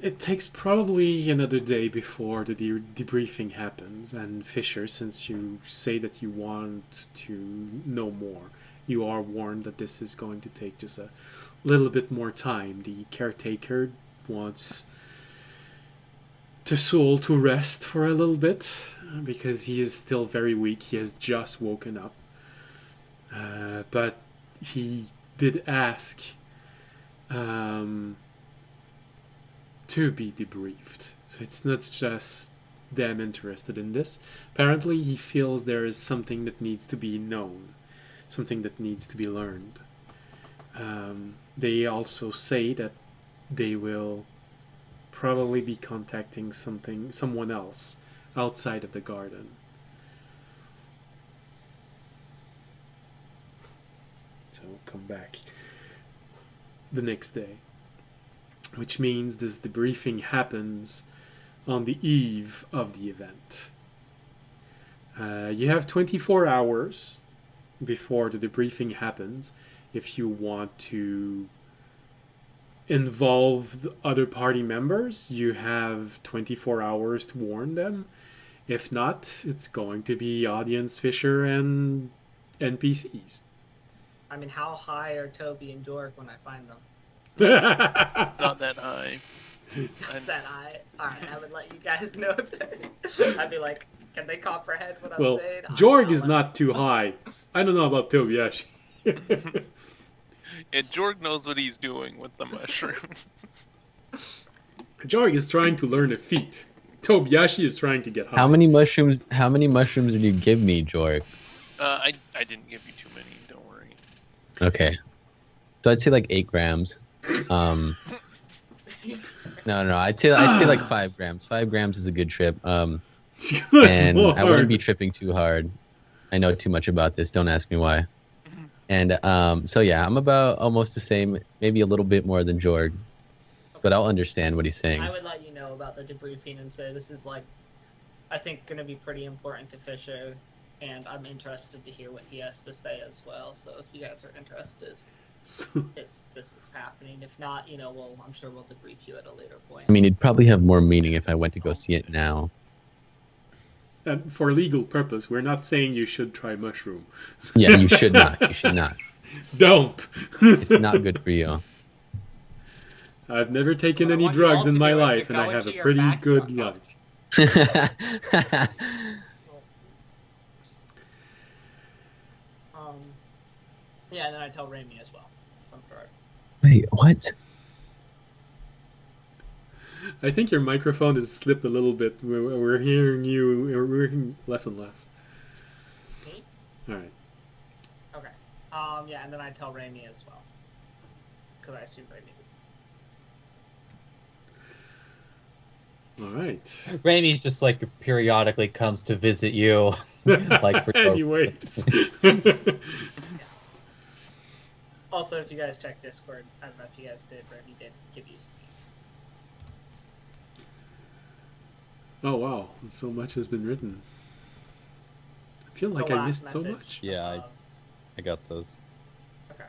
It takes probably another day before the debriefing happens, and Fisher, since you say that you want to know more, you are warned that this is going to take just a little bit more time. The caretaker wants Tesul to rest for a little bit because he is still very weak. He has just woken up. But he did ask to be debriefed. So it's not just them interested in this. Apparently he feels there is something that needs to be known, something that needs to be learned. They also say that they will probably be contacting someone else outside of the garden. So we'll come back the next day, which means this debriefing happens on the eve of the event. You have 24 hours before the debriefing happens if you want to involve the other party members. You have 24 hours to warn them. If not, it's going to be audience, Fisher, and NPCs. I mean, how high are Toby and Jorg when I find them? Not that high. That alright, I would let you guys know that. I'd be like, can they comprehend what I'm Well, saying? Jorg is not too high. I don't know about Tobiashi. And Jorg knows what he's doing with the mushrooms. Jorg is trying to learn a feat. Tobiashi is trying to get high. How many mushrooms did you give me, Jorg? I didn't give you too many, don't worry. Okay. So I'd say like 8 grams. No, I'd say like 5 grams. 5 grams is a good trip. And Lord. I wouldn't be tripping too hard. I know too much about this. Don't ask me why. And so yeah, I'm about almost the same, maybe a little bit more than Jorg, but I'll understand what he's saying. I would let you know about the debriefing and say this is like, I think, going to be pretty important to Fisher, and I'm interested to hear what he has to say as well. So if you guys are interested, this is happening. If not, I'm sure we'll debrief you at a later point. I mean, it'd probably have more meaning if I went to go see it now. And for legal purpose, we're not saying you should try mushroom. Yeah, you should not. You should not. Don't. It's not good for you. I've never taken What I any want you all drugs to in do my is to life, and go I have a into your pretty back good truck. life. Yeah, and then I tell Raimi as well. I'm sure. Wait, what? I think your microphone has slipped a little bit. We're hearing you. We're hearing less and less. Me? All right. Okay. Yeah, and then I tell Raimi as well. Because I assume Raimi. All right. Raimi just like periodically comes to visit you, like for Anyways. Also, if you guys check Discord, I don't know if you guys did, Raimi did give you some. Oh wow, so much has been written. I feel like The I last missed so message. much. Yeah, I got those. Okay.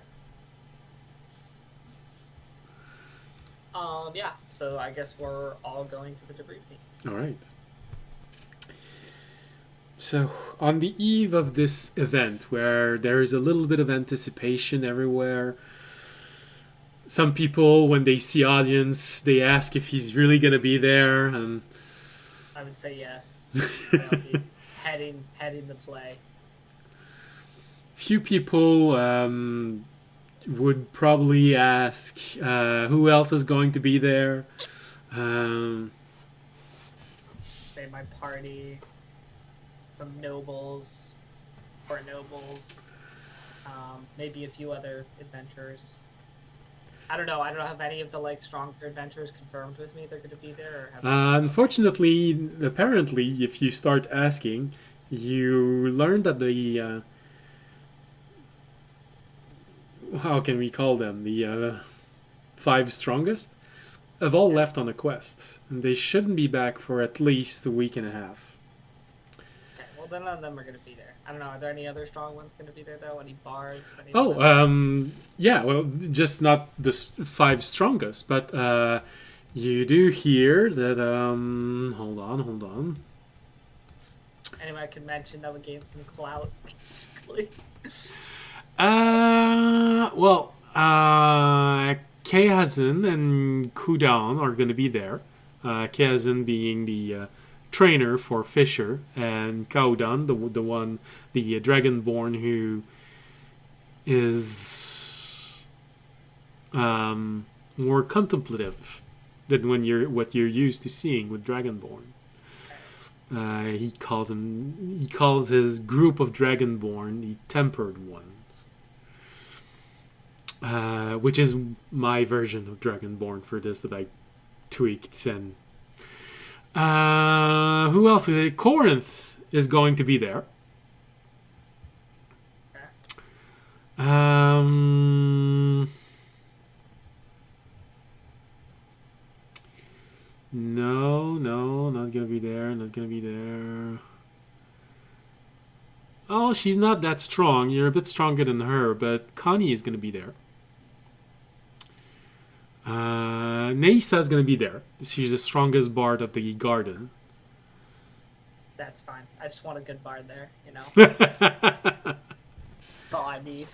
Yeah, so I guess we're all going to the debriefing. All right. So, on the eve of this event, where there is a little bit of anticipation everywhere, some people, when they see audience, they ask if he's really going to be there, and I would say yes. That'll be heading the play. few people would probably ask who else is going to be there. Say my party, some nobles, or nobles, maybe a few other adventurers. I don't know. I don't have any of the like stronger adventurers confirmed with me. They're going to be there. Or have Unfortunately, apparently, if you start asking, you learn that the how can we call them, the 5 strongest have all left on a quest, and they shouldn't be back for at least a week and a half. Okay, well then none of them are going to be there. I don't know. Are there any other strong ones going to be there though? Any bards? Any Yeah. Well, just not the 5 strongest, but you do hear that. Hold on. Anyone I could mention that would gain some clout, basically. Keazin and Kudan are going to be there. Keazin being the trainer for Fisher, and Kaudan, the Dragonborn who is more contemplative than what you're used to seeing with Dragonborn. He calls his group of Dragonborn the Tempered Ones, which is my version of Dragonborn for this that I tweaked. And who else? Corinth is going to be there. No, not gonna be there. Not gonna be there. Oh, she's not that strong. You're a bit stronger than her, but Connie is gonna be there. Naisa's gonna be there. She's the strongest bard of the garden. That's fine. I just want a good bard there, you know? That's all I need.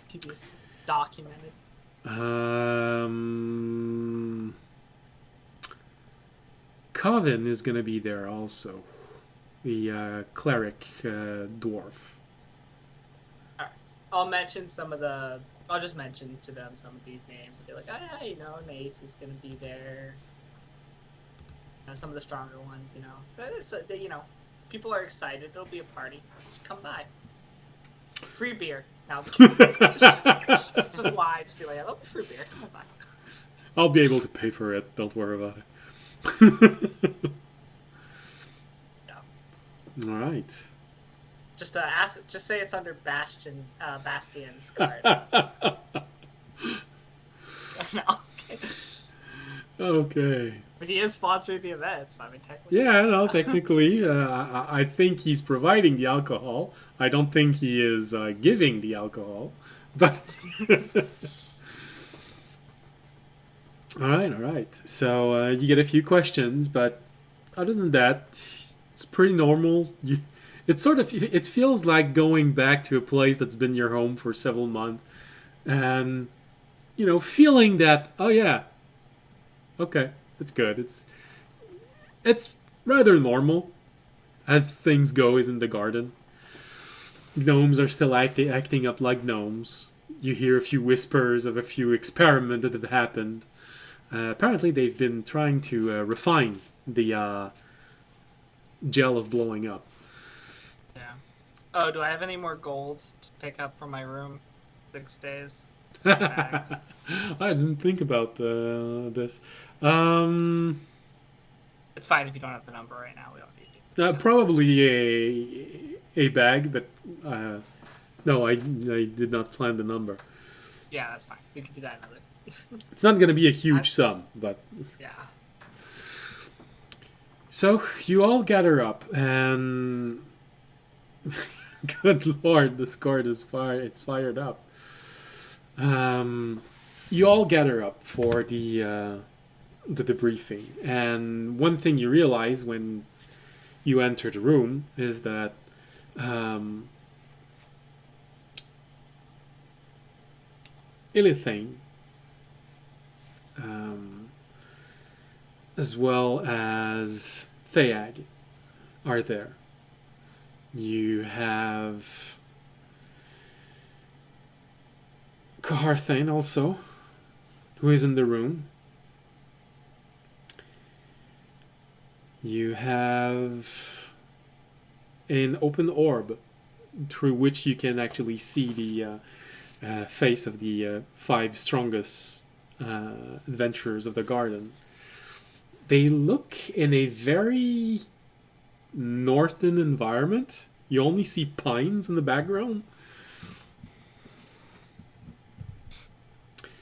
Keep this documented. Coven is gonna be there also. The cleric dwarf. Alright. I'll mention some of the... I'll just mention to them some of these names. I'll be like, oh yeah, you know, Nace is gonna be there. You know, some of the stronger ones, you know. But it's, you know, people are excited. It'll be a party. Come by. Free beer. Now, just lie. Just be like, I'll be free beer. Come by. I'll be able to pay for it. Don't worry about it. All right. Just just say it's under Bastian's card. No, okay. Okay. But he is sponsoring the event, so I mean, technically. Yeah, no, technically, I think he's providing the alcohol. I don't think he is giving the alcohol, but. All right. So you get a few questions, but other than that, it's pretty normal. It feels like going back to a place that's been your home for several months, and feeling that, oh yeah, okay, it's good. It's rather normal as things go. Is in the garden. Gnomes are still acting up like gnomes. You hear a few whispers of a few experiments that have happened. Apparently, they've been trying to refine the gel of blowing up. Yeah. Oh, do I have any more gold to pick up from my room? 6 days. I didn't think about this. It's fine if you don't have the number right now. We don't need to. Probably a bag, but no, I did not plan the number. Yeah, that's fine. We can do that another. It's not going to be a huge sum, but... Yeah. So, you all gather up, and... Good lord, this card is fired up. You all gather up for the debriefing, and one thing you realize when you enter the room is that Illithane, as well as Theag, are there. You have Carthane also, who is in the room. You have an open orb through which you can actually see the face of the 5 strongest adventurers of the garden. They look in a very northern environment. You only see pines in the background.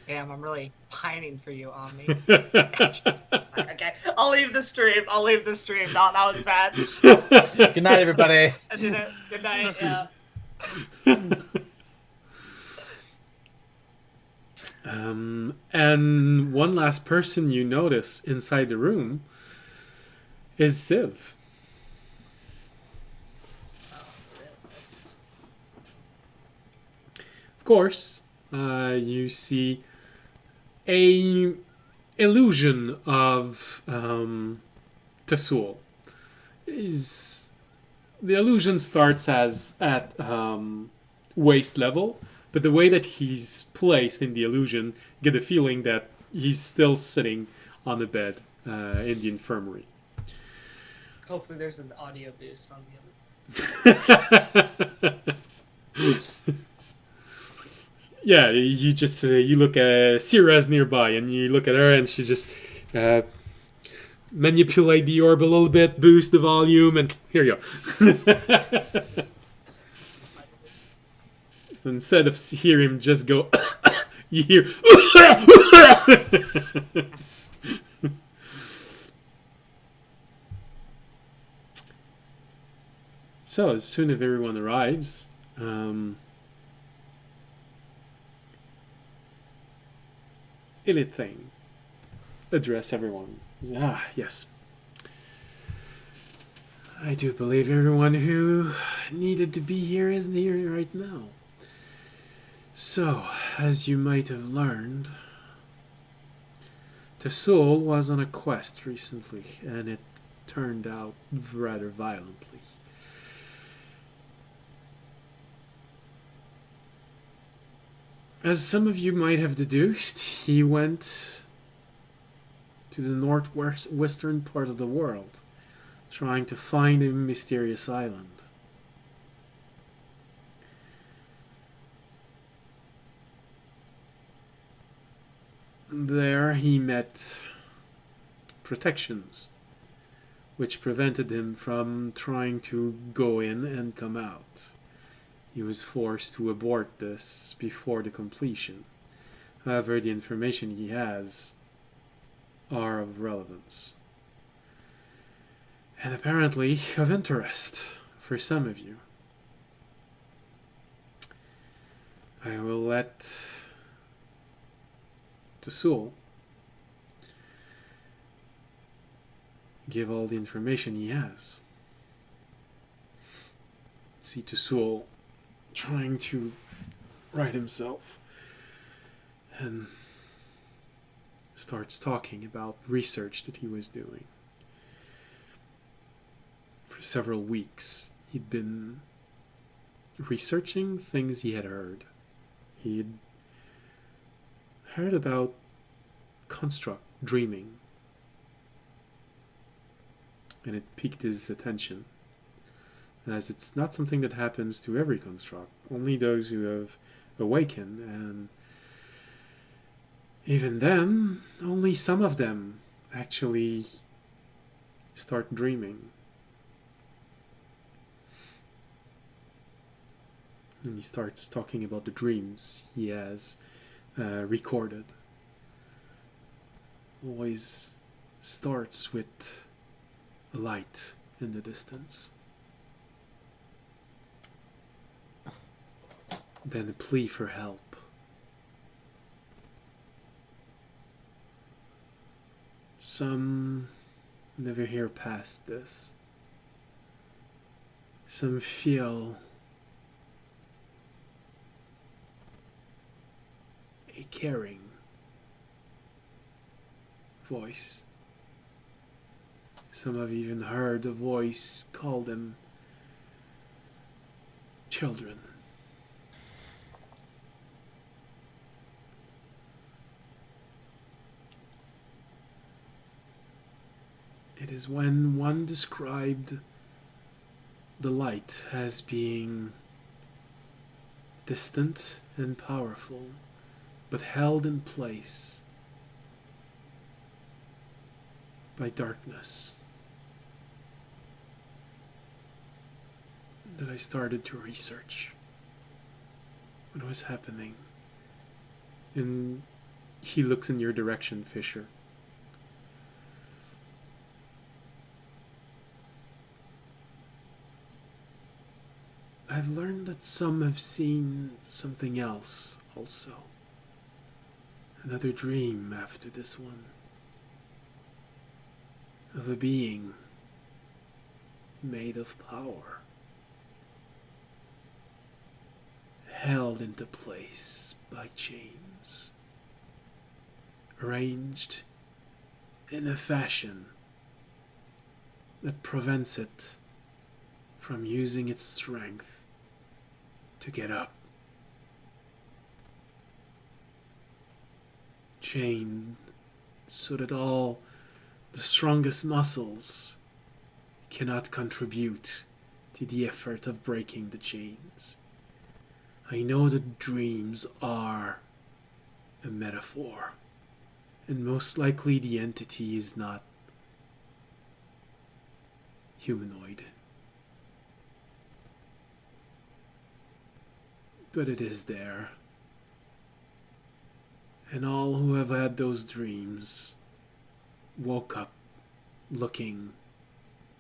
Damn, I'm really pining for you, Omni. Okay, I'll leave the stream. No, that was bad. Good night, everybody. I did it. Good night. Yeah. And one last person you notice inside the room is Ziv. Of course, you see a illusion of Tasul. The illusion starts at waist level, but the way that he's placed in the illusion, you get the feeling that he's still sitting on the bed in the infirmary. Hopefully, there's an audio boost on the other. Yeah, you just you look at Sira's nearby, and you look at her, and she just manipulate the orb a little bit, boost the volume, and here you go. So instead of hear him just go, you hear. So as soon as everyone arrives, Illithane address everyone. Ah, yes. I do believe everyone who needed to be here is here right now. So, as you might have learned, Tasul was on a quest recently, and it turned out rather violently. As some of you might have deduced, he went to the northwestern part of the world, trying to find a mysterious island. There he met protections, which prevented him from trying to go in and come out. He was forced to abort this before the completion. However, the information he has are of relevance. And apparently of interest for some of you. I will let Tasul give all the information he has. See Tasul trying to right himself and starts talking about research that he was doing. For several weeks, he'd been researching things he had heard. He'd heard about construct dreaming, and it piqued his attention, as it's not something that happens to every construct, only those who have awakened, and even then, only some of them actually start dreaming. And he starts talking about the dreams he has recorded. Always starts with a light in the distance. Then a plea for help. Some never hear past this. Some feel a caring voice. Some have even heard a voice call them children. It is when one described the light as being distant and powerful, but held in place by darkness, that I started to research what was happening. And he looks in your direction, Fisher. I've learned that some have seen something else also. Another dream after this one. Of a being made of power. Held into place by chains. Arranged in a fashion that prevents it from using its strength to get up. Chained so that all the strongest muscles cannot contribute to the effort of breaking the chains. I know that dreams are a metaphor, and most likely the entity is not humanoid. But it is there. And all who have had those dreams woke up looking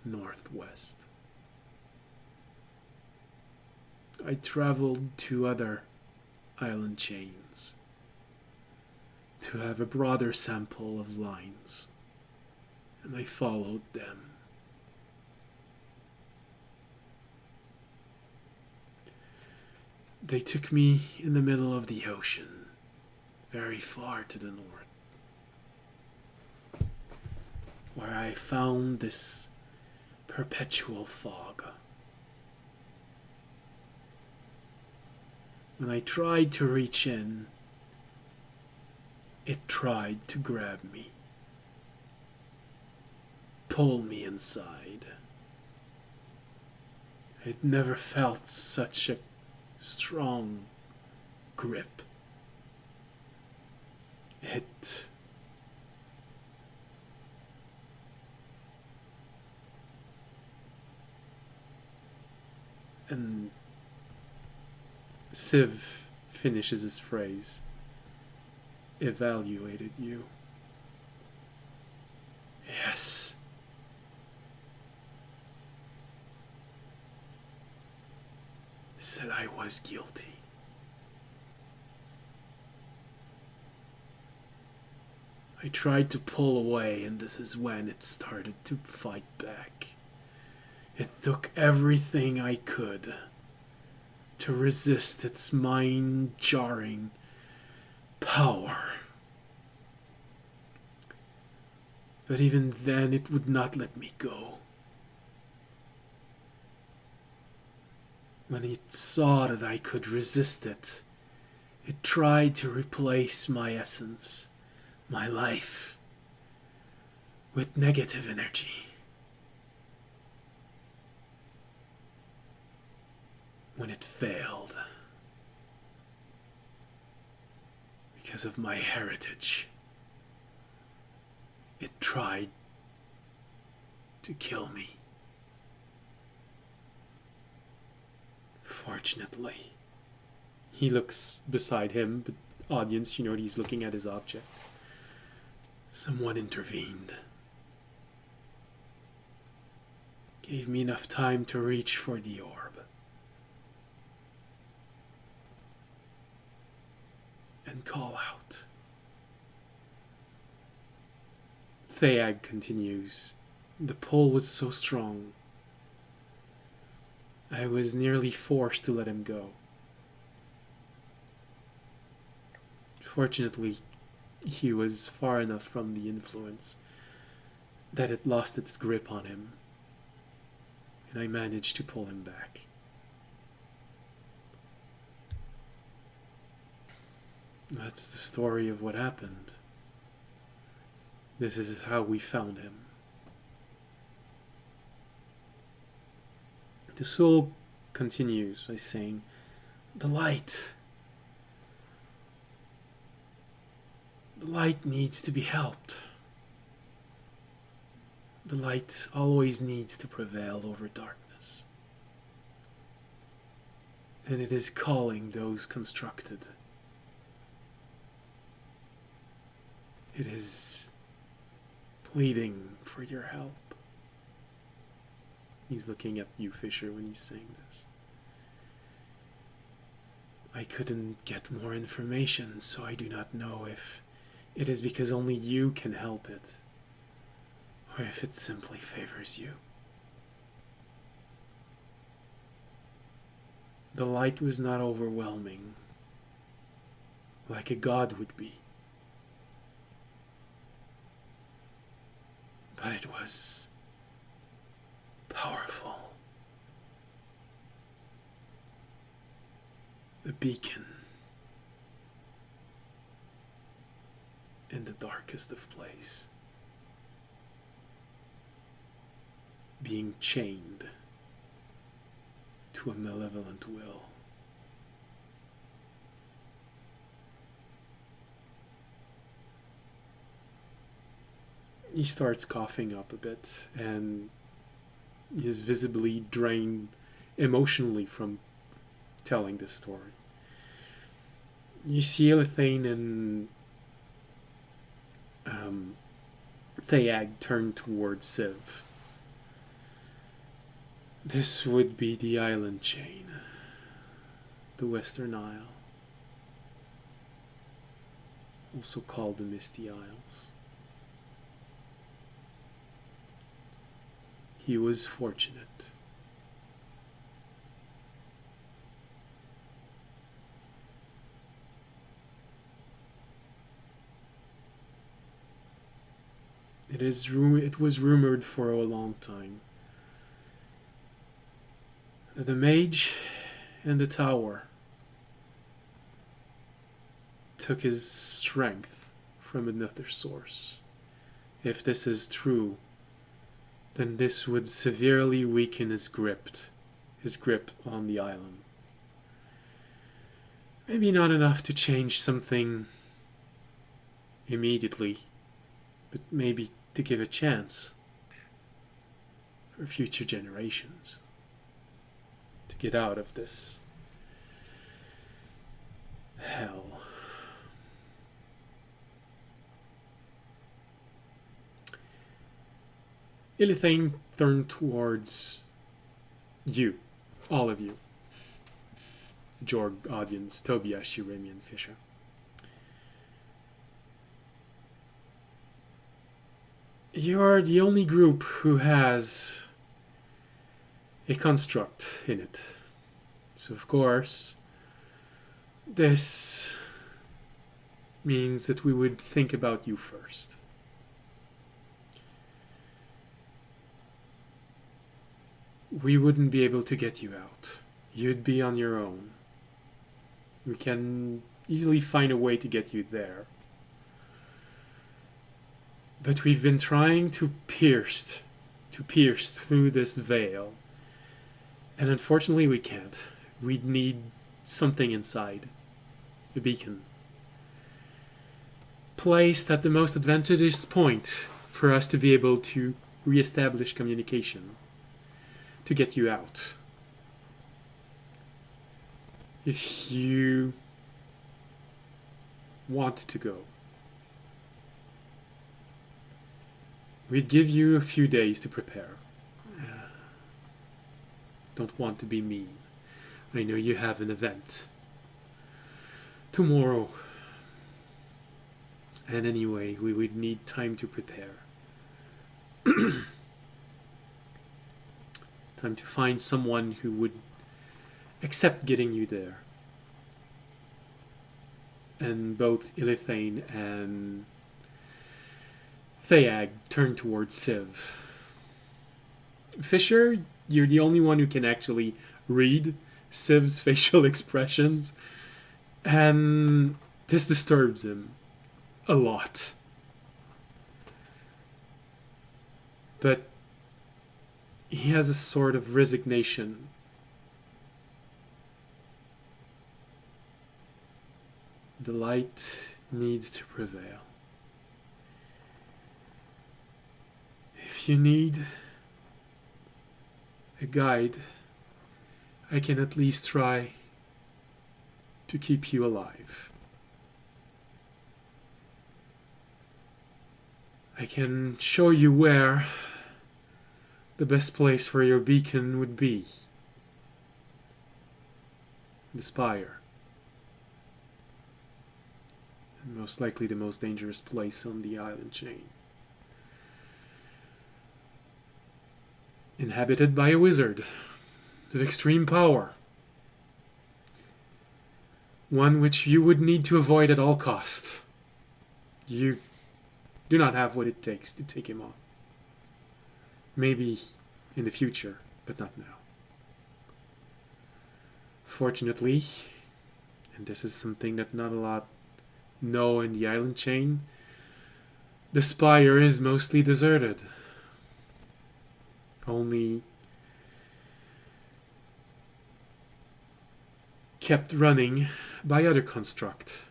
northwest. I traveled to other island chains to have a broader sample of lines, and I followed them. They took me in the middle of the ocean, very far to the north, where I found this perpetual fog. When I tried to reach in, it tried to grab me, pull me inside. I'd never felt such a strong grip. It and Civ finishes his phrase. Evaluated you. Yes. Said I was guilty. I tried to pull away, and this is when it started to fight back. It took everything I could to resist its mind-jarring power. But even then, it would not let me go. When it saw that I could resist it, it tried to replace my essence, my life, with negative energy. When it failed, because of my heritage, it tried to kill me. Fortunately, he looks beside him, but audience, you know he's looking at his object. Someone intervened. Gave me enough time to reach for the orb. And call out. Theag continues. The pull was so strong, I was nearly forced to let him go. Fortunately, he was far enough from the influence that it lost its grip on him, and I managed to pull him back. That's the story of what happened. This is how we found him. The soul continues by saying, the light needs to be helped. The light always needs to prevail over darkness. And it is calling those constructed. It is pleading for your help. He's looking at you, Fisher, when he's saying this. I couldn't get more information, so I do not know if it is because only you can help it, or if it simply favors you. The light was not overwhelming, like a god would be. But it was powerful. A beacon in the darkest of place, being chained to a malevolent will. He starts coughing up a bit and is visibly drained emotionally from telling this story. You see Elithane and Theag turn towards Civ. This would be the island chain, the Western Isle, also called the Misty Isles. He was fortunate. It was rumored for a long time that the mage and the tower took his strength from another source. If this is true, then this would severely weaken his grip on the island. Maybe not enough to change something immediately, but maybe to give a chance for future generations to get out of this hell. Elithane turned towards you, all of you. Jorg, audience, Tobias, Remy, and Fisher. You're the only group who has a construct in it. So of course, this means that we would think about you first. We wouldn't be able to get you out. You'd be on your own. We can easily find a way to get you there. But we've been trying to pierce through this veil. And unfortunately we can't. We'd need something inside. A beacon. Placed at the most advantageous point for us to be able to re-establish communication. To get you out. If you want to go, we'd give you a few days to prepare. Don't want to be mean. I know you have an event tomorrow. And anyway, we would need time to prepare. Time to find someone who would accept getting you there. And both Elithane and Theag turn towards Civ. Fisher, you're the only one who can actually read Civ's facial expressions. And this disturbs him a lot. he has a sort of resignation. The light needs to prevail. If you need a guide, I can at least try to keep you alive. I can show you where the best place for your beacon would be. The spire. And most likely the most dangerous place on the island chain. Inhabited by a wizard of extreme power. One which you would need to avoid at all costs. You do not have what it takes to take him on. Maybe in the future, but not now. Fortunately, and this is something that not a lot know in the island chain, the spire is mostly deserted. Only kept running by other construct,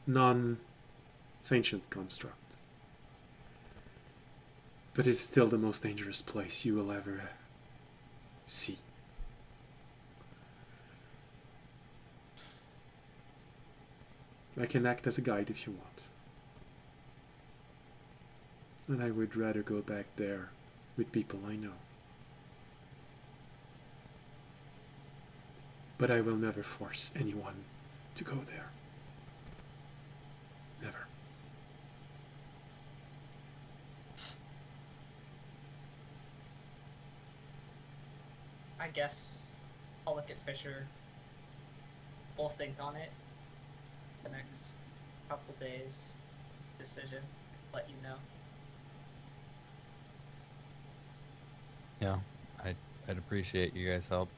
non-sentient construct. But it's still the most dangerous place you will ever see. I can act as a guide if you want. And I would rather go back there with people I know. But I will never force anyone to go there. Never. I guess I'll look at Fisher. We'll think on it the next couple days. Decision. Let you know. Yeah, I'd appreciate you guys' help.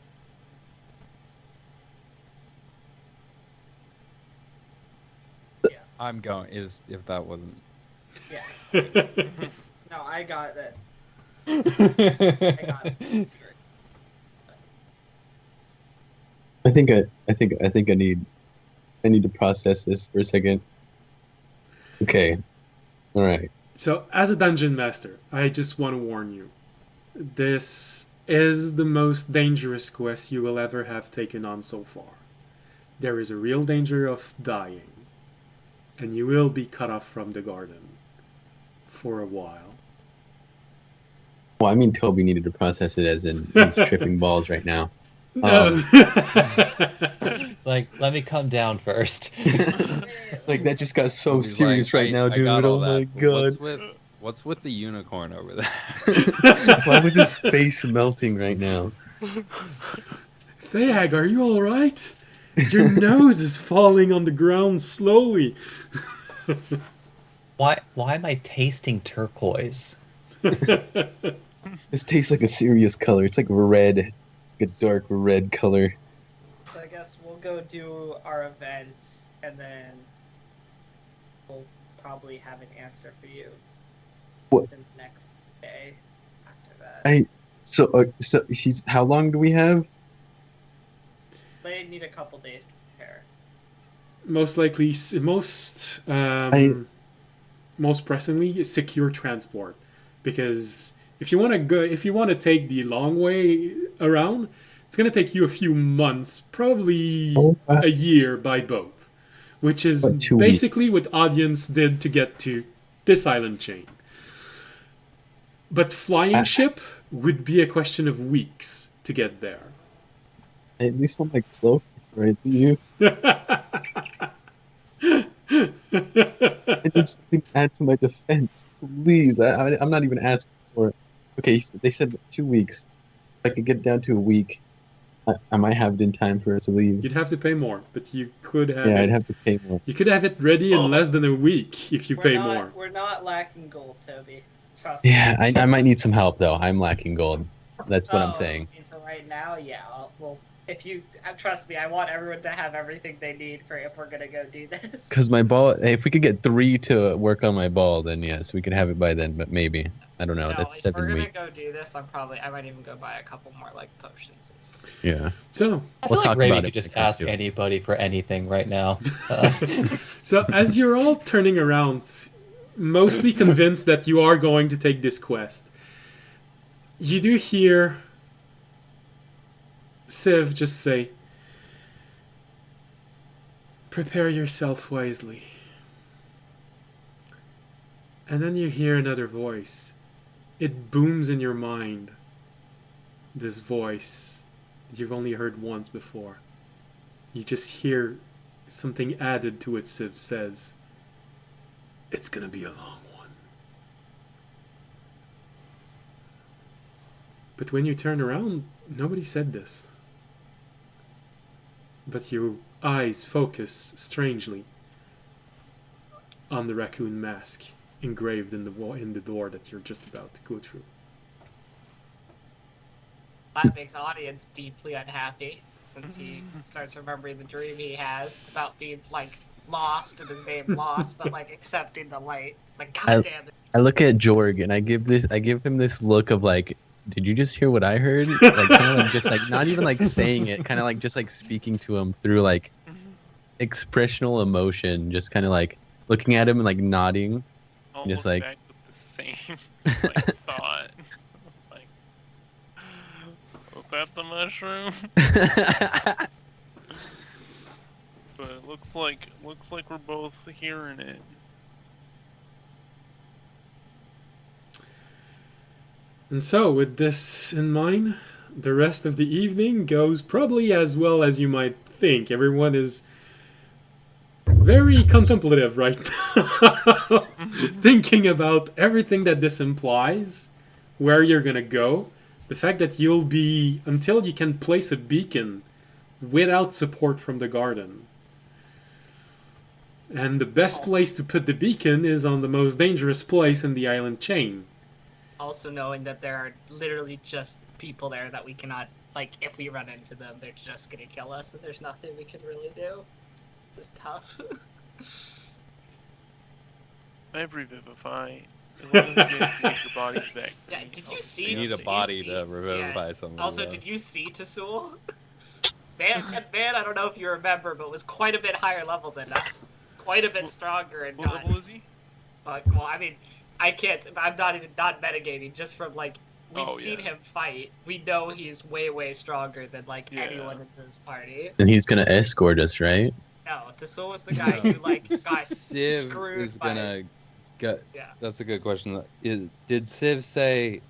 Yeah. I'm going. If that wasn't. Yeah. No, I got it. I got it. I think I need to process this for a second. Okay. All right. So, as a dungeon master, I just want to warn you. This is the most dangerous quest you will ever have taken on so far. There is a real danger of dying, and you will be cut off from the garden for a while. Well, I mean, Toby needed to process it as in he's tripping balls right now. No. Like, let me come down first. Like that just got so He's serious like, right now, I dude. got all Oh my that, but god. What's with the unicorn over there? Why was his face melting right now? Thag, are you alright? Your nose is falling on the ground slowly. Why am I tasting turquoise? This tastes like a serious color. It's like red, like a dark red color. So I guess we'll go do our event, and then we'll probably have an answer for you. What? The next day after that. So she's. How long do we have? They need a couple days to prepare. Most likely, most pressingly, is secure transport, because if you want to take the long way around, it's going to take you a few months, probably a year by boat, which is basically what Audience did to get to this island chain. But flying ship would be a question of weeks to get there. I at least want my cloak before I leave. I need something to add to my defense, please. I'm not even asking for it. Okay, they said 2 weeks. If I could get down to a week, I might have it in time for us to leave. You'd have to pay more, but you could have. Yeah, I'd have to pay more. You could have it ready in less than a week if you pay more. We're not lacking gold, Toby. Trust me. Yeah, I might need some help though. I'm lacking gold. That's what I'm saying. I mean, for right now, yeah, we'll If you trust me, I want everyone to have everything they need for if we're gonna go do this. Because my ball, if we could get 3 to work on my ball, then yes, we could have it by then. But maybe I don't know. No, That's if 7 we're gonna weeks. go do this, I might even go buy a couple more like potions and stuff. Yeah. So, I We'll feel like talk Ravi about could it just when it comes ask to it. anybody for anything right now. so as you're all turning around, mostly convinced that you are going to take this quest, you do hear Civ just say, "Prepare yourself wisely." And then you hear another voice. It booms in your mind. This voice you've only heard once before. You just hear something added to it. Civ says, "It's gonna be a long one." But when you turn around, nobody said this. But your eyes focus strangely on the raccoon mask engraved in the door that you're just about to go through. That makes the audience deeply unhappy since he starts remembering the dream he has about being like lost and his name lost, but like accepting the light. It's like, God damn it. I look at Jorg and I give him this look of like, did you just hear what I heard? Like kind of like just like not even like saying it, kind of like just like speaking to him through like expressional emotion, just kind of like looking at him and like nodding. I'll Just look like- back with the same like thought. Like, was that the mushroom? But it looks like we're both hearing it. And so, with this in mind, the rest of the evening goes probably as well as you might think. Everyone is very contemplative right now, thinking about everything that this implies, where you're gonna go, the fact that you'll be, until you can place a beacon without support from the garden. And the best place to put the beacon is on the most dangerous place in the island chain. Also knowing that there are literally just people there that we cannot, like, if we run into them, they're just gonna kill us, and there's nothing we can really do. It's tough. I revivify. As long as you guys can get your bodies back. Yeah, did you see? You need a did body see- to revivify yeah. someone. Also, though. did you see Tasul? Man, I don't know if you remember, but was quite a bit higher level than us. Quite a bit stronger and What not. level is he? Well, I mean, I can't. I'm not even not metagaming. Just from like we've Oh, seen yeah. him fight, we know he's way stronger than like Yeah. anyone in this party. And he's gonna escort us, right? No, Tasul was the guy who like got Civ screwed is by. gonna get. Yeah. That's a good question. Did Civ say?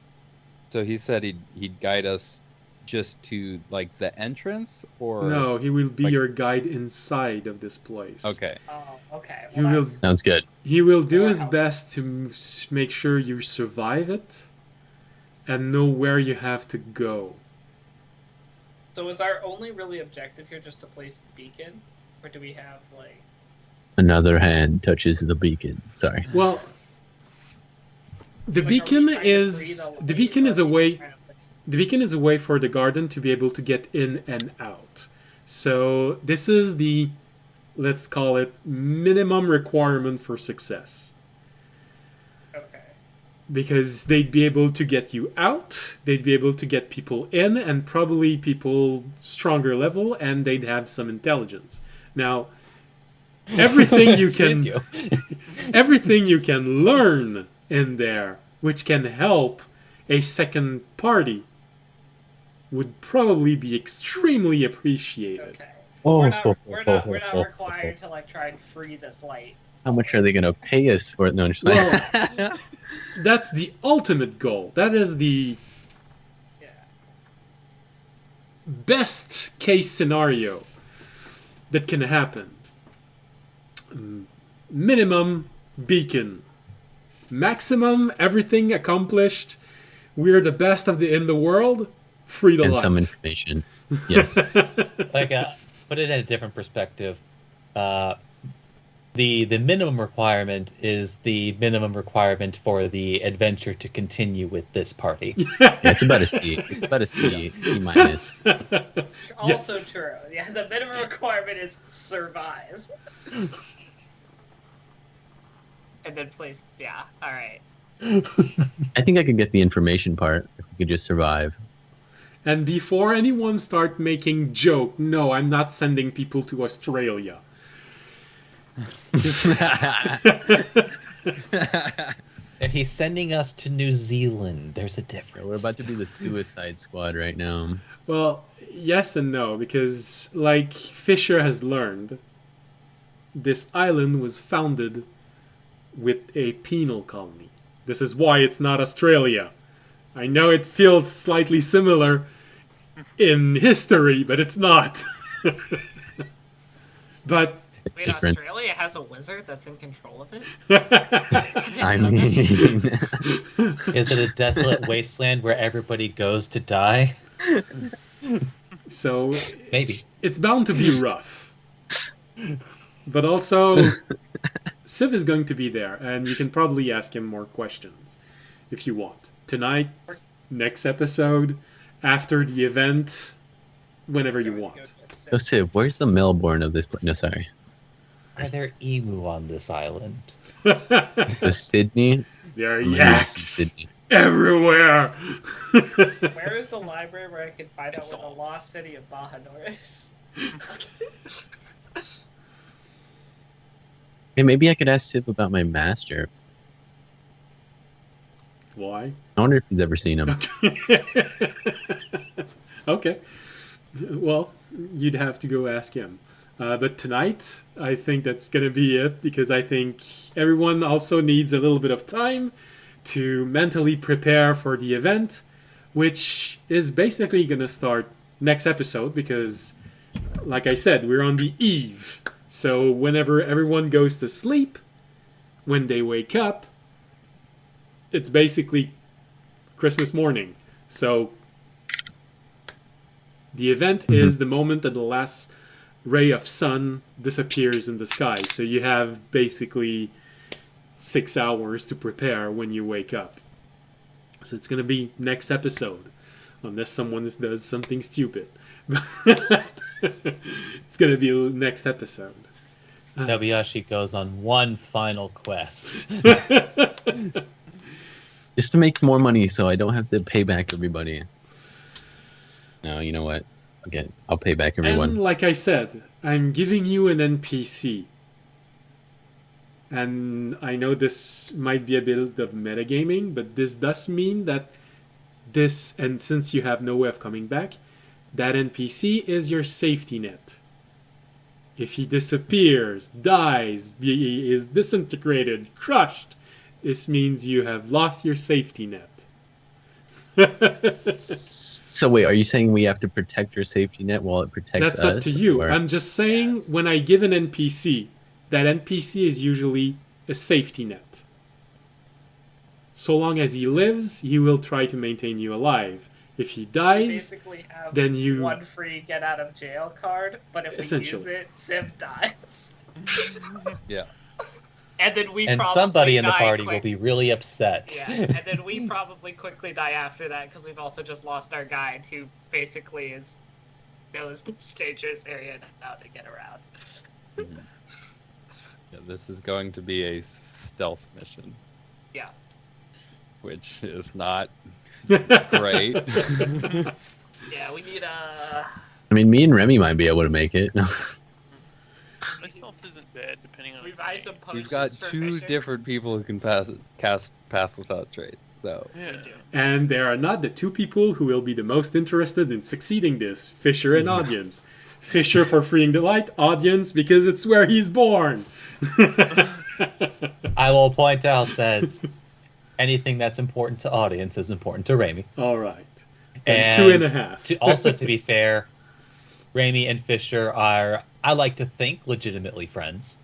So he said he'd guide us just to like the entrance, or No, he will be like- your guide inside of this place. Okay. Oh, okay. You Well, will- that's- Sounds good. He will do Or his how- best to make sure you survive it and know where you have to go. So is our only really objective here just to place the beacon, or do we have like? Another hand touches the beacon. Sorry. Well, the like, are we beacon trying to free is the the light, beacon or is are a we way. just trying to place- The beacon is a way for the garden to be able to get in and out. So this is the, let's call it, minimum requirement for success. Okay. Because they'd be able to get you out, they'd be able to get people in, and probably people stronger level, and they'd have some intelligence. Now, everything you Excuse can, you. everything you can learn in there, which can help a second party, would probably be extremely appreciated. Okay. Oh, We're not required to like try and free this light. How much are they gonna pay us for it? No, I'm just Well, that's the ultimate goal. That is the Yeah. best case scenario that can happen. Minimum beacon. Maximum everything accomplished. We're the best in the world. Free the and light. some information. Yes. Like, put it in a different perspective. the minimum requirement is the minimum requirement for the adventure to continue with this party. Yeah, it's about a C. It's about a C, E minus. Also Yes. true. Yeah, the minimum requirement is survive. And then place. Yeah. All right. I think I could get the information part if we could just survive. And before anyone start making joke, no, I'm not sending people to Australia. If he's sending us to New Zealand, there's a difference. We're about to be the Suicide Squad right now. Well, yes and no, because like Fisher has learned, this island was founded with a penal colony. This is why it's not Australia. I know it feels slightly similar in history, but it's not. But Wait, Different. Australia has a wizard that's in control of it? I mean, Is it a desolate wasteland where everybody goes to die? so Maybe. it's bound to be rough. But also, Civ is going to be there, and you can probably ask him more questions if you want. Tonight, next episode, after the event, whenever you want. so Civ, where's the Melbourne of this place? No, sorry. Are there emu on this island? So Sydney? There are I'm gonna guess yaks Sydney. everywhere. Where is the library where I can find out where the Exalt. lost city of Bahanor is? Hey, maybe I could ask Civ about my master. Why? I wonder if he's ever seen him. Okay. Well, you'd have to go ask him. But tonight, I think that's going to be it, because I think everyone also needs a little bit of time to mentally prepare for the event, which is basically going to start next episode, because, like I said, we're on the eve. So whenever everyone goes to sleep, when they wake up, it's basically Christmas morning. So the event is the moment that the last ray of sun disappears in the sky. So you have basically 6 hours to prepare when you wake up. So it's going to be next episode, unless someone does something stupid. It's going to be next episode. Nobuyashi goes on one final quest. Just to make more money so I don't have to pay back everybody. No, you know what? Okay, I'll pay back everyone. And like I said, I'm giving you an NPC. And I know this might be a bit of metagaming, but this does mean that this, and since you have no way of coming back, that NPC is your safety net. If he disappears, dies, is disintegrated, crushed, this means you have lost your safety net. So wait, are you saying we have to protect your safety net while it protects That's us? up to you. or- I'm just saying, Yes. when I give an NPC, that NPC is usually a safety net. So long as he lives, he will try to maintain you alive. If he dies, Basically have then you- one free get out of jail card, but if we use Essentially. it, Civ dies. Yeah. And then we And probably somebody in the die party quick. will be really upset. Yeah, and then we probably quickly die after that because we've also just lost our guide, who basically knows the dangerous area now to get around. Mhm. Yeah, this is going to be a stealth mission, Yeah. which is not great. Yeah, we need a. I mean, me and Remy might be able to make it. My stealth isn't bad, depending on. We the buy game. some potions We've got for two fishing. different people who can cast Path Without Trace. So Yeah. We do. and there are not the two people who will be the most interested in succeeding this, Fisher and audience. Fisher for freeing the light, audience because it's where he's born. I will point out that anything that's important to audience is important to Raimi. All right. And And 2.5. Also, to be fair, Raimi and Fisher are, I like to think, legitimately friends.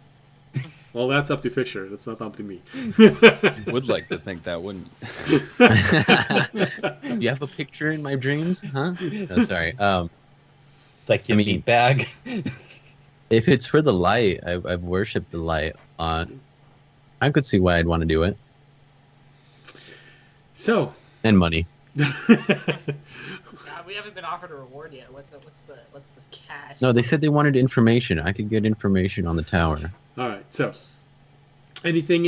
Well, that's up to Fisher. That's not up to me. would like to think that, wouldn't You have a picture in my dreams, huh? No, sorry. It's like your I mean- meat bag. If it's for the light, I've worshipped the light a lot. I could see why I'd want to do it. So, And money. We haven't been offered a reward yet. What's this cash? No, they said they wanted information. I could get information on the tower. all right. So, anything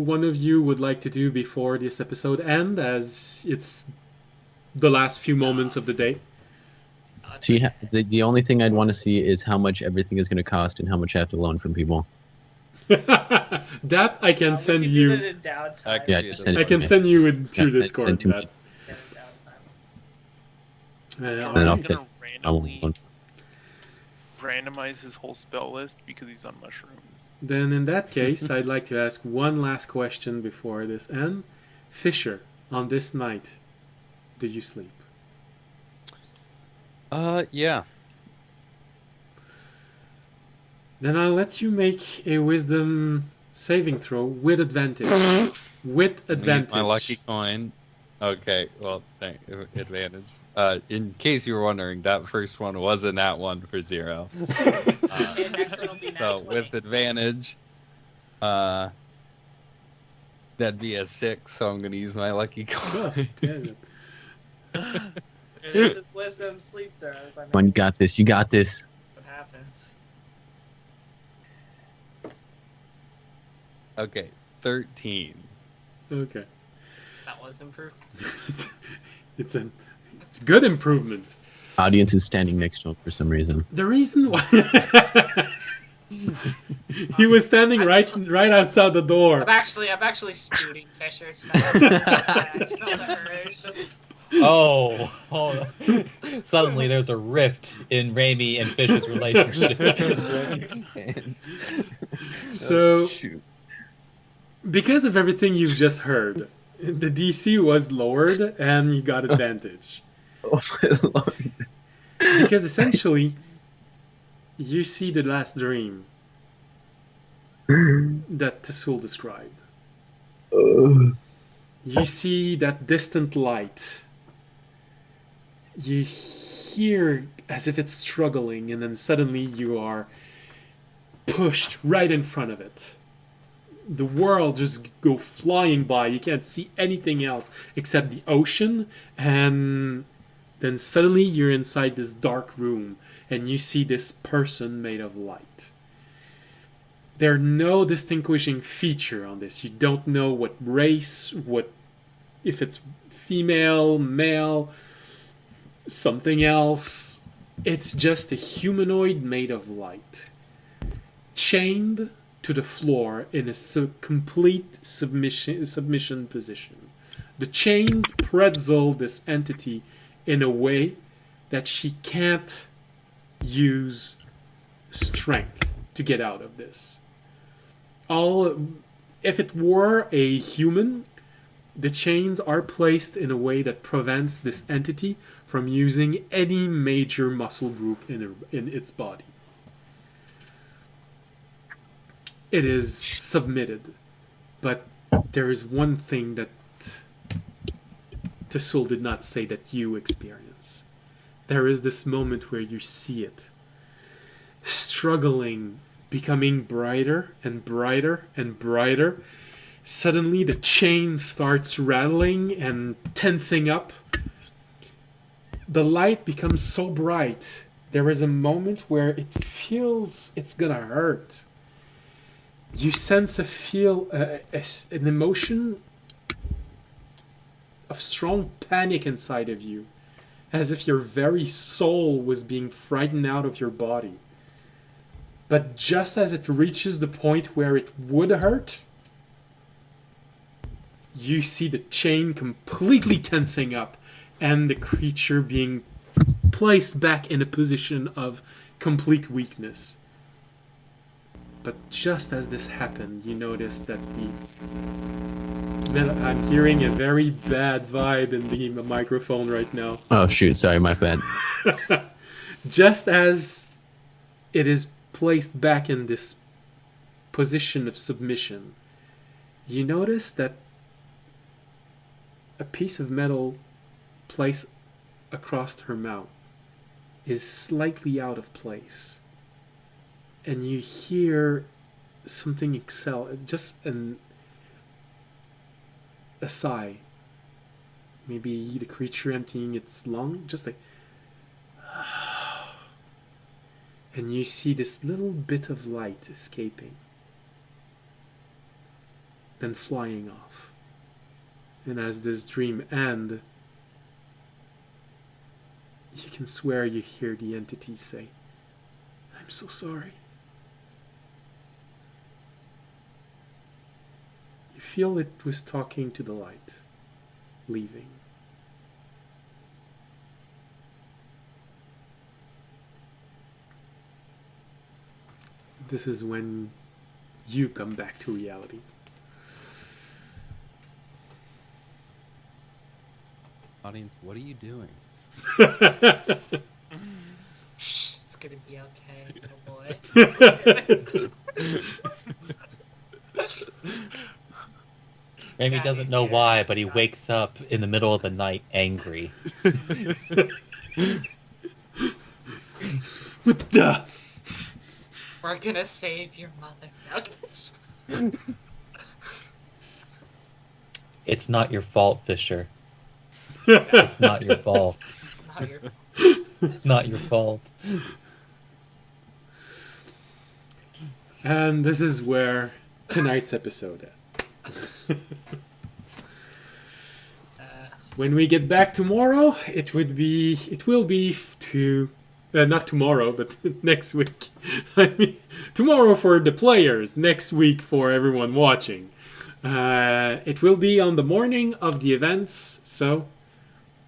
one of you would like to do before this episode end, as it's the last few moments of the day? See, the only thing I'd want to see is how much everything is going to cost and how much I have to loan from people. That I can send you. In downtime. Yeah, just send I it can to me. send you through Yeah, send Discord. to me. That. I'm And I'll gonna I randomly won't. randomize his whole spell list because he's on mushrooms. Then in that case, I'd like to ask one last question before this end. Fisher, on this night, do you sleep? Yeah. Then I'll let you make a wisdom saving throw with advantage. With advantage. Use my lucky coin. Okay, well, advantage. In case you were wondering, that first one was a nat 1 for 0. Okay, next one will be nat So 20. with advantage, that'd be a 6. So I'm gonna use my lucky Oh, coin. damn it. This is wisdom sleep throws. I Come on, you got this. You got this. what happens. Okay, 13. Okay. That was improved. It's a good improvement. Audience is standing next to him for some reason. The reason why he was standing right outside the door. I'm actually spooting Fisher. It's not, I felt the urge. Just, Oh, suddenly there's a rift in Raimi and Fish's relationship. So, Shoot. because of everything you've just heard, the DC was lowered and you got advantage. Oh my lord. Because essentially, you see the last dream that Tasul described. You see that distant light. You hear as if it's struggling, and then suddenly you are pushed right in front of it. The world just go flying by. You can't see anything else except the ocean, and then suddenly you're inside this dark room, and you see this person made of light. There are no distinguishing feature on this. You don't know what race, if it's female, male, something else. It's just a humanoid made of light, chained to the floor in a complete submission position. The chains pretzel this entity in a way that she can't use strength to get out of this. If it were a human, the chains are placed in a way that prevents this entity from using any major muscle group in its body. It is submitted, but there is one thing that Tasul did not say that you experience. There is this moment where you see it struggling, becoming brighter and brighter and brighter. Suddenly the chain starts rattling and tensing up. The light becomes so bright. There is a moment where it feels it's gonna hurt. You sense an emotion of strong panic inside of you, as if your very soul was being frightened out of your body. But just as it reaches the point where it would hurt, you see the chain completely tensing up and the creature being placed back in a position of complete weakness. But just as this happened, you notice that I'm hearing a very bad vibe in the microphone right now. Oh shoot, sorry, my bad. Just as it is placed back in this position of submission, you notice that a piece of metal placed across her mouth is slightly out of place. and you hear something a sigh. Maybe the creature emptying its lung, just like. And you see this little bit of light escaping, then flying off. And as this dream ends, you can swear you hear the entity say, "I'm so sorry." You feel it was talking to the light, leaving. This is when you come back to reality. Audience, what are you doing? Shh, it's gonna be okay, little boy. Remy Yeah, doesn't he's know here. why, but he Yeah. wakes up in the middle of the night angry. What the? We're gonna save your mother. Okay. It's not your fault, Fisher. It's not your fault. It's not your. It's not your fault. And this is where tonight's episode ends. When we get back tomorrow, it will be not tomorrow, but next week. I mean, tomorrow for the players, next week for everyone watching. It will be on the morning of the events, so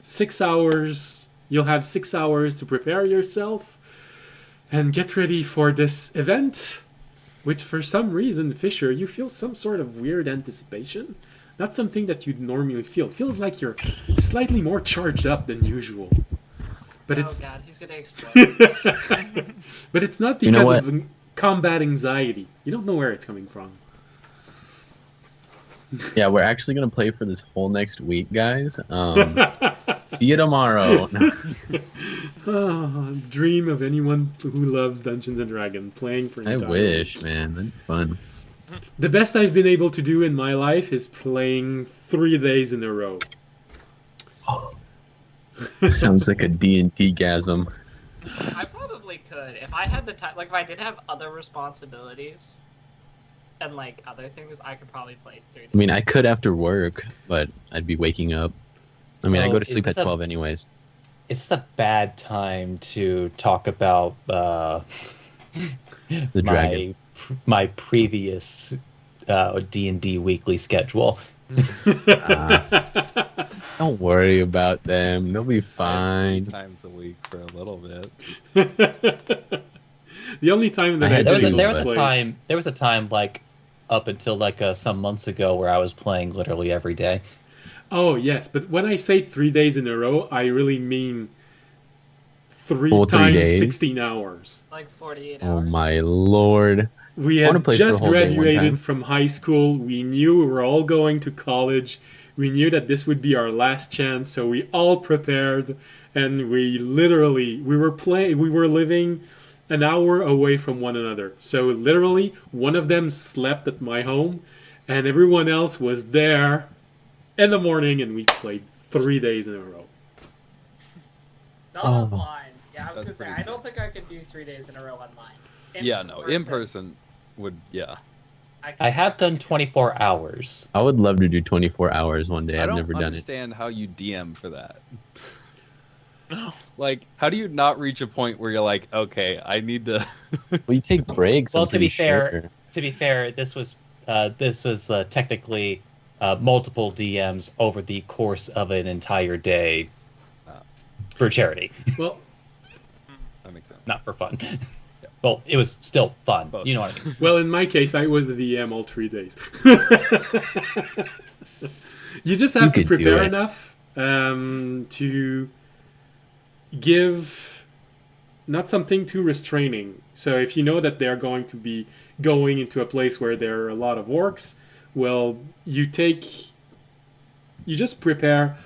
6 hours. You'll have 6 hours to prepare yourself and get ready for this event. Which, for some reason, Fisher, you feel some sort of weird anticipation. Not something that you'd normally feel. It feels like you're slightly more charged up than usual. But Oh it's god, he's gonna explode. but it's not You know because what? of combat anxiety. You don't know where it's coming from. Yeah, we're actually gonna play for this whole next week, guys. See you tomorrow. Oh, dream of anyone who loves Dungeons and Dragons playing for an I entire wish, week. man. That'd be fun. The best I've been able to do in my life is playing 3 days in a row. Sounds like a D&D gasm. I probably could if I had the time. Like if I did have other responsibilities and like other things, I could probably play 3 days. I mean, I could after work, but I'd be waking up. I mean, I So go to is sleep at this a- 12 anyways. It's a bad time to talk about The dragon. my previous D&D weekly schedule. Don't worry about them. They'll be fine. 3 times a week for a little bit. The only time that I I've had been to, able to but- play. There was a time like up until like some months ago where I was playing literally every day. Oh yes, but when I say 3 days in a row, I really mean three Full 3 times days? 16 hours. Like 48 Oh hours. my lord. We I wanna had play for a just whole day one graduated time. from high school. We knew we were all going to college. We knew that this would be our last chance, so we all prepared, and we were living an hour away from one another. So literally, one of them slept at my home, and everyone else was there in the morning, and we played 3 days in a row. Not Oh. online. Yeah, I was That's gonna say pretty I don't think I could do 3 days in a row online. In person would, yeah. I have done 24 hours. I would love to do 24 hours one day. I I've don't never done it. understand how you DM for that. Like, how do you not reach a point where you're like, okay, I need to... Well, you take breaks. Well, I'm to be pretty fair, this was technically multiple DMs over the course of an entire day for charity, Well, That makes sense. not for fun. Well, it was still fun. Both. You know what I mean? well, in my case, I was the DM all 3 days. You just have to could do prepare it. enough to give not something too restraining. So if you know that they're going to be going into a place where there are a lot of orcs, well, you just prepare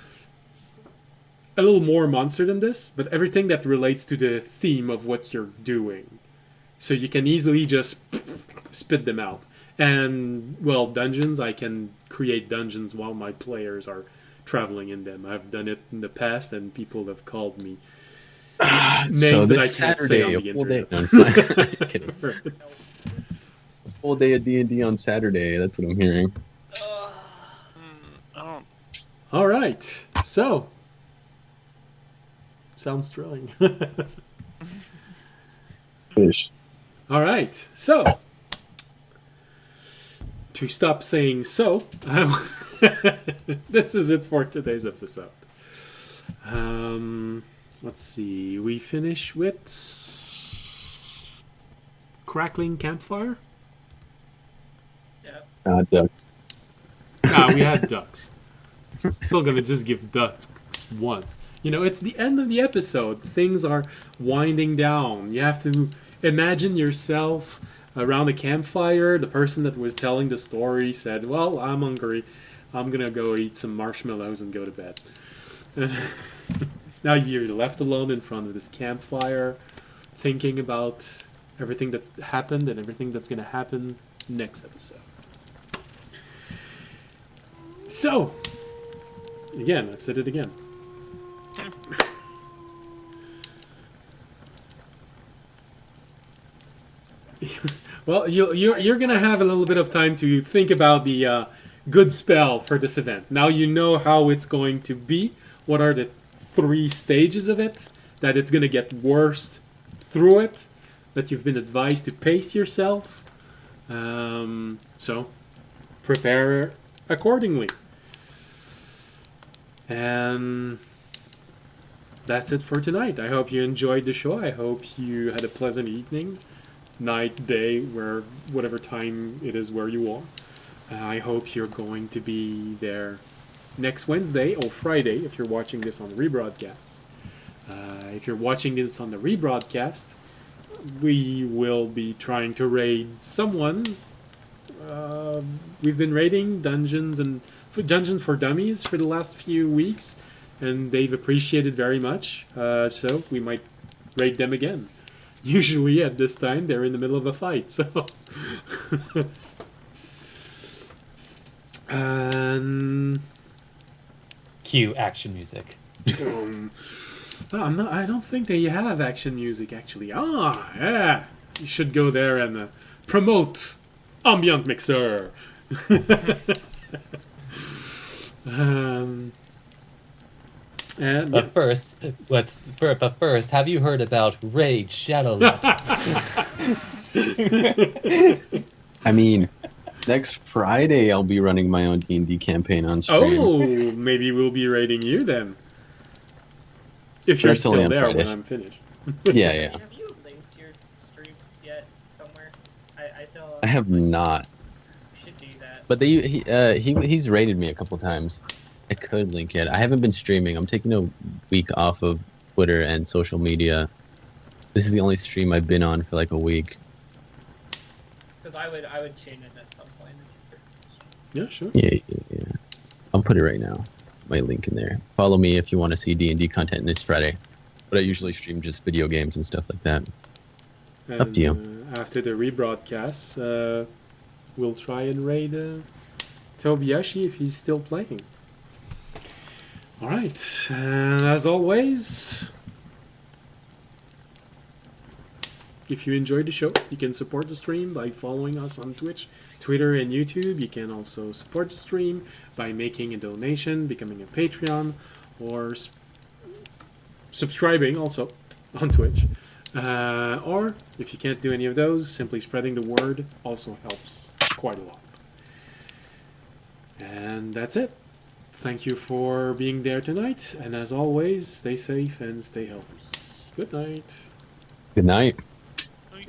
a little more monster than this, but everything that relates to the theme of what you're doing. So you can easily just spit them out. And, well, dungeons, I can create dungeons while my players are traveling in them. I've done it in the past, and people have called me names So that this I can't say on Saturday, the a full day. internet. No, I'm fine. Kidding. A full day of D&D on Saturday. That's what I'm hearing. I don't. All right. So, sounds thrilling. Fish. All right. So, to stop saying so, this is it for today's episode. Let's see. We finish with crackling campfire. Ducks. We had ducks. Still gonna just give ducks once. You know, it's the end of the episode. Things are winding down. You have to imagine yourself around a campfire. The person that was telling the story said, "Well, I'm hungry. I'm gonna go eat some marshmallows and go to bed." Now you're left alone in front of this campfire, thinking about everything that happened and everything that's gonna happen next episode. So, again, I've said it again. Well, you're gonna have a little bit of time to think about the good spell for this event. Now you know how it's going to be. What are the 3 stages of it? That it's gonna get worse through it. That you've been advised to pace yourself. So prepare accordingly. And that's it for tonight. I hope you enjoyed the show. I hope you had a pleasant evening, night, day, whatever time it is where you are. I hope you're going to be there next Wednesday or Friday if you're watching this on the rebroadcast. If you're watching this on the rebroadcast, we will be trying to raid someone. We've been raiding Dungeons for Dummies for the last few weeks, and they've appreciated very much. So we might raid them again. Usually at this time they're in the middle of a fight. So, Cue action music. I don't think they have action music actually. Yeah, you should go there and promote Ambient Mixer. But first, have you heard about Raid Shadow? I mean, next Friday I'll be running my own D&D campaign on stream. Oh, maybe we'll be raiding you then. If you're That's only still on there when Fridays. I'm finished. Yeah. Have you linked your stream yet somewhere? I feel I have not. you should do that. But he's rated me a couple times. I could link it. I haven't been streaming. I'm taking a week off of Twitter and social media. This is the only stream I've been on for like a week. Because I would tune in at some point. Yeah, sure. Yeah. I'll put it right now. My link in there. Follow me if you want to see D&D content this Friday. But I usually stream just video games and stuff like that. And, Up to you. After the rebroadcast, we'll try and raid Tobiyashi if he's still playing. Alright, and as always, if you enjoyed the show, you can support the stream by following us on Twitch, Twitter, and YouTube. You can also support the stream by making a donation, becoming a Patreon, or subscribing also on Twitch. Or, if you can't do any of those, simply spreading the word also helps quite a lot. And that's it. Thank you for being there tonight, and as always, stay safe and stay healthy. Good night. Good night. Like,